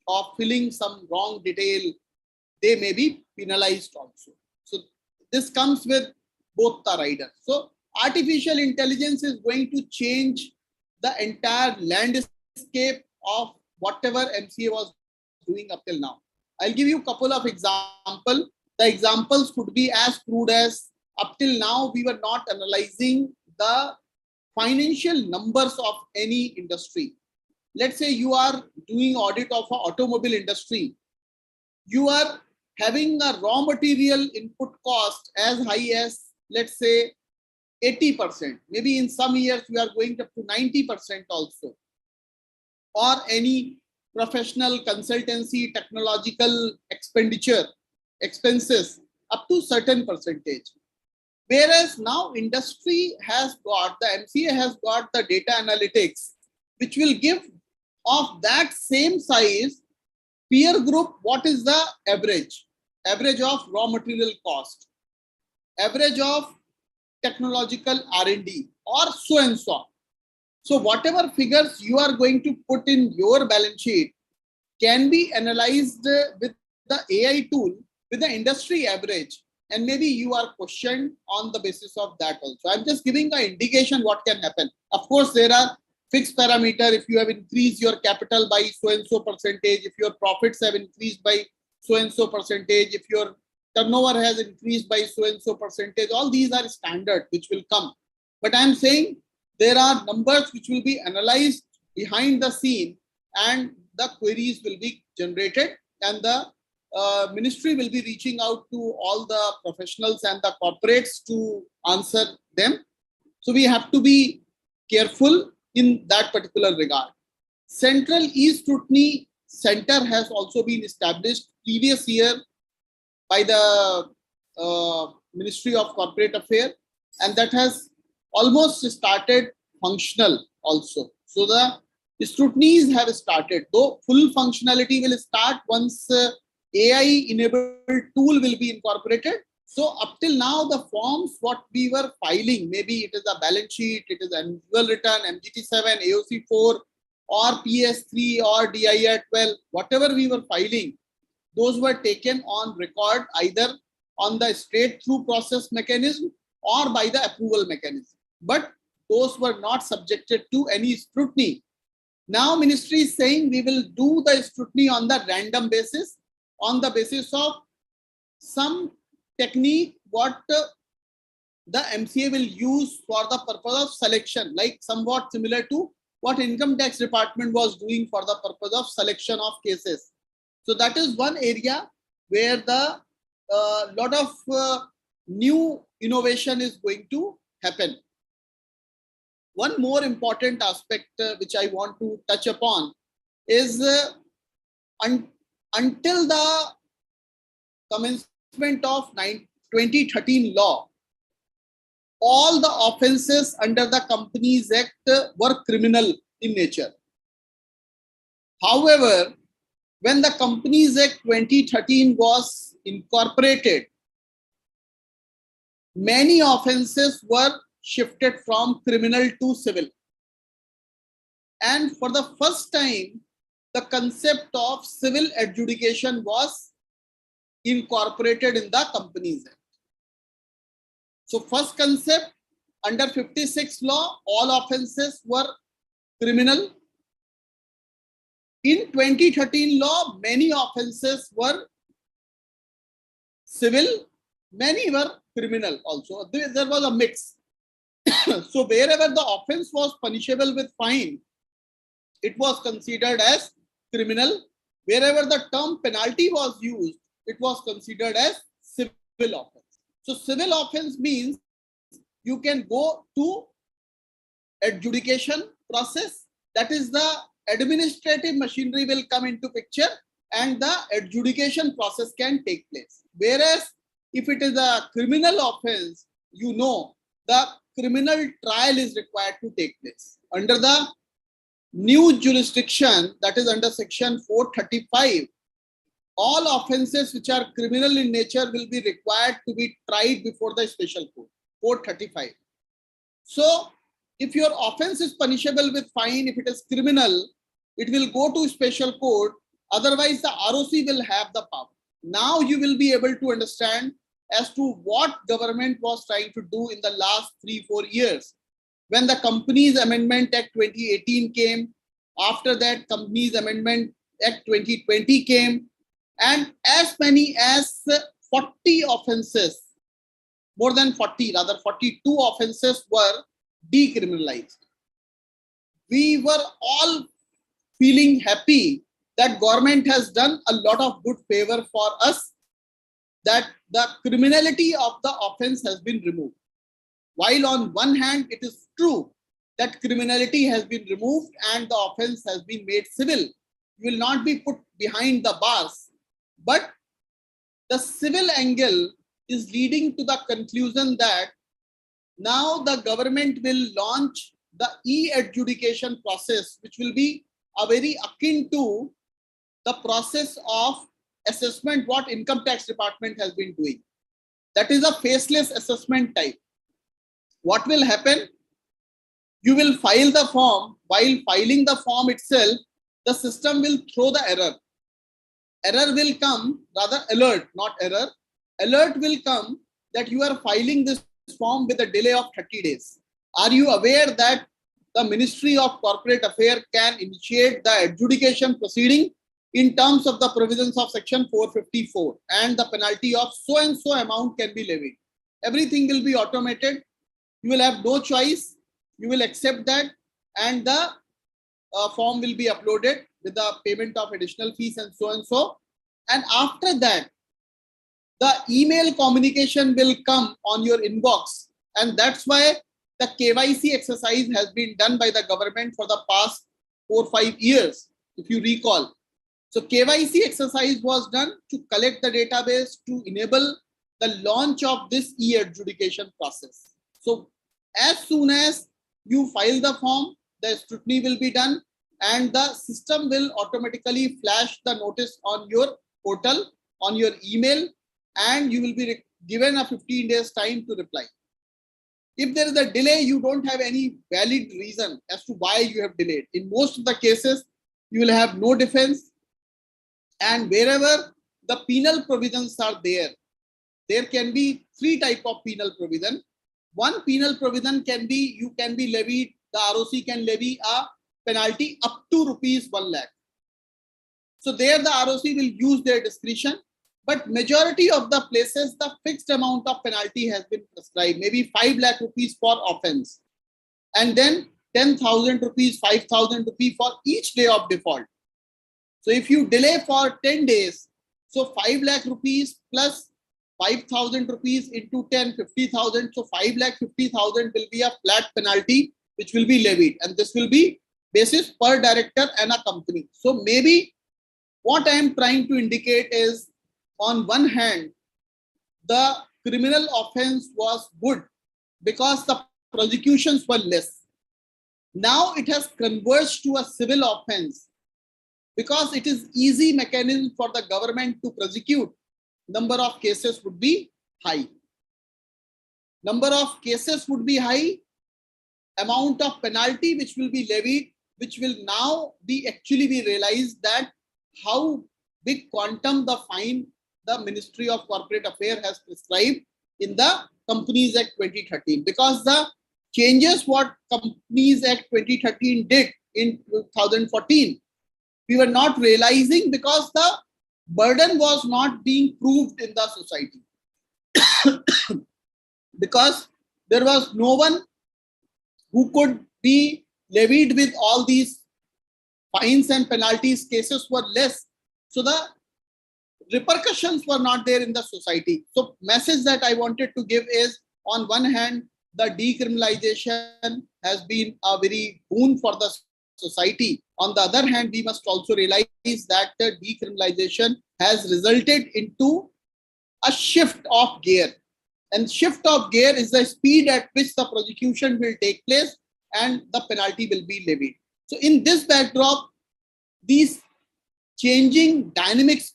of filling some wrong detail, they may be penalized also. So this comes with both the riders. So artificial intelligence is going to change the entire landscape of whatever MCA was doing up till now. I'll give you a couple of examples. The examples could be as crude as, up till now, we were not analyzing the financial numbers of any industry. Let's say you are doing audit of an automobile industry. You are having a raw material input cost as high as, let's say, 80%. Maybe in some years we are going up to 90% also. Or any professional consultancy, technological expenses up to certain percentage. Whereas now industry has got, the MCA has got the data analytics, which will give of that same size peer group what is the average of raw material cost, average of technological R&D, or so and so. So whatever figures you are going to put in your balance sheet can be analyzed with the AI tool with the industry average, and maybe you are questioned on the basis of that also. I'm just giving an indication what can happen. Of course, there are fixed parameter. If you have increased your capital by so and so percentage, if your profits have increased by so and so percentage, if your turnover has increased by so and so percentage, all these are standard which will come. But I'm saying there are numbers which will be analyzed behind the scene, and the queries will be generated, and the ministry will be reaching out to all the professionals and the corporates to answer them. So we have to be careful in that particular regard. Central e-scrutiny center has also been established previous year by the Ministry of Corporate Affairs, and that has almost started functional also. So the scrutinies have started, though full functionality will start once AI enabled tool will be incorporated. So up till now, the forms what we were filing, maybe it is a balance sheet, it is annual return, MGT7, AOC4, or PS3 or DIR12, whatever we were filing, those were taken on record either on the straight through process mechanism or by the approval mechanism. But those were not subjected to any scrutiny. Now ministry is saying we will do the scrutiny on the random basis, on the basis of some technique what the MCA will use for the purpose of selection, like somewhat similar to what income tax department was doing for the purpose of selection of cases. So that is one area where the lot of new innovation is going to happen. One more important aspect which I want to touch upon is until the commencement of 2013 law, all the offences under the Companies Act were criminal in nature. However, when the Companies Act 2013 was incorporated, many offences were shifted from criminal to civil. And for the first time, the concept of civil adjudication was incorporated in the Companies Act. So first concept, under 56 law, all offences were criminal. In 2013 law, many offences were civil, many were criminal also. There was a mix. So wherever the offence was punishable with fine, it was considered as criminal. Wherever the term penalty was used, it was considered as civil offence. So civil offence means you can go to adjudication process. That is, the administrative machinery will come into picture and the adjudication process can take place. Whereas if it is a criminal offence, you know, the criminal trial is required to take place. Under the new jurisdiction, that is under section 435, all offences which are criminal in nature will be required to be tried before the special court, 435. So if your offence is punishable with fine, if it is criminal, it will go to special court. Otherwise, the ROC will have the power. Now you will be able to understand as to what government was trying to do in the last 3-4 years. When the Companies Amendment Act 2018 came, after that Companies Amendment Act 2020 came, and as many as 40 offences, more than 40, rather 42 offences were decriminalized. We were all feeling happy that government has done a lot of good favor for us, that the criminality of the offence has been removed. While on one hand, it is true that criminality has been removed and the offence has been made civil. You will not be put behind the bars. But the civil angle is leading to the conclusion that now the government will launch the e-adjudication process, which will be a very akin to the process of assessment what income tax department has been doing. That is a faceless assessment type. What will happen? You will file the form. While filing the form itself, the system will throw the error. Error will come, rather alert, not error. Alert will come that you are filing this form with a delay of 30 days. Are you aware that the Ministry of Corporate Affairs can initiate the adjudication proceeding in terms of the provisions of section 454 and the penalty of so and so amount can be levied? Everything will be automated. You will have no choice. You will accept that and the form will be uploaded with the payment of additional fees and so and so. And after that, the email communication will come on your inbox. And that's why the KYC exercise has been done by the government for the past 4-5 years, if you recall. So KYC exercise was done to collect the database to enable the launch of this e-adjudication process. So as soon as you file the form, the scrutiny will be done and the system will automatically flash the notice on your portal, on your email, and you will be given a 15 days time to reply. If there is a delay, you don't have any valid reason as to why you have delayed. In most of the cases, you will have no defense. And wherever the penal provisions are there, there can be three types of penal provision. One penal provision can be, you can be levied, the ROC can levy a penalty up to rupees 1 lakh. So there the ROC will use their discretion, but majority of the places, the fixed amount of penalty has been prescribed, maybe 5 lakh rupees for offense, and then 10,000 rupees, 5,000 rupees for each day of default. So if you delay for 10 days, so 5 lakh rupees plus 5,000 rupees into 10, 50,000. So 5 lakh 50,000 will be a flat penalty which will be levied, and this will be basis per director and a company. So maybe what I am trying to indicate is, on one hand, the criminal offense was good because the prosecutions were less. Now it has converged to a civil offense because it is easy mechanism for the government to prosecute. Number of cases would be high. Number of cases would be high. Amount of penalty which will be levied, which will now be actually be realized that how big quantum the fine the Ministry of Corporate Affairs has prescribed in the Companies Act 2013. Because the changes what Companies Act 2013 did in 2014, we were not realizing because the burden was not being proved in the society. Because there was no one who could be levied with all these fines and penalties, cases were less. So the repercussions were not there in the society. So message that I wanted to give is, on one hand, the decriminalization has been a very boon for the society. On the other hand, we must also realize that the decriminalization has resulted into a shift of gear. And shift of gear is the speed at which the prosecution will take place and the penalty will be levied. So in this backdrop, these changing dynamics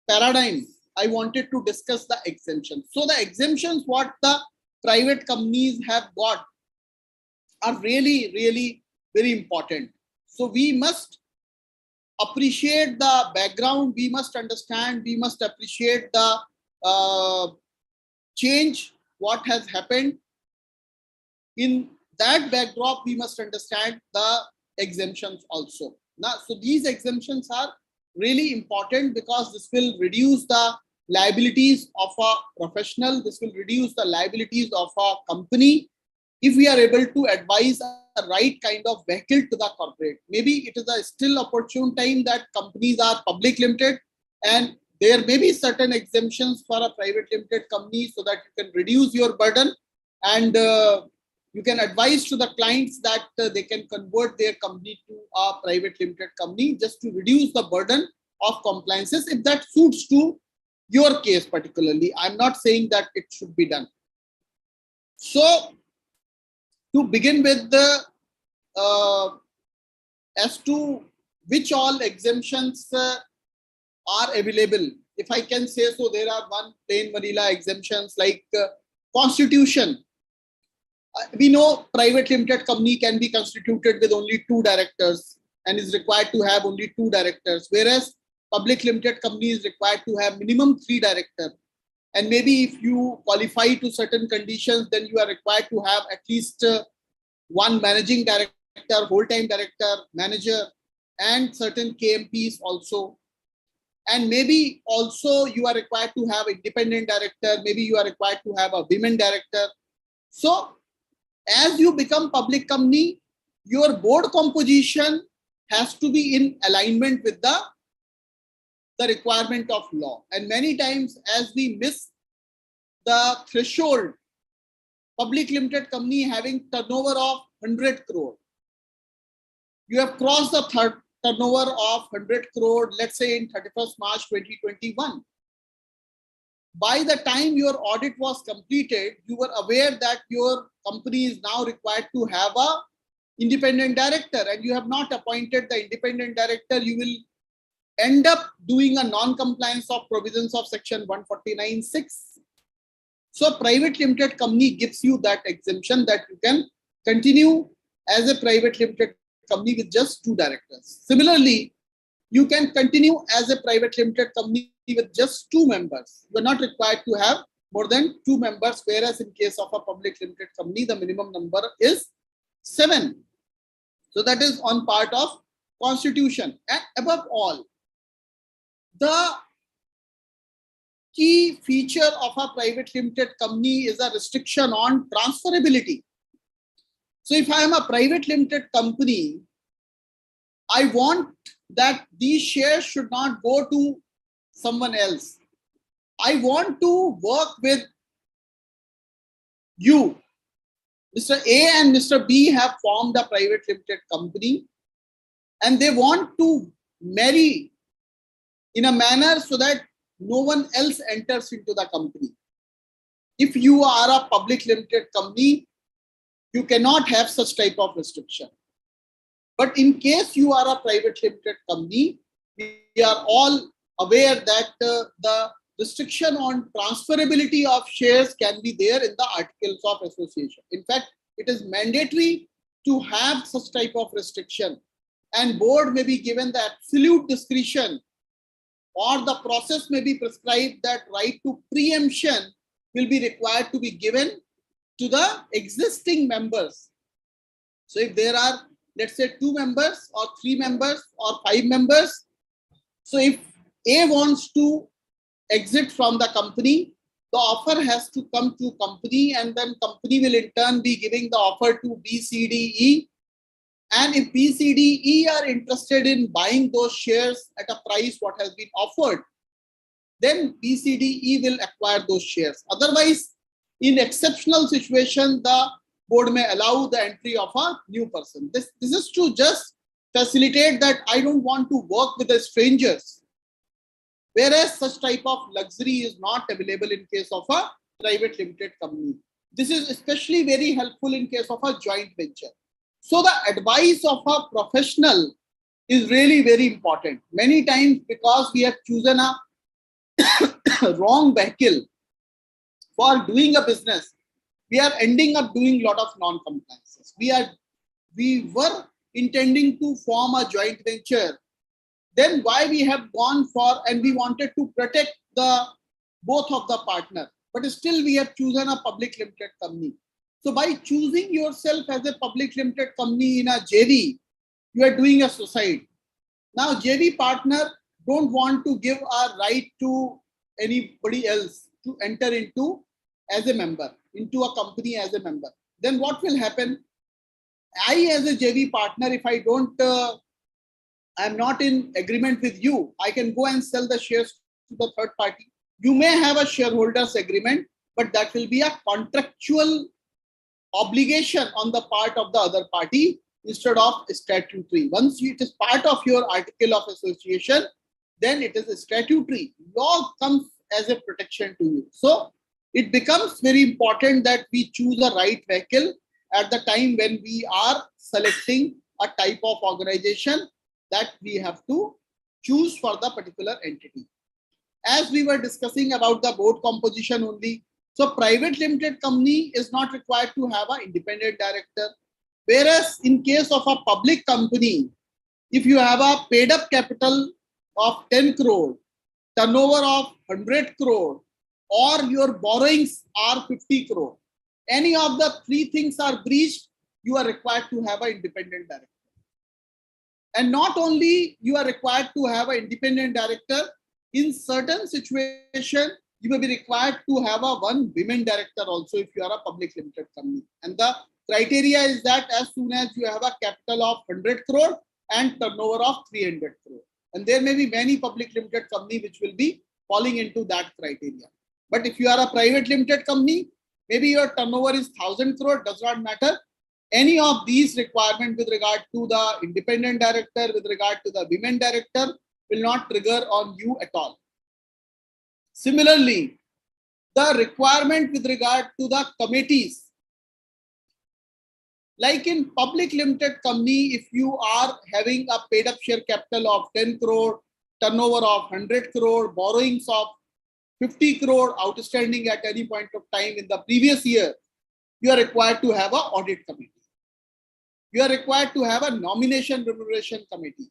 paradigm, I wanted to discuss the exemptions. So the exemptions what the private companies have got are really, really very important. So we must appreciate the background, we must understand, we must appreciate the change, what has happened. In that backdrop, we must understand the exemptions also. Now, so these exemptions are really important because this will reduce the liabilities of a professional, this will reduce the liabilities of a company if we are able to advise the right kind of vehicle to the corporate. Maybe it is a still opportune time that companies are public limited and there may be certain exemptions for a private limited company so that you can reduce your burden and you can advise to the clients that they can convert their company to a private limited company just to reduce the burden of compliances if that suits to your case particularly. I'm not saying that it should be done. So to begin with, as to which all exemptions are available, if I can say so, there are one plain vanilla exemptions like constitution. We know private limited company can be constituted with only 2 directors and is required to have only 2 directors, whereas public limited company is required to have minimum 3 directors. And maybe if you qualify to certain conditions, then you are required to have at least 1 managing director, whole-time director, manager, and certain KMPs also. And maybe also you are required to have independent director, maybe you are required to have a women director. So as you become public company, your board composition has to be in alignment with the requirement of law. And many times as we miss the threshold, public limited company having turnover of 100 crore, you have crossed the turnover of 100 crore, let's say in 31st March 2021. By the time your audit was completed, you were aware that your company is now required to have a independent director, and you have not appointed the independent director. You will end up doing a non-compliance of provisions of section 149(6). So private limited company gives you that exemption that you can continue as a private limited company with just 2 directors. Similarly, you can continue as a private limited company with just 2 members. You are not required to have more than 2 members, whereas in case of a public limited company, the minimum number is 7. So that is on part of constitution. And above all, the key feature of a private limited company is a restriction on transferability. So if I am a private limited company, I want that these shares should not go to someone else. I want to work with you. Mr. A and Mr. B have formed a private limited company, and they want to marry in a manner so that no one else enters into the company. If you are a public limited company, you cannot have such type of restriction. But in case you are a private limited company, we are all aware that the restriction on transferability of shares can be there in the articles of association. In fact, it is mandatory to have such type of restriction, and board may be given the absolute discretion, or the process may be prescribed that right to preemption will be required to be given to the existing members. So if there are, let's say, 2 members or 3 members or 5 members, so if A wants to exit from the company, the offer has to come to company, and then company will in turn be giving the offer to B, C, D, E. And if B, C, D, E are interested in buying those shares at a price what has been offered, then B, C, D, E will acquire those shares. Otherwise, in exceptional situation, the board may allow the entry of a new person. This is to just facilitate that I don't want to work with the strangers. Whereas such type of luxury is not available in case of a private limited company. This is especially very helpful in case of a joint venture. So the advice of a professional is really very important. Many times, because we have chosen a wrong vehicle for doing a business, we are ending up doing a lot of non-compliances. We were intending to form a joint venture. Then why we have gone for, and we wanted to protect both of the partner, but still we have chosen a public limited company. So by choosing yourself as a public limited company in a JV, you are doing a suicide. Now JV partner don't want to give a right to anybody else to enter into as a member, into a company as a member. Then what will happen? I as a JV partner, if I don't, I'm not in agreement with you, I can go and sell the shares to the third party. You may have a shareholders agreement, but that will be a contractual obligation on the part of the other party instead of statutory. Once it is part of your article of association, then it is statutory. Law comes as a protection to you. So it becomes very important that we choose the right vehicle at the time when we are selecting a type of organization that we have to choose for the particular entity. As we were discussing about the board composition only, so private limited company is not required to have an independent director. Whereas in case of a public company, if you have a paid up capital of 10 crore, turnover of 100 crore, or your borrowings are 50 crore, any of the 3 things are breached, you are required to have an independent director. And not only you are required to have an independent director, in certain situation, you may be required to have a 1 women director also if you are a public limited company. And the criteria is that as soon as you have a capital of 100 crore and turnover of 300 crore. And there may be many public limited company which will be falling into that criteria. But if you are a private limited company, maybe your turnover is 1000 crore, does not matter. any of these requirements with regard to the independent director, with regard to the women director, will not trigger on you at all. Similarly, the requirement with regard to the committees, like in public limited company, if you are having a paid up share capital of 10 crore, turnover of 100 crore, borrowings of 50 crore outstanding at any point of time in the previous year, you are required to have an audit committee. You are required to have a nomination remuneration committee.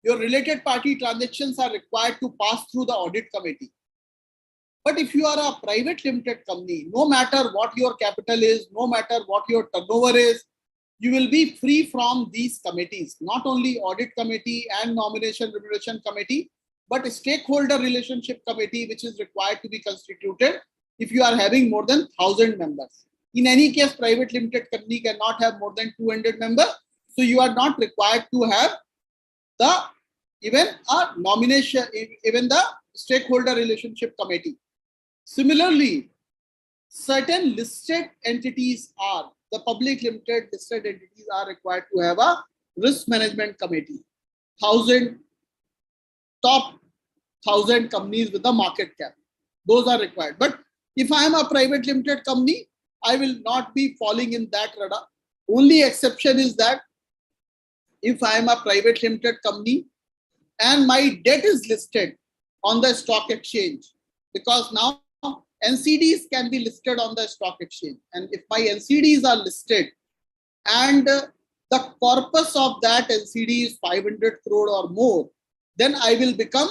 Your related party transactions are required to pass through the audit committee. But if you are a private limited company, no matter what your capital is, no matter what your turnover is, you will be free from these committees, not only audit committee and nomination remuneration committee, but a stakeholder relationship committee, which is required to be constituted if you are having more than 1,000 members. In any case, private limited company cannot have more than 200 members. So you are not required to have even a nomination, even the stakeholder relationship committee. Similarly, certain listed entities are, the public limited listed entities are required to have a risk management committee. Top 1,000 companies with the market cap. Those are required. But if I am a private limited company, I will not be falling in that radar. Only exception is that if I am a private limited company and my debt is listed on the stock exchange, because now NCDs can be listed on the stock exchange. And if my NCDs are listed and the corpus of that NCD is 500 crore or more, then I will become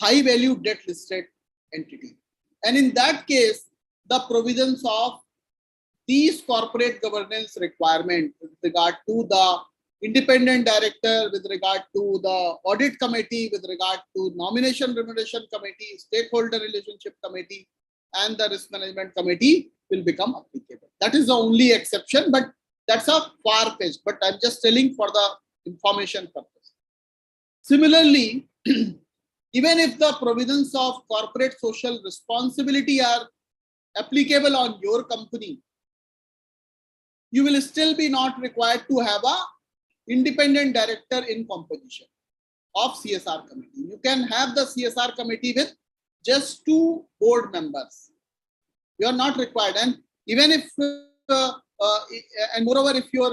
high value debt listed entity. And in that case, the provisions of these corporate governance requirements with regard to the independent director, with regard to the audit committee, with regard to nomination remuneration committee, stakeholder relationship committee, and the risk management committee will become applicable. That is the only exception, but that's a far-fetched, but I'm just telling for the information purpose. Similarly, even if the provisions of corporate social responsibility are applicable on your company, you will still be not required to have a independent director in composition of CSR committee. You can have the CSR committee with just 2 board members. You are not required. And even if, and moreover, if your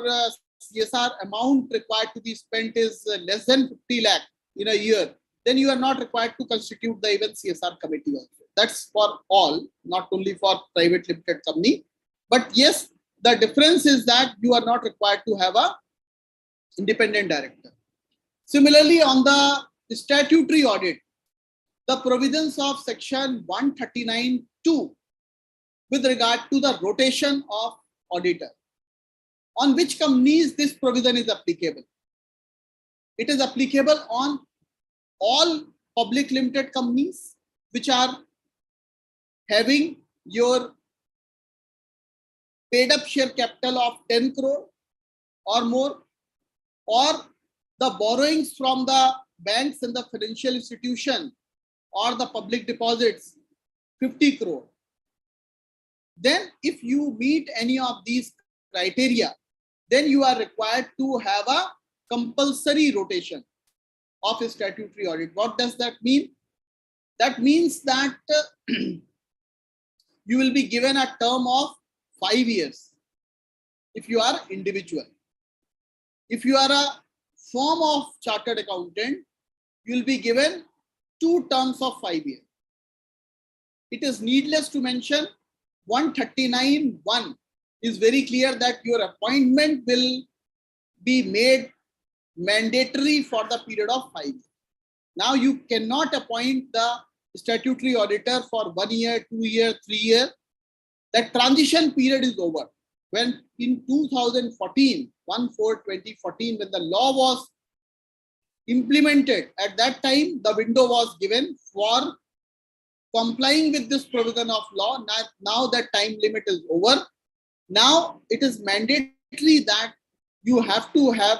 CSR amount required to be spent is less than 50 lakh in a year, then you are not required to constitute the even CSR committee also. That's for all, not only for private limited company. But yes, the difference is that you are not required to have a independent director. Similarly, on the statutory audit, the provisions of section 139(2) with regard to the rotation of auditor, on which companies this provision is applicable. It is applicable on all public limited companies which are having your paid up share capital of 10 crore or more, or the borrowings from the banks and the financial institution or the public deposits 50 crore. Then if you meet any of these criteria, then you are required to have a compulsory rotation of a statutory audit. What does that mean? That means that you will be given a term of 5 years if you are individual. If you are a firm of chartered accountant, you will be given 2 terms of 5 years. It is needless to mention 139(1) is very clear that your appointment will be made mandatory for the period of 5 years. Now you cannot appoint the statutory auditor for 1 year, 2 years, 3 years. That transition period is over. When in 2014, 1/4/2014, when the law was implemented, at that time the window was given for complying with this provision of law. Now that time limit is over. Now it is mandatory that you have to have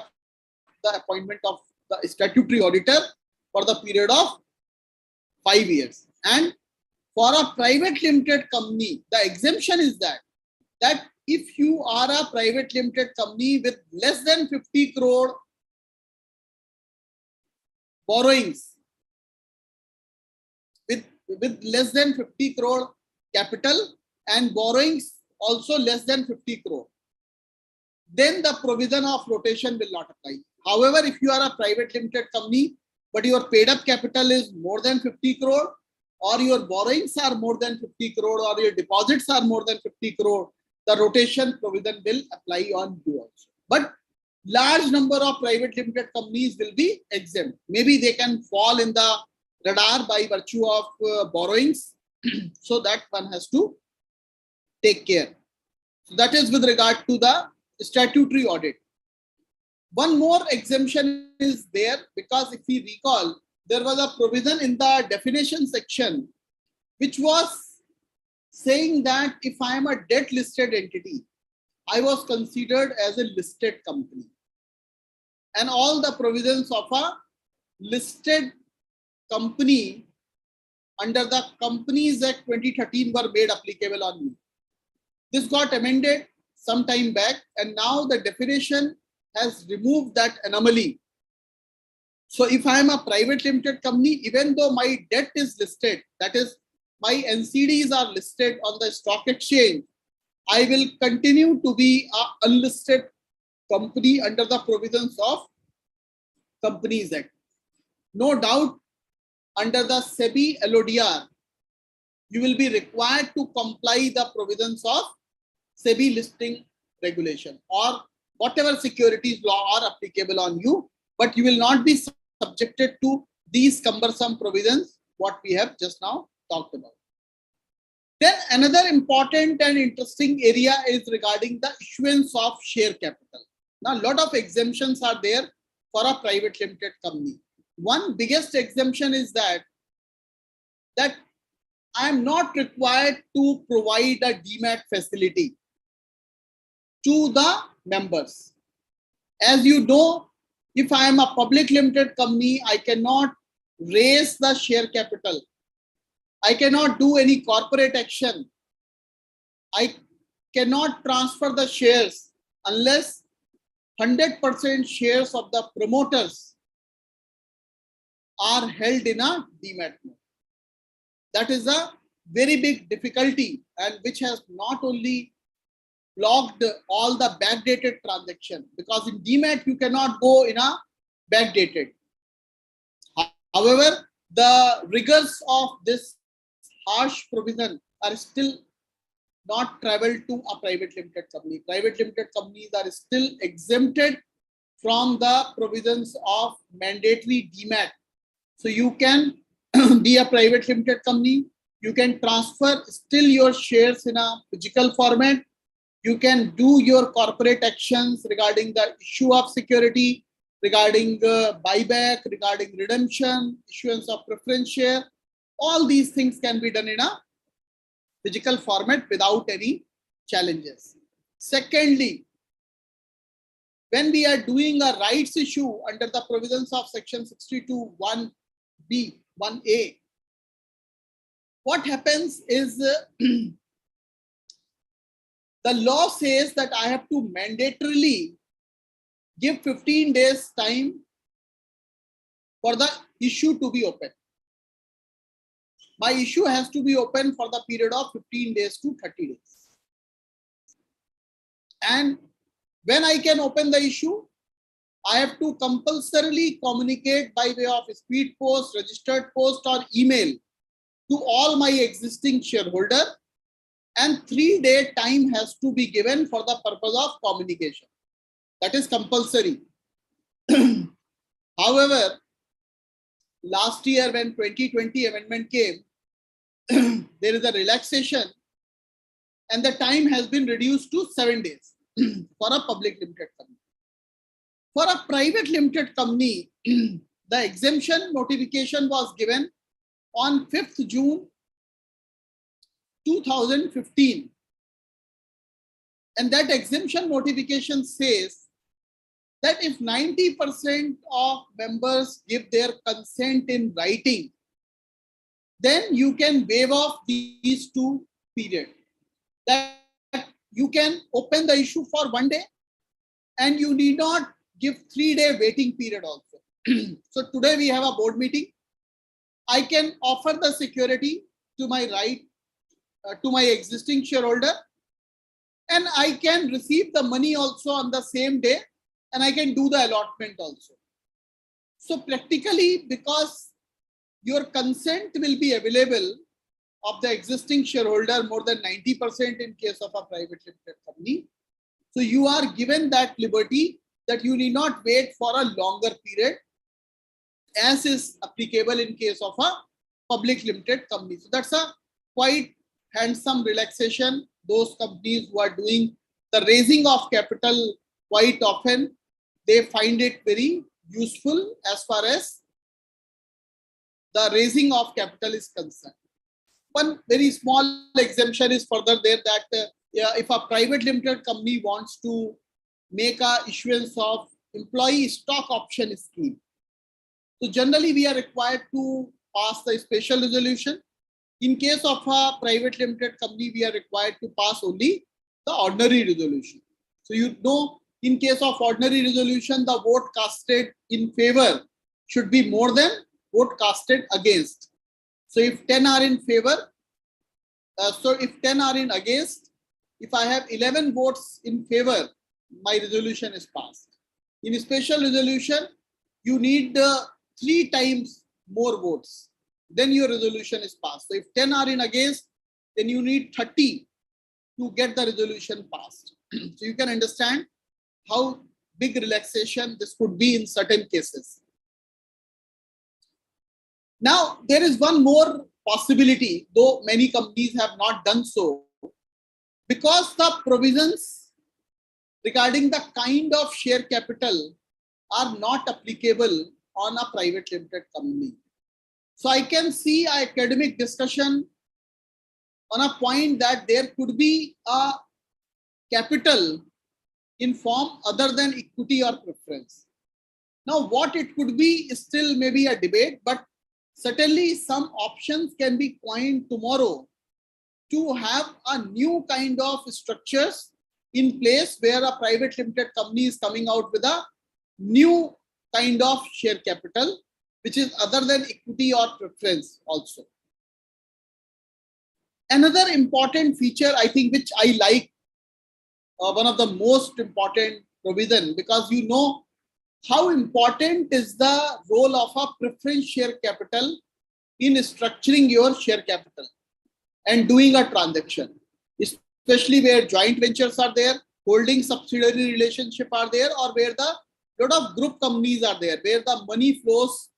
the appointment of the statutory auditor for the period of 5 years. And for a private limited company, the exemption is that if you are a private limited company with less than 50 crore borrowings, with less than 50 crore capital and borrowings also less than 50 crore, then the provision of rotation will not apply. However, if you are a private limited company, but your paid up capital is more than 50 crore, or your borrowings are more than 50 crore, or your deposits are more than 50 crore, the rotation provision will apply on you also. But large number of private limited companies will be exempt. Maybe they can fall in the radar by virtue of borrowings. So that one has to take care. So that is with regard to the statutory audit. One more exemption is there, because if we recall, there was a provision in the definition section which was saying that if I am a debt listed entity, I was considered as a listed company, and all the provisions of a listed company under the Companies Act 2013 were made applicable on me. This got amended some time back, and now the definition has removed that anomaly. So if I am a private limited company, even though my debt is listed, that is, my NCDs are listed on the stock exchange, I will continue to be an unlisted company under the provisions of Companies Act. No doubt, under the CPE LODR, you will be required to comply the provisions of CPE listing regulation or whatever securities law are applicable on you, but you will not be subjected to these cumbersome provisions, what we have just now talked about. Then another important and interesting area is regarding the issuance of share capital. Now, a lot of exemptions are there for a private limited company. One biggest exemption is that I am not required to provide a demat facility to the members. As you know, if I am a public limited company, I cannot raise the share capital. I cannot do any corporate action. I cannot transfer the shares unless 100% shares of the promoters are held in a demat mode. That is a very big difficulty, and which has not only blocked all the backdated transactions, because in demat you cannot go in a backdated. However, the rigors of this harsh provision are still not traveled to a private limited company. Private limited companies are still exempted from the provisions of mandatory demat. So you can be a private limited company, you can transfer still your shares in a physical format, you can do your corporate actions regarding the issue of security, regarding buyback, regarding redemption, issuance of preference share. All these things can be done in a physical format without any challenges. Secondly, when we are doing a rights issue under the provisions of section 62 1B, 1A, what happens is the law says that I have to mandatorily give 15 days time for the issue to be open. My issue has to be open for the period of 15 days to 30 days. And when I can open the issue, I have to compulsorily communicate by way of speed post, registered post, or email to all my existing shareholder, and 3-day time has to be given for the purpose of communication. That is compulsory. However, last year when 2020 amendment came, there is a relaxation and the time has been reduced to 7 days for a public limited company. For a private limited company, the exemption notification was given on 5th June 2015. And that exemption notification says that if 90% of members give their consent in writing, then you can waive off these 2 periods. That you can open the issue for 1 day and you need not give 3-day waiting period also. So today we have a board meeting. I can offer the security to my right, to my existing shareholder, and I can receive the money also on the same day, and I can do the allotment also. So practically, because your consent will be available of the existing shareholder more than 90% in case of a private limited company, so you are given that liberty that you need not wait for a longer period, as is applicable in case of a public limited company. So that's a quite handsome relaxation. Those companies who are doing the raising of capital quite often, they find it very useful as far as the raising of capital is concerned. One very small exemption is further there, that if a private limited company wants to make a issuance of employee stock option scheme, so generally we are required to pass the special resolution. In case of a private limited company, we are required to pass only the ordinary resolution. So you know, in case of ordinary resolution, the vote casted in favor should be more than vote casted against. So if 10 are in favor, if 10 are in against, if I have 11 votes in favor, my resolution is passed. In a special resolution, you need 3 times more votes, then your resolution is passed. So if 10 are in against, then you need 30 to get the resolution passed. So you can understand how big relaxation this could be in certain cases. Now, there is one more possibility, though many companies have not done so, because the provisions regarding the kind of share capital are not applicable on a private limited company. So I can see an academic discussion on a point that there could be a capital in form other than equity or preference. Now, what it could be is still maybe a debate, but certainly some options can be coined tomorrow to have a new kind of structures in place where a private limited company is coming out with a new kind of share capital, which is other than equity or preference also. Another important feature, I think, which I like, one of the most important provision, because you know how important is the role of a preference share capital in structuring your share capital and doing a transaction, especially where joint ventures are there, holding subsidiary relationship are there, or where the lot of group companies are there, where the money flows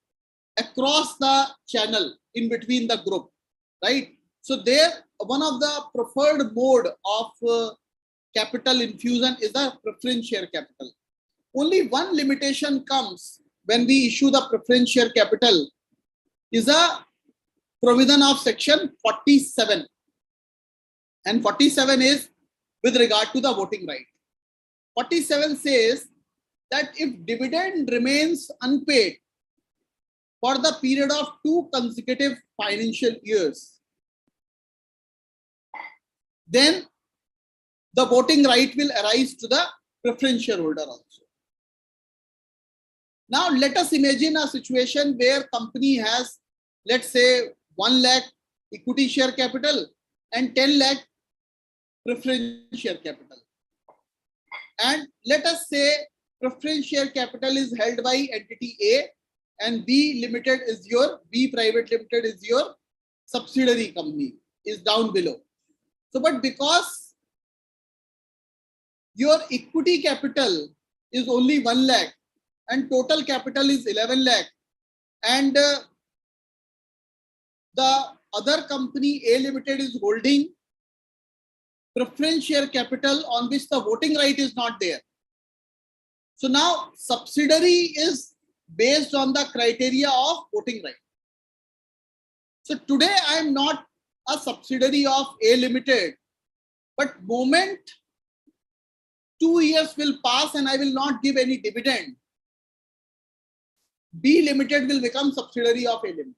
across the channel in between the group, right? So there, one of the preferred mode of capital infusion is the preference share capital. Only one limitation comes when we issue the preference share capital is a provision of section 47. And 47 is with regard to the voting right. 47 says that if dividend remains unpaid for the period of 2 consecutive financial years, then the voting right will arise to the preference shareholder also. Now, let us imagine a situation where company has, let's say, 1 lakh equity share capital and 10 lakh preference share capital. And let us say preference share capital is held by entity A and B limited is your, B private limited is your subsidiary company, is down below. So, but because your equity capital is only 1 lakh and total capital is 11 lakh, and the other company A limited is holding preference share capital on which the voting right is not there. So now subsidiary is based on the criteria of voting right. So today I am not a subsidiary of A limited, but moment 2 years will pass and I will not give any dividend, B limited will become subsidiary of A limited.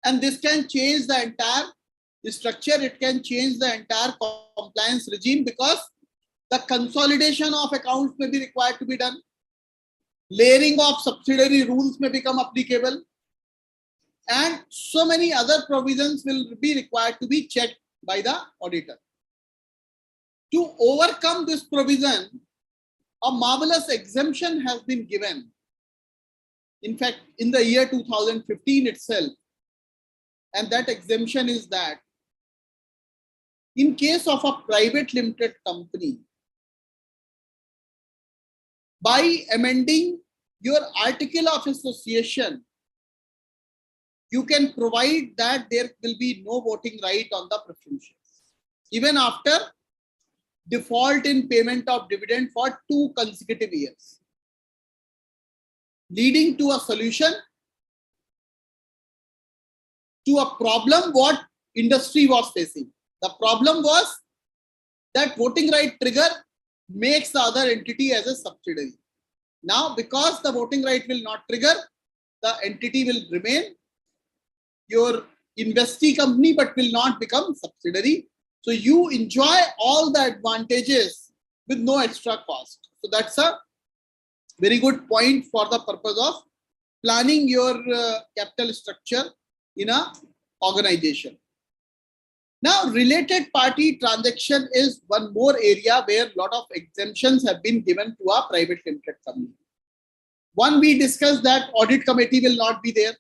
And this can change the entire structure, it can change the entire compliance regime, because the consolidation of accounts may be required to be done. Layering of subsidiary rules may become applicable. And so many other provisions will be required to be checked by the auditor. To overcome this provision, a marvelous exemption has been given. In fact, in the year 2015 itself. And that exemption is that in case of a private limited company, by amending your article of association, you can provide that there will be no voting right on the preference shares, even after default in payment of dividend for 2 consecutive years, leading to a solution to a problem what industry was facing. The problem was that voting right trigger makes the other entity as a subsidiary. Now, because the voting right will not trigger, the entity will remain your investee company but will not become subsidiary. So you enjoy all the advantages with no extra cost. So that's a very good point for the purpose of planning your capital structure in a organization. Now, related party transaction is one more area where a lot of exemptions have been given to a private limited company. One, we discussed that audit committee will not be there.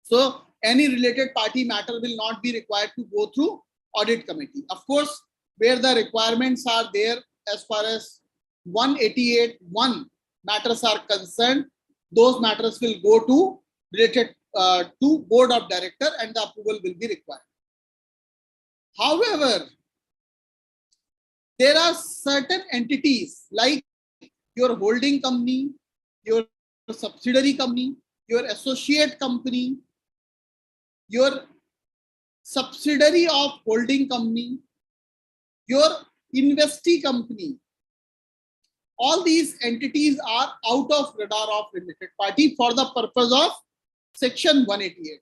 So any related party matter will not be required to go through audit committee. Of course, where the requirements are there as far as 188(1) matters are concerned, those matters will go to related to board of director and the approval will be required. However, there are certain entities like your holding company, your subsidiary company, your associate company, your subsidiary of holding company, your investee company. All these entities are out of radar of related party for the purpose of section 188.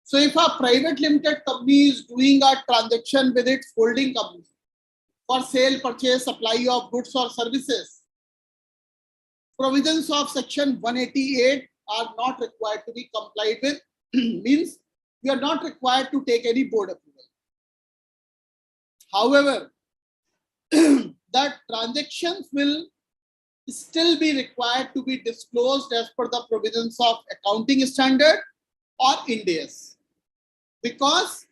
So if a private limited company is doing a transaction with its holding company for sale, purchase, supply of goods or services, provisions of section 188 are not required to be complied with. Means you are not required to take any board approval. However, that transactions will still be required to be disclosed as per the provisions of accounting standard or Ind AS. Because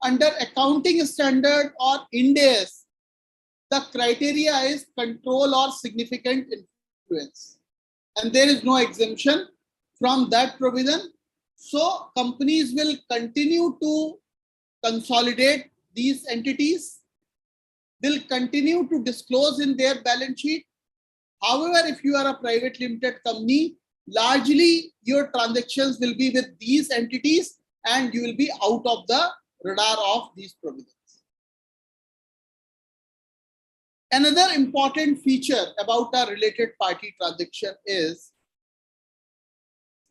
under accounting standard or Ind AS, the criteria is control or significant influence. And there is no exemption from that provision. So companies will continue to consolidate these entities, will continue to disclose in their balance sheet. However, if you are a private limited company, largely your transactions will be with these entities and you will be out of the radar of these provisions. Another important feature about a related party transaction is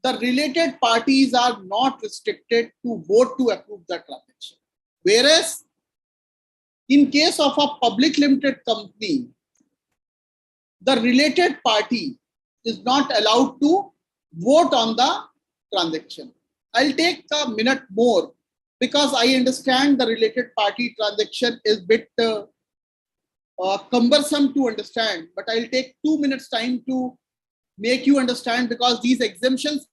the related parties are not restricted to vote to approve the transaction. Whereas in case of a public limited company, the related party is not allowed to vote on the transaction. I'll take a minute more because I understand the related party transaction is a bit cumbersome to understand, but I'll take 2 minutes time to make you understand, because these exemptions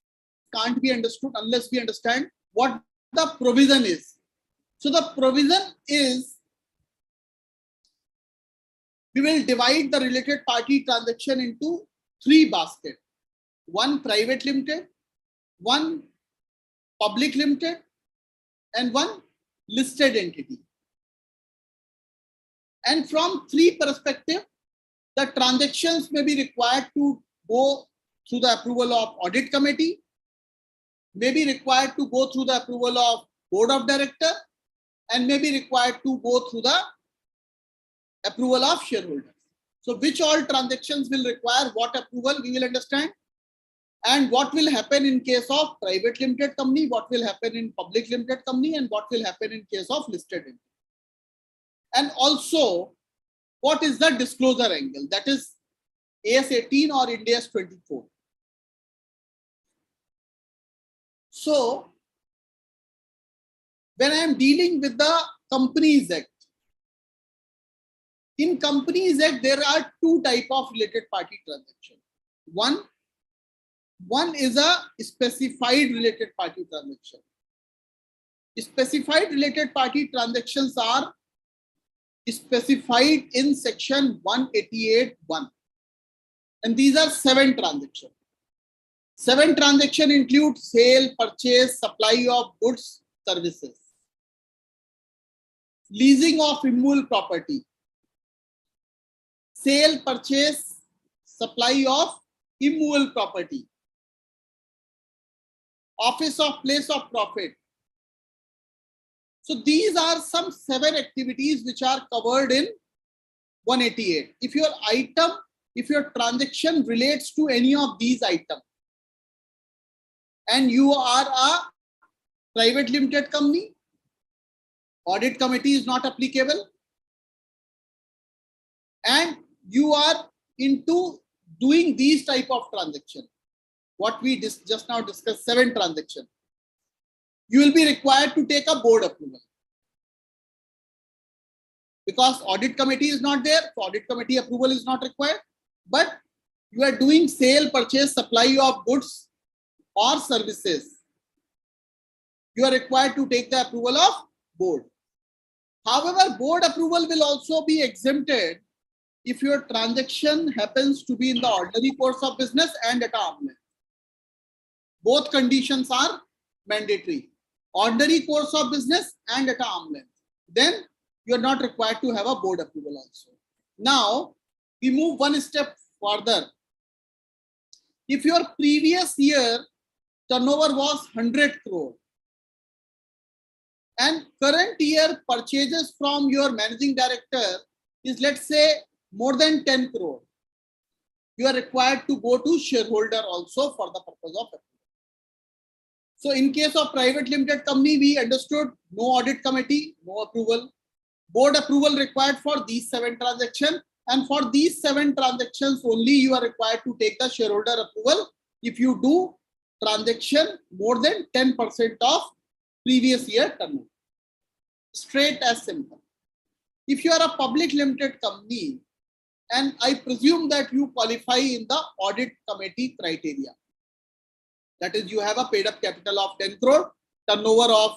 can't be understood unless we understand what the provision is. So the provision is, we will divide the related party transaction into 3 baskets. One private limited, one public limited, and one listed entity. And from 3 perspectives, the transactions may be required to go through the approval of audit committee, may be required to go through the approval of board of director, and may be required to go through the approval of shareholders. So which all transactions will require what approval, we will understand. and what will happen in case of private limited company, what will happen in public limited company, and what will happen in case of listed entity. And also, what is the disclosure angle? That is AS 18 or Ind AS 24. So, when I am dealing with the Companies Act, in Companies Act, there are two types of related party transaction. One is a specified related party transaction. Specified related party transactions are specified in section 188(1). And these are 7 transactions. 7 transactions include sale, purchase, supply of goods, services, leasing of immovable property, sale, purchase, supply of immovable property, office of place of profit. So these are some 7 activities which are covered in 188. If your transaction relates to any of these items, and you are a private limited company, audit committee is not applicable, and you are into doing these type of transaction, what we just now discussed, 7 transactions, you will be required to take a board approval. Because audit committee is not there, so audit committee approval is not required. But you are doing sale, purchase, supply of goods or services, you are required to take the approval of board. However, board approval will also be exempted if your transaction happens to be in the ordinary course of business and at arm's length. Both conditions are mandatory. Ordinary course of business and at arm's length. Then you are not required to have a board approval also. Now, we move one step further. If your previous year turnover was 100 crore and current year purchases from your managing director is, let's say, more than 10 crore, you are required to go to shareholder also for the purpose of approval. So in case of private limited company, we understood no audit committee, no approval. Board approval required for these 7 transactions, and for these 7 transactions only you are required to take the shareholder approval if you do transaction more than 10% of previous year turnover. Straight as simple. If you are a public limited company, and I presume that you qualify in the audit committee criteria, that is, you have a paid up capital of 10 crore, turnover of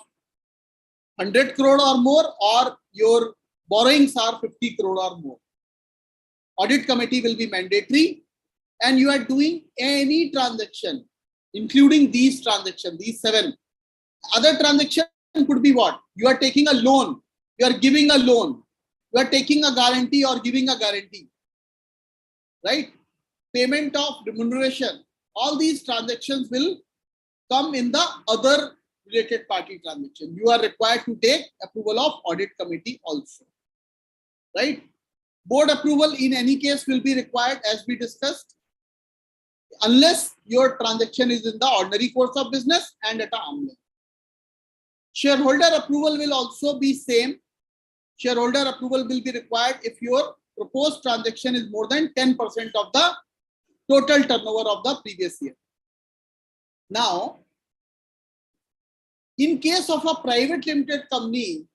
100 crore or more, or your borrowings are 50 crore or more. Audit committee will be mandatory, and you are doing any transaction, including these transactions, these 7. Other transaction could be what? You are taking a loan, you are giving a loan, you are taking a guarantee or giving a guarantee, right? Payment of remuneration. All these transactions will come in the other related party transaction. You are required to take approval of audit committee also, right? Board approval in any case will be required, as we discussed, unless your transaction is in the ordinary course of business and at arm's length. Shareholder approval will also be same. Shareholder approval will be required if your proposed transaction is more than 10% of the total turnover of the previous year. Now, in case of a private limited company,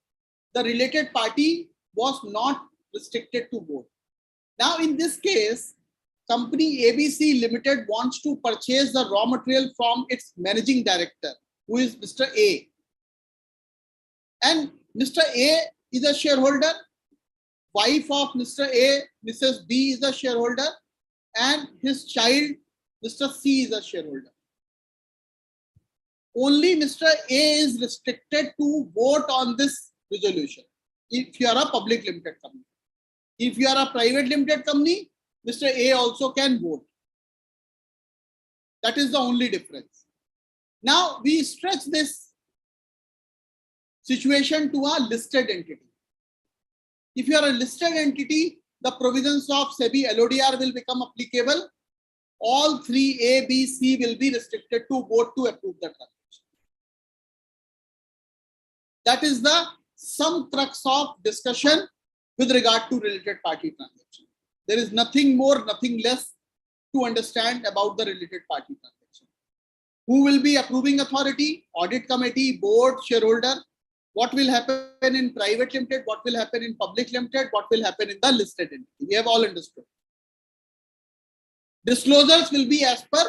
the related party was not restricted to board. Now, in this case, company ABC Limited wants to purchase the raw material from its managing director, who is Mr. A. And Mr. A is a shareholder, wife of Mr. A, Mrs. B is a shareholder, and his child, Mr. C, is a shareholder. Only Mr. A is restricted to vote on this resolution if you are a public limited company. If you are a private limited company, Mr. A also can vote. That is the only difference. Now we stretch this situation to a listed entity. If you are a listed entity, the provisions of SEBI LODR will become applicable. all three A, B, C will be restricted to vote to approve the transaction. That is the some crux of discussion with regard to related party transaction. There is nothing more, nothing less to understand about the related party transaction. Who will be approving authority? Audit committee, board, shareholder. What will happen in private limited? What will happen in public limited? What will happen in the listed entity? We have all understood. Disclosures will be as per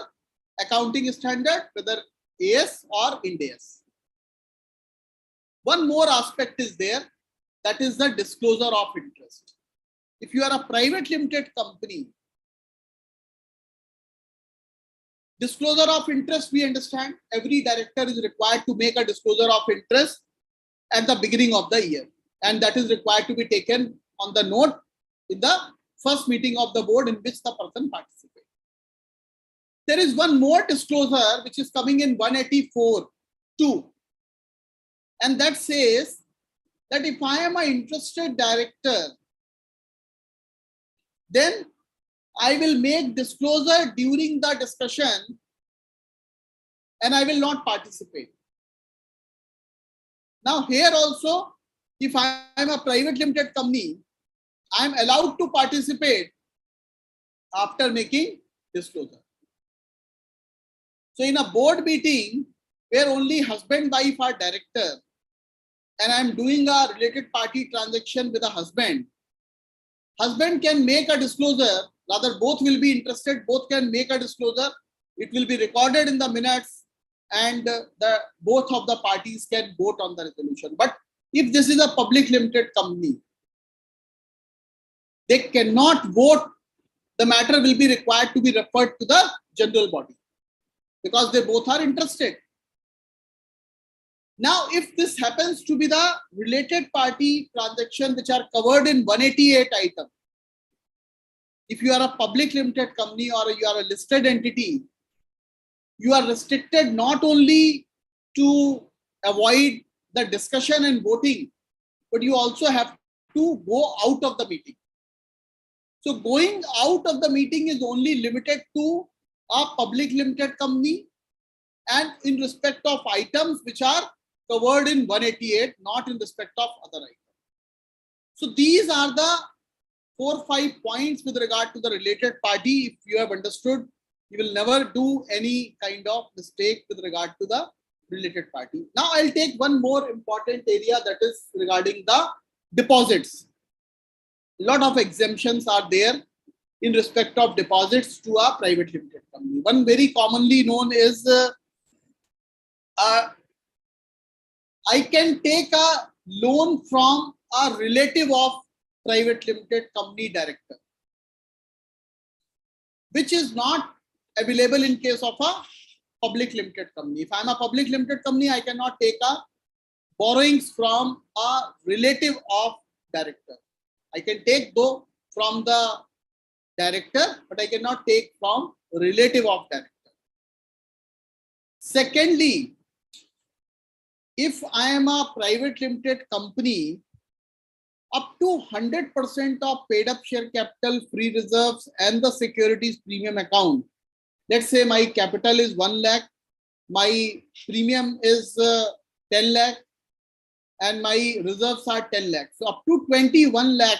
accounting standard, whether AS or Ind AS. One more aspect is there, that is the disclosure of interest. If you are a private limited company, disclosure of interest, we understand every director is required to make a disclosure of interest at the beginning of the year, and that is required to be taken on the note in the first meeting of the board in which the person participates. There is one more disclosure which is coming in 184(2), and that says that if I am an interested director, then I will make disclosure during the discussion and I will not participate. Now here also, if I am a private limited company, I am allowed to participate after making disclosure. So in a board meeting where only husband, wife are director, and I am doing a related party transaction with a husband, husband can make a disclosure, rather both will be interested, both can make a disclosure, it will be recorded in the minutes, and both of the parties can vote on the resolution. But if this is a public limited company, they cannot vote, the matter will be required to be referred to the general body because they both are interested. Now, if this happens to be the related party transaction which are covered in 188 item, if you are a public limited company or you are a listed entity, you are restricted not only to avoid the discussion and voting, but you also have to go out of the meeting. So going out of the meeting is only limited to a public limited company and in respect of items which are covered in 188, not in respect of other items. So these are the 4 or 5 points with regard to the related party. If you have understood, you will never do any kind of mistake with regard to the related party. Now I'll take one more important area, that is regarding the deposits. A lot of exemptions are there in respect of deposits to a private limited company. One very commonly known is I can take a loan from a relative of private limited company director, which is not available in case of a public limited company. If I'm a public limited company, I cannot take a borrowings from a relative of director. I can take though from the director, but I cannot take from relative of director. Secondly, if I am a private limited company, up to 100% of paid up share capital, free reserves and the securities premium account. Let's say my capital is 1 lakh, my premium is 10 lakh and my reserves are 10 lakh. So up to 21 lakh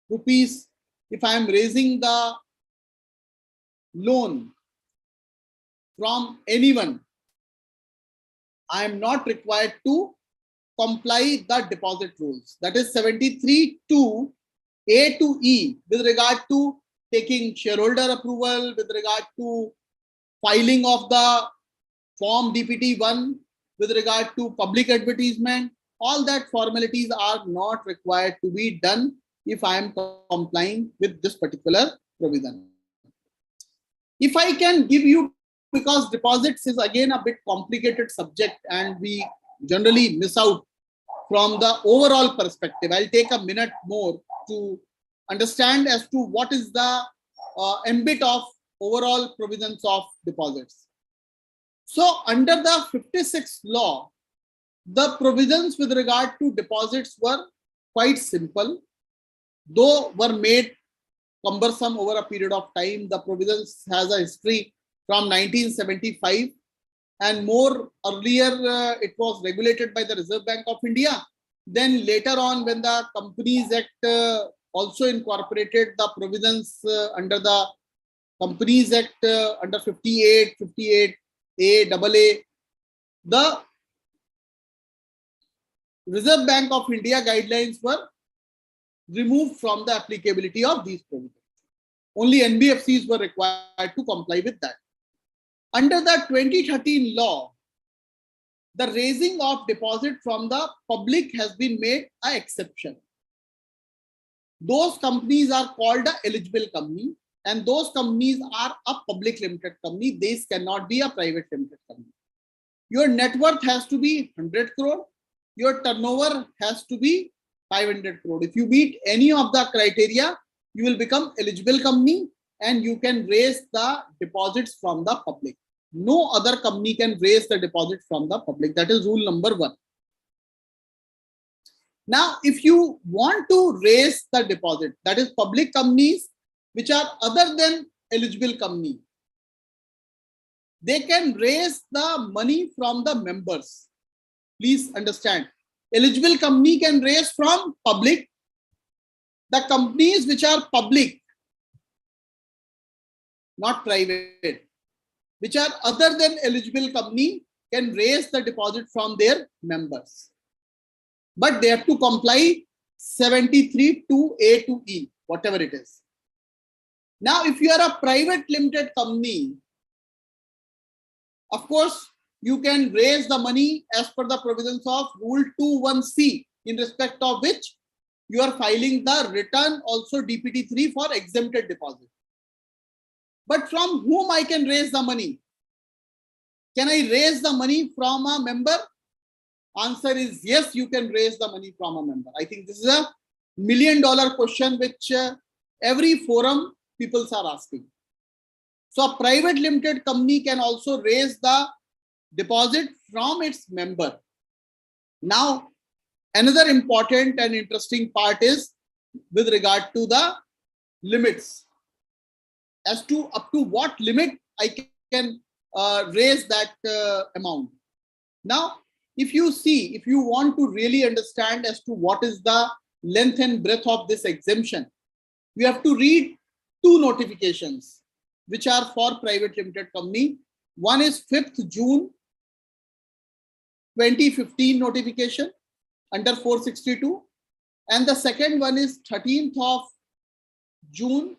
rupees, if I am raising the loan from anyone, I am not required to comply the deposit rules. That is 73(2) A to E with regard to taking shareholder approval, with regard to filing of the form DPT-1, with regard to public advertisement. All that formalities are not required to be done if I am complying with this particular provision. If I can give you, because deposits is again a bit complicated subject and we generally miss out from the overall perspective. I'll take a minute more to understand as to what is the ambit of overall provisions of deposits. So under the 56th law, the provisions with regard to deposits were quite simple, though were made cumbersome over a period of time. The provisions has a history from 1975, and more earlier it was regulated by the Reserve Bank of India. Then later on, when the Companies Act also incorporated the provisions under the Companies Act under 58, 58A, AA, the Reserve Bank of India guidelines were removed from the applicability of these provisions. Only NBFCs were required to comply with that. Under the 2013 law, the raising of deposit from the public has been made an exception. Those companies are called an eligible company, and those companies are a public limited company. These cannot be a private limited company. Your net worth has to be 100 crore. Your turnover has to be 500 crore. If you meet any of the criteria, you will become eligible company and you can raise the deposits from the public. No other company can raise the deposit from the public. That is rule number 1. Now, if you want to raise the deposit, that is public companies which are other than eligible company, they can raise the money from the members. Please understand, eligible company can raise from public. The companies which are public, not private, which are other than eligible company, can raise the deposit from their members. But they have to comply 73 to A to E, whatever it is. Now, if you are a private limited company, of course, you can raise the money as per the provisions of Rule 21C, in respect of which you are filing the return also DPT3 for exempted deposit. But from whom I can raise the money? Can I raise the money from a member? Answer is yes, you can raise the money from a member. I think this is a $1 million question which every forum people are asking. So a private limited company can also raise the deposit from its member. Now, another important and interesting part is with regard to the limits. As to up to what limit I can raise that amount. Now, if you see, if you want to really understand as to what is the length and breadth of this exemption, we have to read 2 notifications which are for private limited company. One is 5th June 2015 notification under 462, and the second one is 13th of June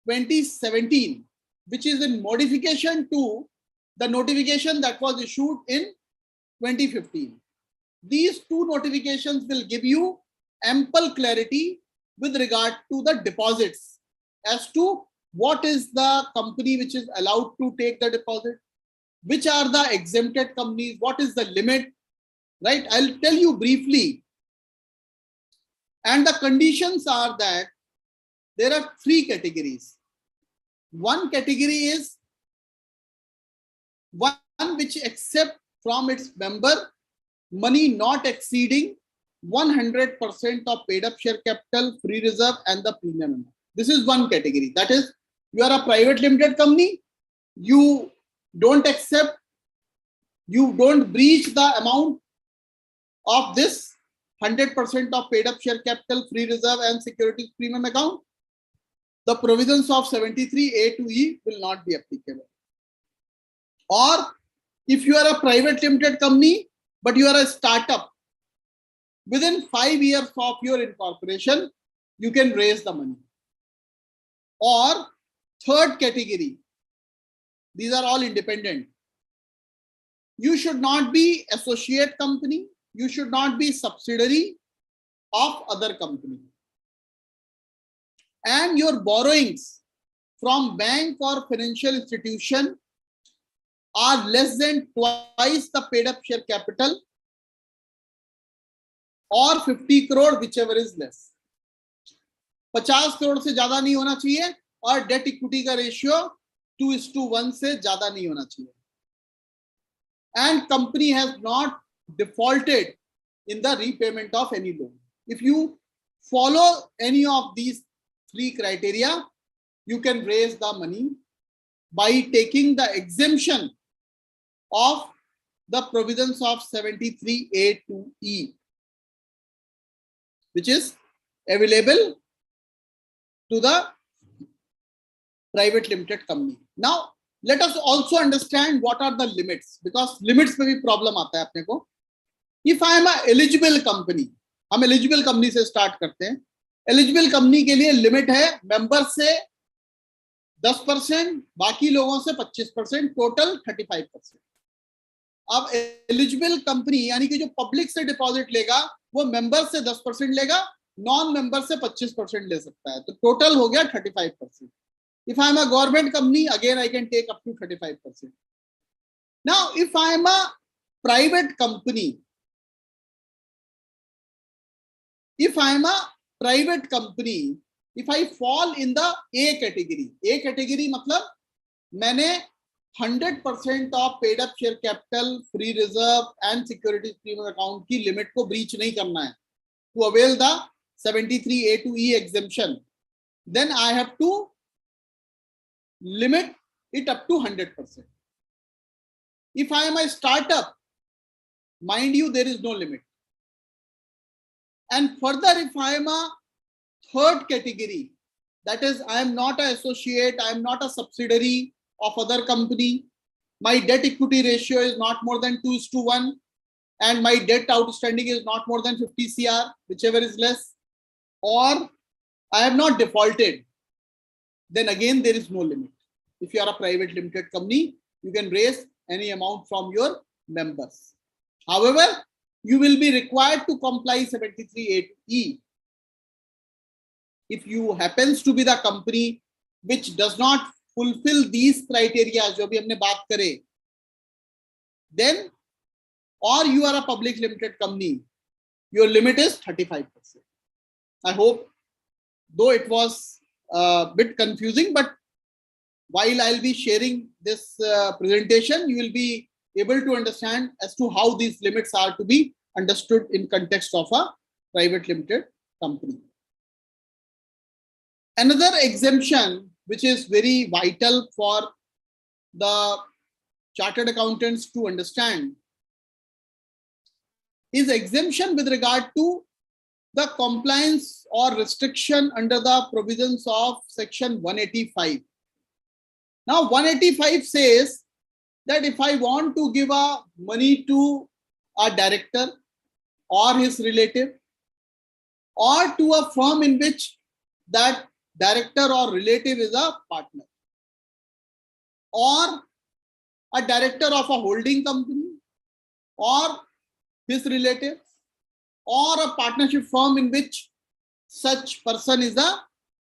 2017, which is in modification to the notification that was issued in 2015. These 2 notifications will give you ample clarity with regard to the deposits, as to what is the company which is allowed to take the deposit, which are the exempted companies, what is the limit, right? I'll tell you briefly. And the conditions are that there are 3 categories. One category is one which accepts from its member money not exceeding 100% of paid up share capital, free reserve, and the premium amount. This is one category. That is, you are a private limited company, you don't accept, you don't breach the amount of this 100% of paid up share capital, free reserve, and securities premium account. The provisions of 73A to E will not be applicable. Or if you are a private limited company, but you are a startup, within 5 years of your incorporation, you can raise the money. Or third category, these are all independent. You should not be associate company, you should not be subsidiary of other company. And your borrowings from bank or financial institution are less than twice the paid up share capital, or 50 crore, whichever is less. 50 crore से ज्यादा नहीं होना चाहिए और debt equity का ratio 2:1 से ज्यादा नहीं होना चाहिए. And company has not defaulted in the repayment of any loan. If you follow any of these three criteria, you can raise the money by taking the exemption of the provisions of 73A to E, which is available to the private limited company. Now, let us also understand what are the limits, because limits पे भी problem आता है अपने को. If I am a eligible company, हम eligible company से start करते हैं. Eligible company के लिए limit है member से 10%, बाकी लोगों से 25%, total 35%. अब eligible company यानी कि जो public से deposit लेगा वो member से 10% लेगा, non member से 25% ले सकता है, तो total हो गया 35%. If I am a government company, again I can take up to 35%. Now, if I am a private company, if I fall in the A category मतलब मैंने 100% of paid up share capital, free reserve and securities premium account की limit को breach नहीं करना है to avail the 73A to E exemption, then I have to limit it up to 100%. If I am a startup, mind you, there is no limit. And further, if I am a third category, that is, I am not an associate, I am not a subsidiary of other company, my debt equity ratio is not more than 2:1, and my debt outstanding is not more than 50 CR, whichever is less, or I have not defaulted, then again there is no limit. If you are a private limited company, you can raise any amount from your members. However, you will be required to comply 73A to E. If you happens to be the company which does not fulfill these criteria, जो भी हमने बात करे, then, or you are a public limited company, your limit is 35%. I hope, though it was a bit confusing, but while I'll be sharing this presentation, you will be able to understand as to how these limits are to be understood in context of a private limited company. Another exemption which is very vital for the chartered accountants to understand is exemption with regard to the compliance or restriction under the provisions of section 185. Now 185 says that if I want to give a money to a director or his relative, or to a firm in which that director or relative is a partner, or a director of a holding company or his relative, or a partnership firm in which such person is a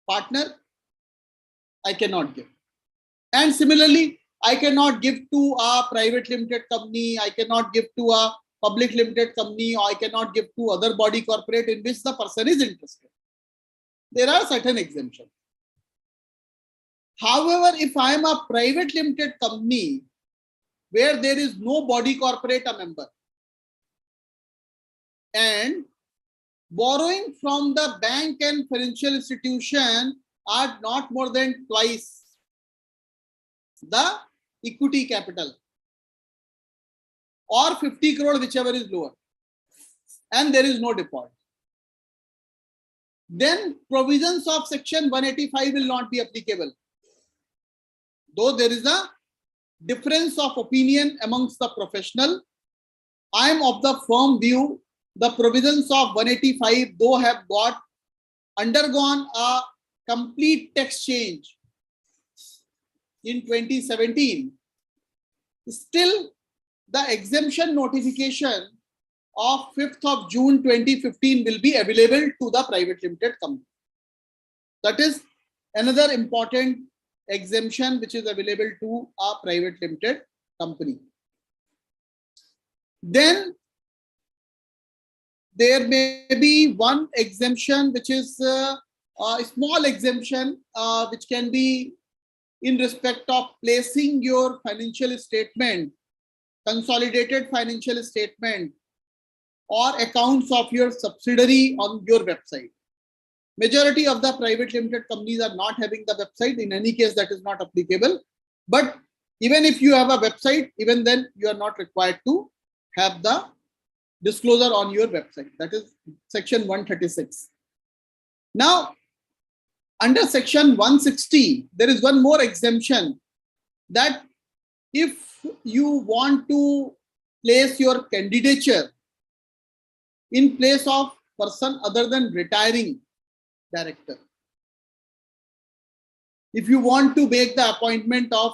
partner, I cannot give. And similarly, I cannot give to a private limited company, I cannot give to a public limited company, or I cannot give to other body corporate in which the person is interested. There are certain exemptions. However, if I am a private limited company where there is no body corporate a member, and borrowing from the bank and financial institution are not more than twice the equity capital, or 50 crore, whichever is lower, and there is no default, then provisions of section 185 will not be applicable. Though there is a difference of opinion amongst the professional, I am of the firm view the provisions of 185, though have undergone a complete text change in 2017, still the exemption notification of 5th of June 2015 will be available to the private limited company. That is another important exemption which is available to a private limited company. Then there may be one exemption which is a small exemption which can be in respect of placing your financial statement, consolidated financial statement or accounts of your subsidiary on your website. Majority of the private limited companies are not having the website. In any case, that is not applicable. But even if you have a website, even then you are not required to have the disclosure on your website. That is section 136. Now, under section 160, there is one more exemption, that if you want to place your candidature in place of person other than retiring director, if you want to make the appointment of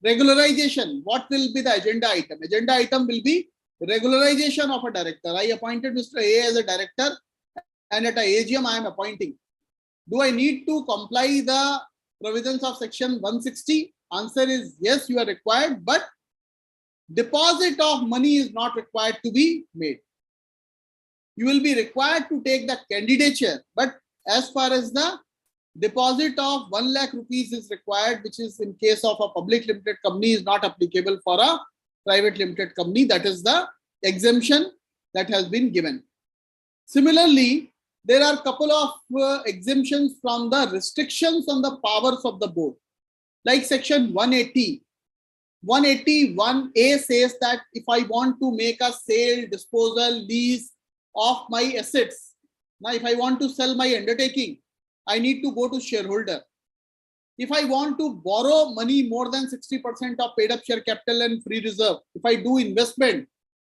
regularization, what will be the agenda item? Agenda item will be regularization of a director. I appointed Mr. A as a director, and at a AGM I am appointing. Do I need to comply the provisions of section 160? Answer is yes, you are required, but deposit of money is not required to be made. You will be required to take the candidature, but as far as the deposit of 1 lakh rupees is required, which is in case of a public limited company, is not applicable for a private limited company. That is the exemption that has been given. Similarly, there are a couple of exemptions from the restrictions on the powers of the board, like section 180. 181A says that if I want to make a sale, disposal, lease of my assets, now if I want to sell my undertaking, I need to go to shareholder. If I want to borrow money more than 60% of paid up share capital and free reserve, if I do investment,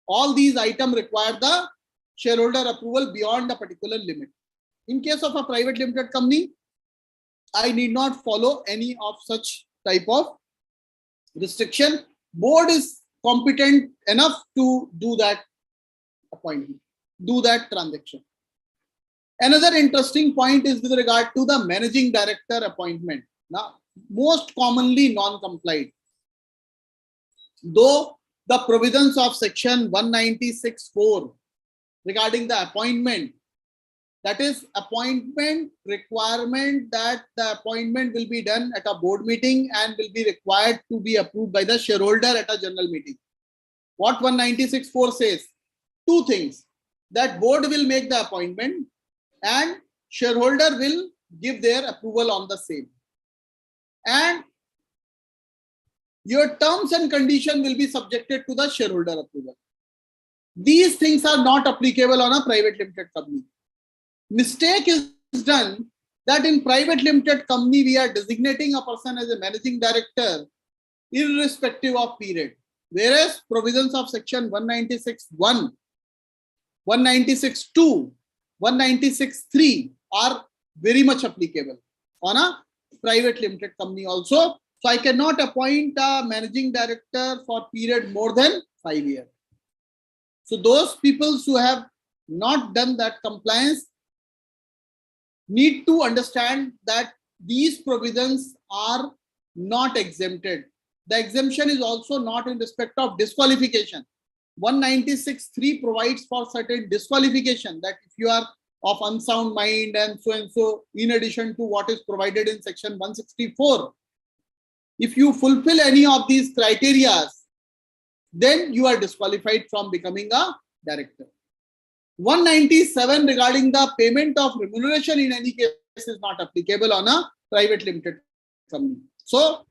all these items require the shareholder approval beyond a particular limit. In case of a private limited company, I need not follow any of such type of restriction. Board is competent enough to do that appointment, do that transaction. Another interesting point is with regard to the managing director appointment. Now, most commonly non-complied. Though the provisions of section 196(4) regarding the appointment, that is appointment requirement, that the appointment will be done at a board meeting and will be required to be approved by the shareholder at a general meeting. What 196(4) says? Two things, that board will make the appointment and shareholder will give their approval on the same. And your terms and condition will be subjected to the shareholder approval. These things are not applicable on a private limited company. Mistake is done that in private limited company, we are designating a person as a managing director irrespective of period. Whereas provisions of section 196(1), 196(2), 196(3) are very much applicable on a private limited company also. So I cannot appoint a managing director for period more than 5 years. So those people who have not done that compliance need to understand that these provisions are not exempted. The exemption is also not in respect of disqualification. 196(3) provides for certain disqualification, that if you are of unsound mind and so, in addition to what is provided in section 164, if you fulfill any of these criteria, then you are disqualified from becoming a director. 197 regarding the payment of remuneration in any case is not applicable on a private limited company. So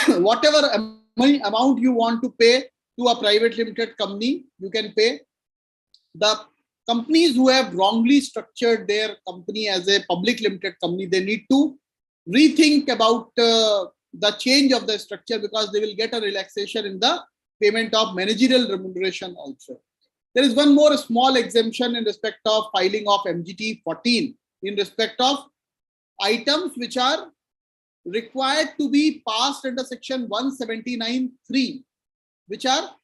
whatever amount you want to pay to a private limited company, you can pay. The companies who have wrongly structured their company as a public limited company, they need to rethink about the change of the structure, because they will get a relaxation in the payment of managerial remuneration also. There is one more small exemption in respect of filing of MGT 14 in respect of items which are required to be passed under section 179(3), which are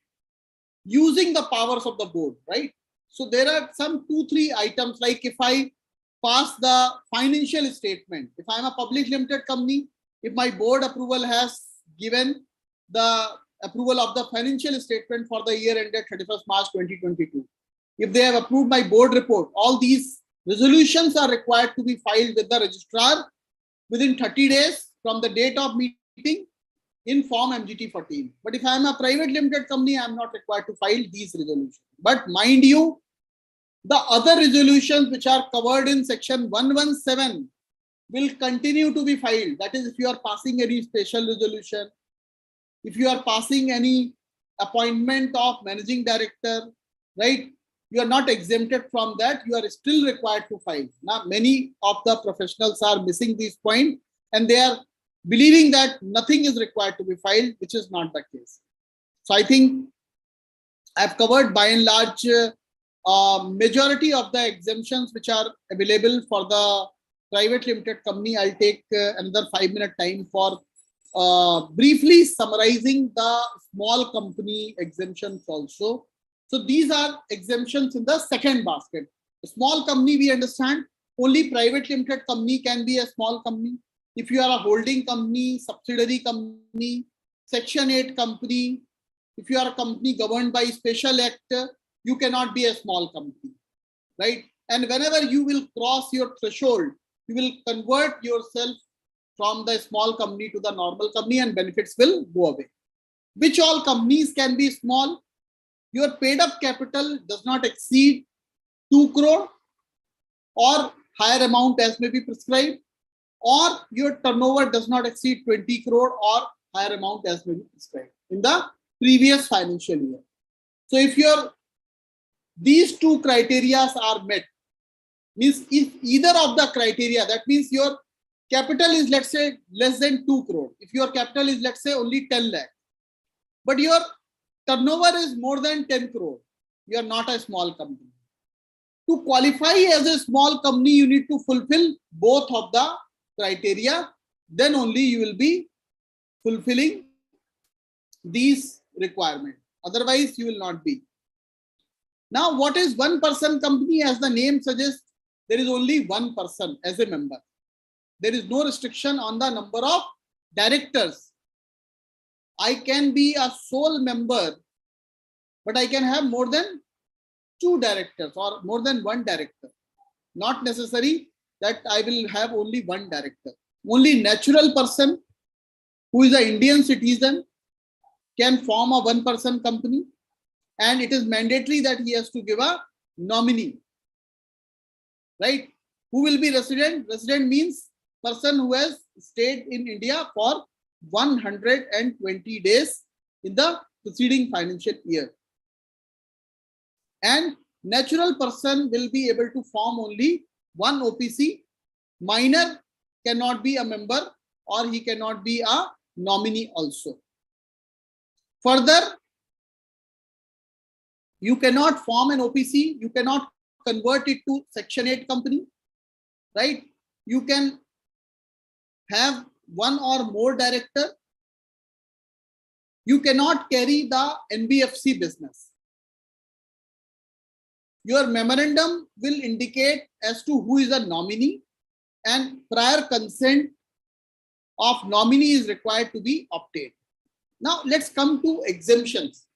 using the powers of the board, right? So there are some 2-3 items, like if I pass the financial statement, if I'm a public limited company, if my board approval has given the approval of the financial statement for the year ended 31st March 2022, if they have approved my board report, all these resolutions are required to be filed with the registrar within 30 days from the date of meeting in form MGT 14. But if I am a private limited company, I am not required to file these resolutions. But mind you, The other resolutions which are covered in section 117 will continue to be filed. That is, if you are passing any special resolution, if you are passing any appointment of managing director, right? You are not exempted from that. You are still required to file. Now, many of the professionals are missing this point and they are believing that nothing is required to be filed, which is not the case. So I think I've covered by and large majority of the exemptions which are available for the private limited company. I'll take another 5-minute time for briefly summarizing the small company exemptions also. So these are exemptions in the second basket. A small company, we understand, only private limited company can be a small company. If you are a holding company, subsidiary company, section 8 company, if you are a company governed by special act, you cannot be a small company, right? And whenever you will cross your threshold, you will convert yourself from the small company to the normal company and benefits will go away. Which all companies can be small? Your paid up capital does not exceed 2 crore or higher amount as may be prescribed, or your turnover does not exceed 20 crore or higher amount as may be prescribed in the previous financial year. So if these two criteria are met, means if either of the criteria, that means your capital is, let's say, less than 2 crore. If your capital is, let's say, only 10 lakh, but your turnover is more than 10 crore, you are not a small company. To qualify as a small company, you need to fulfill both of the criteria. Then only you will be fulfilling these requirements. Otherwise, you will not be. Now, what is one-person company? As the name suggests, there is only one person as a member. There is no restriction on the number of directors. I can be a sole member, but I can have more than 2 directors or more than 1 director. Not necessary that I will have only 1 director. Only natural person who is an Indian citizen can form a one-person company, and it is mandatory that he has to give a nominee, right? Who will be resident? Resident means person who has stayed in India for 120 days in the preceding financial year. And natural person will be able to form only 1 OPC. Minor cannot be a member or he cannot be a nominee also. Further, you cannot form an OPC, you cannot convert it to section 8 company, right? You can have 1 or more director. You cannot carry the NBFC business. Your memorandum will indicate as to who is a nominee, and prior consent of nominee is required to be obtained. Now let's come to exemptions,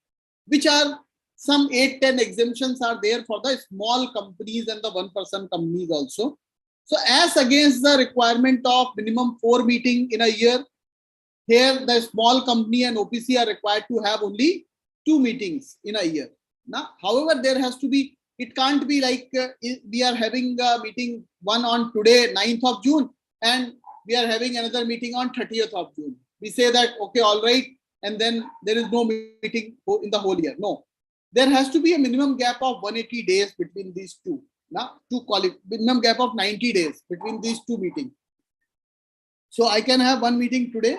which are some 8-10 exemptions are there for the small companies and the one-person companies also. So as against the requirement of minimum 4 meetings in a year, here the small company and OPC are required to have only 2 meetings in a year. Now, however, there has to be, it can't be like we are having a meeting one on today, 9th of June, and we are having another meeting on 30th of June. We say that, okay, all right, and then there is no meeting in the whole year. No, there has to be a minimum gap of 180 days between these two. Now, minimum gap of 90 days between these 2 meetings. So I can have 1 meeting today.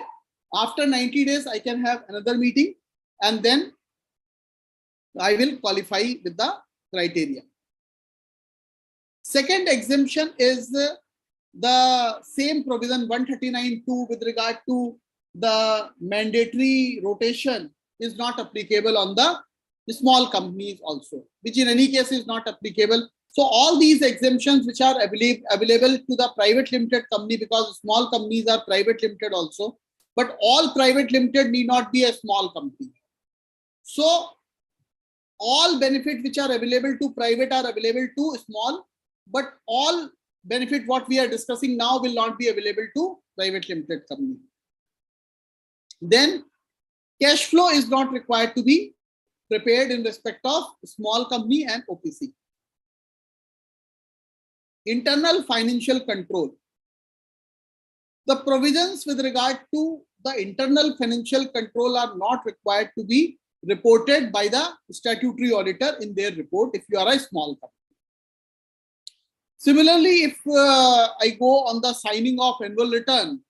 After 90 days, I can have another meeting, and then I will qualify with the criteria. Second exemption is the same provision 139(2) with regard to the mandatory rotation is not applicable on the small companies also, which in any case is not applicable. So all these exemptions which are available to the private limited company, because small companies are private limited also, but all private limited need not be a small company. So all benefits which are available to private are available to small, but all benefit what we are discussing now will not be available to private limited company. Then cash flow is not required to be prepared in respect of small company and OPC. internal financial control. The provisions with regard to the internal financial control are not required to be reported by the statutory auditor in their report if you are a small company. Similarly, if I go on the signing of annual return,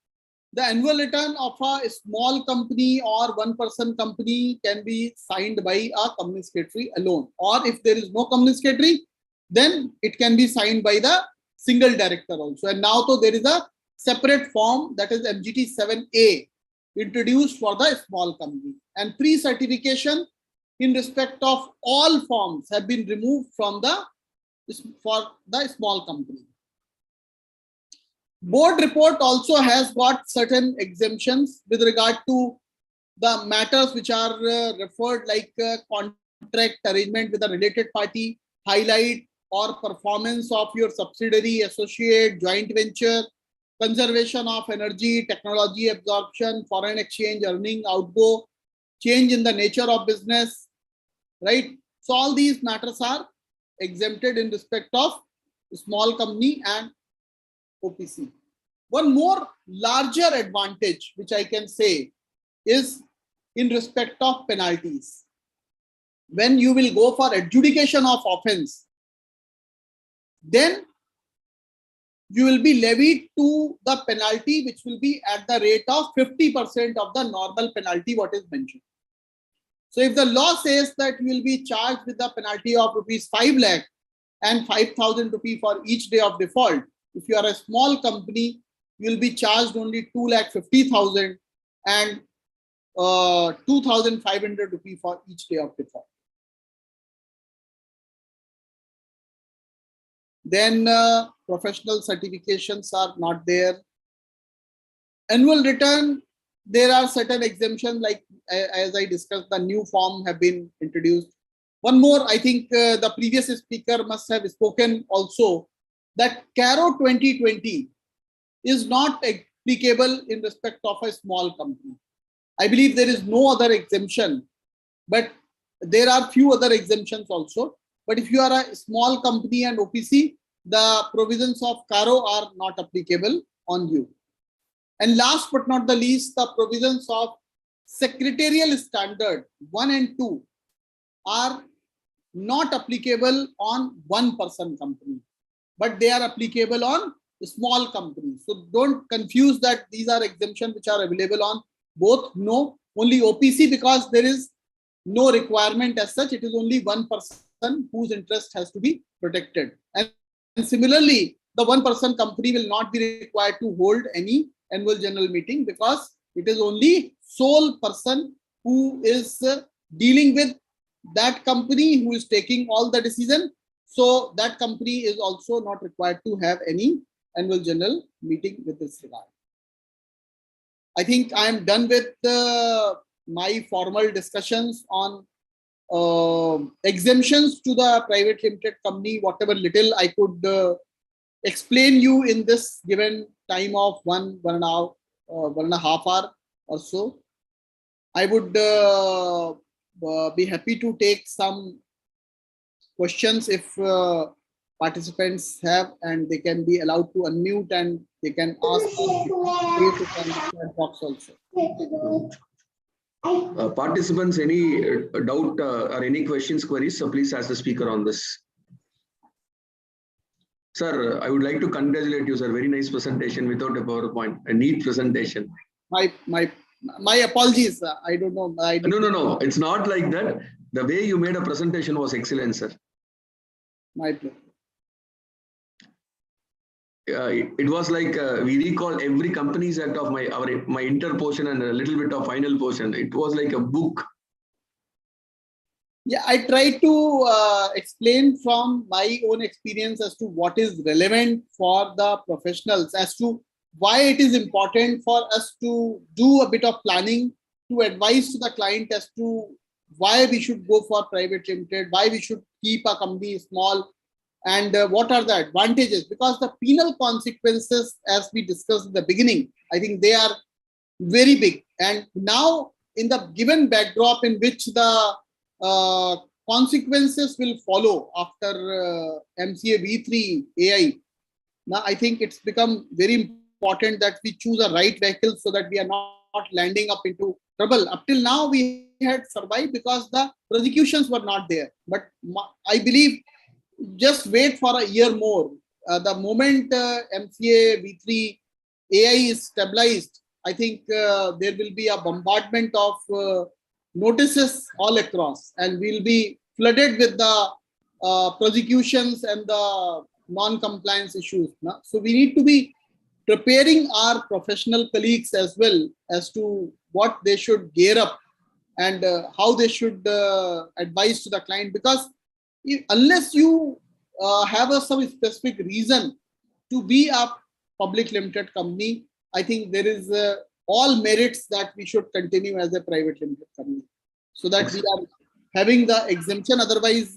the annual return of a small company or one-person company can be signed by a company secretary alone. Or if there is no company secretary, then it can be signed by the single director also. And now so there is a separate form, that is MGT 7A, introduced for the small company. And pre-certification in respect of all forms have been removed from for the small company. Board report also has got certain exemptions with regard to the matters which are referred like contract arrangement with a related party, highlight or performance of your subsidiary, associate, joint venture, conservation of energy, technology absorption, foreign exchange, earning, outgo, change in the nature of business, right? So all these matters are exempted in respect of small company and OPC. One more larger advantage which I can say is in respect of penalties. When you will go for adjudication of offense, then you will be levied to the penalty which will be at the rate of 50% of the normal penalty what is mentioned. So if the law says that you will be charged with the penalty of rupees 5 lakh and 5,000 rupees for each day of default, if you are a small company, you will be charged only 2,50,000 and 2,500 rupees for each day of default. Then professional certifications are not there. Annual return, there are certain exemptions, like as I discussed, the new form have been introduced. One more, I think the previous speaker must have spoken also, that CARO 2020 is not applicable in respect of a small company. I believe there is no other exemption, but there are few other exemptions also. But if you are a small company and OPC, the provisions of CARO are not applicable on you. And last but not the least, the provisions of secretarial standard 1 and 2 are not applicable on one-person company, but they are applicable on small companies. So don't confuse that these are exemptions which are available on both. No, only OPC, because there is no requirement as such. It is only one person whose interest has to be protected. And similarly, the one-person company will not be required to hold any annual general meeting, because it is only sole person who is dealing with that company, who is taking all the decision. So that company is also not required to have any annual general meeting with this regard. I think I am done with my formal discussions on exemptions to the private limited company. Whatever little I could explain you in this given time of one and a half hour or so. I would be happy to take some questions if participants have, and they can be allowed to unmute and they can ask chat box also. Participants, any doubt or any questions, queries, so please ask the speaker on this. Sir, I would like to congratulate you, sir. Very nice presentation without a PowerPoint. A neat presentation. My apologies. I don't know. No. It's not like that. The way you made a presentation was excellent, sir. My pleasure. It was like we recall every company's act of my inter portion and a little bit of final portion. It was like a book. Yeah, I try to explain from my own experience as to what is relevant for the professionals, as to why it is important for us to do a bit of planning, to advise to the client as to why we should go for private limited, why we should keep a company small, and what are the advantages. Because the penal consequences, as we discussed in the beginning, I think they are very big. And now in the given backdrop in which the consequences will follow after MCA V3 AI, now I think it's become very important that we choose a right vehicle so that we are not landing up into trouble. Up till now, we had survived because the prosecutions were not there. But I believe just wait for a year more. The moment MCA V3 AI is stabilized, I think there will be a bombardment of notices all across, and we'll be flooded with the prosecutions and the non-compliance issues. So we need to be preparing our professional colleagues as well as to what they should gear up and how they should advise to the client, because unless you have some specific reason to be a public limited company, I think there is all merits that we should continue as a private limited company, so that we are having the exemption. Otherwise,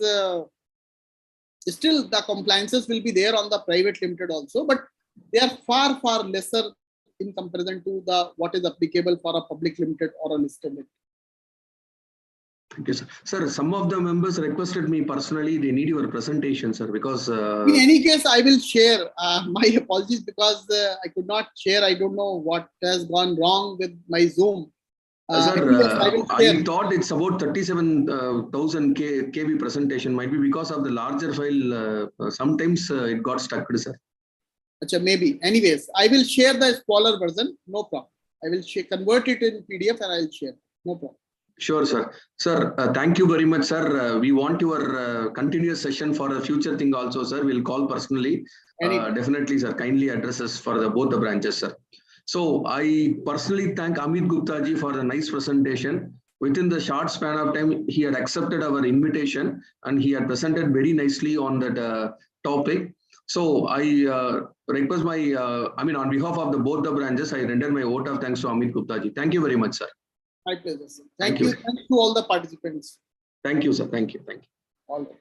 still the compliances will be there on the private limited also, but they are far, far lesser in comparison to the what is applicable for a public limited or a listed limited. Thank you, sir. Sir, some of the members requested me personally, they need your presentation, sir, because... in any case, I will share. My apologies, because I could not share. I don't know what has gone wrong with my Zoom. Sir, I thought it's about 37,000 KB presentation. Might be because of the larger file. Sometimes it got stuck, sir. Achha, maybe. Anyways, I will share the smaller version. No problem. I will convert it in PDF and I will share. No problem. Sure, sir. Sir, thank you very much, sir. We want your continuous session for a future thing also, sir. We'll call personally. Definitely, sir. Kindly address us for both the branches, sir. So I personally thank Amit Gupta ji for the nice presentation. Within the short span of time, he had accepted our invitation and he had presented very nicely on that topic. So I request on behalf of both the branches, I render my vote of thanks to Amit Gupta ji. Thank you very much, sir. My pleasure, sir. Thank you. Thank you to all the participants. Thank you, sir. Thank you. Thank you. All right.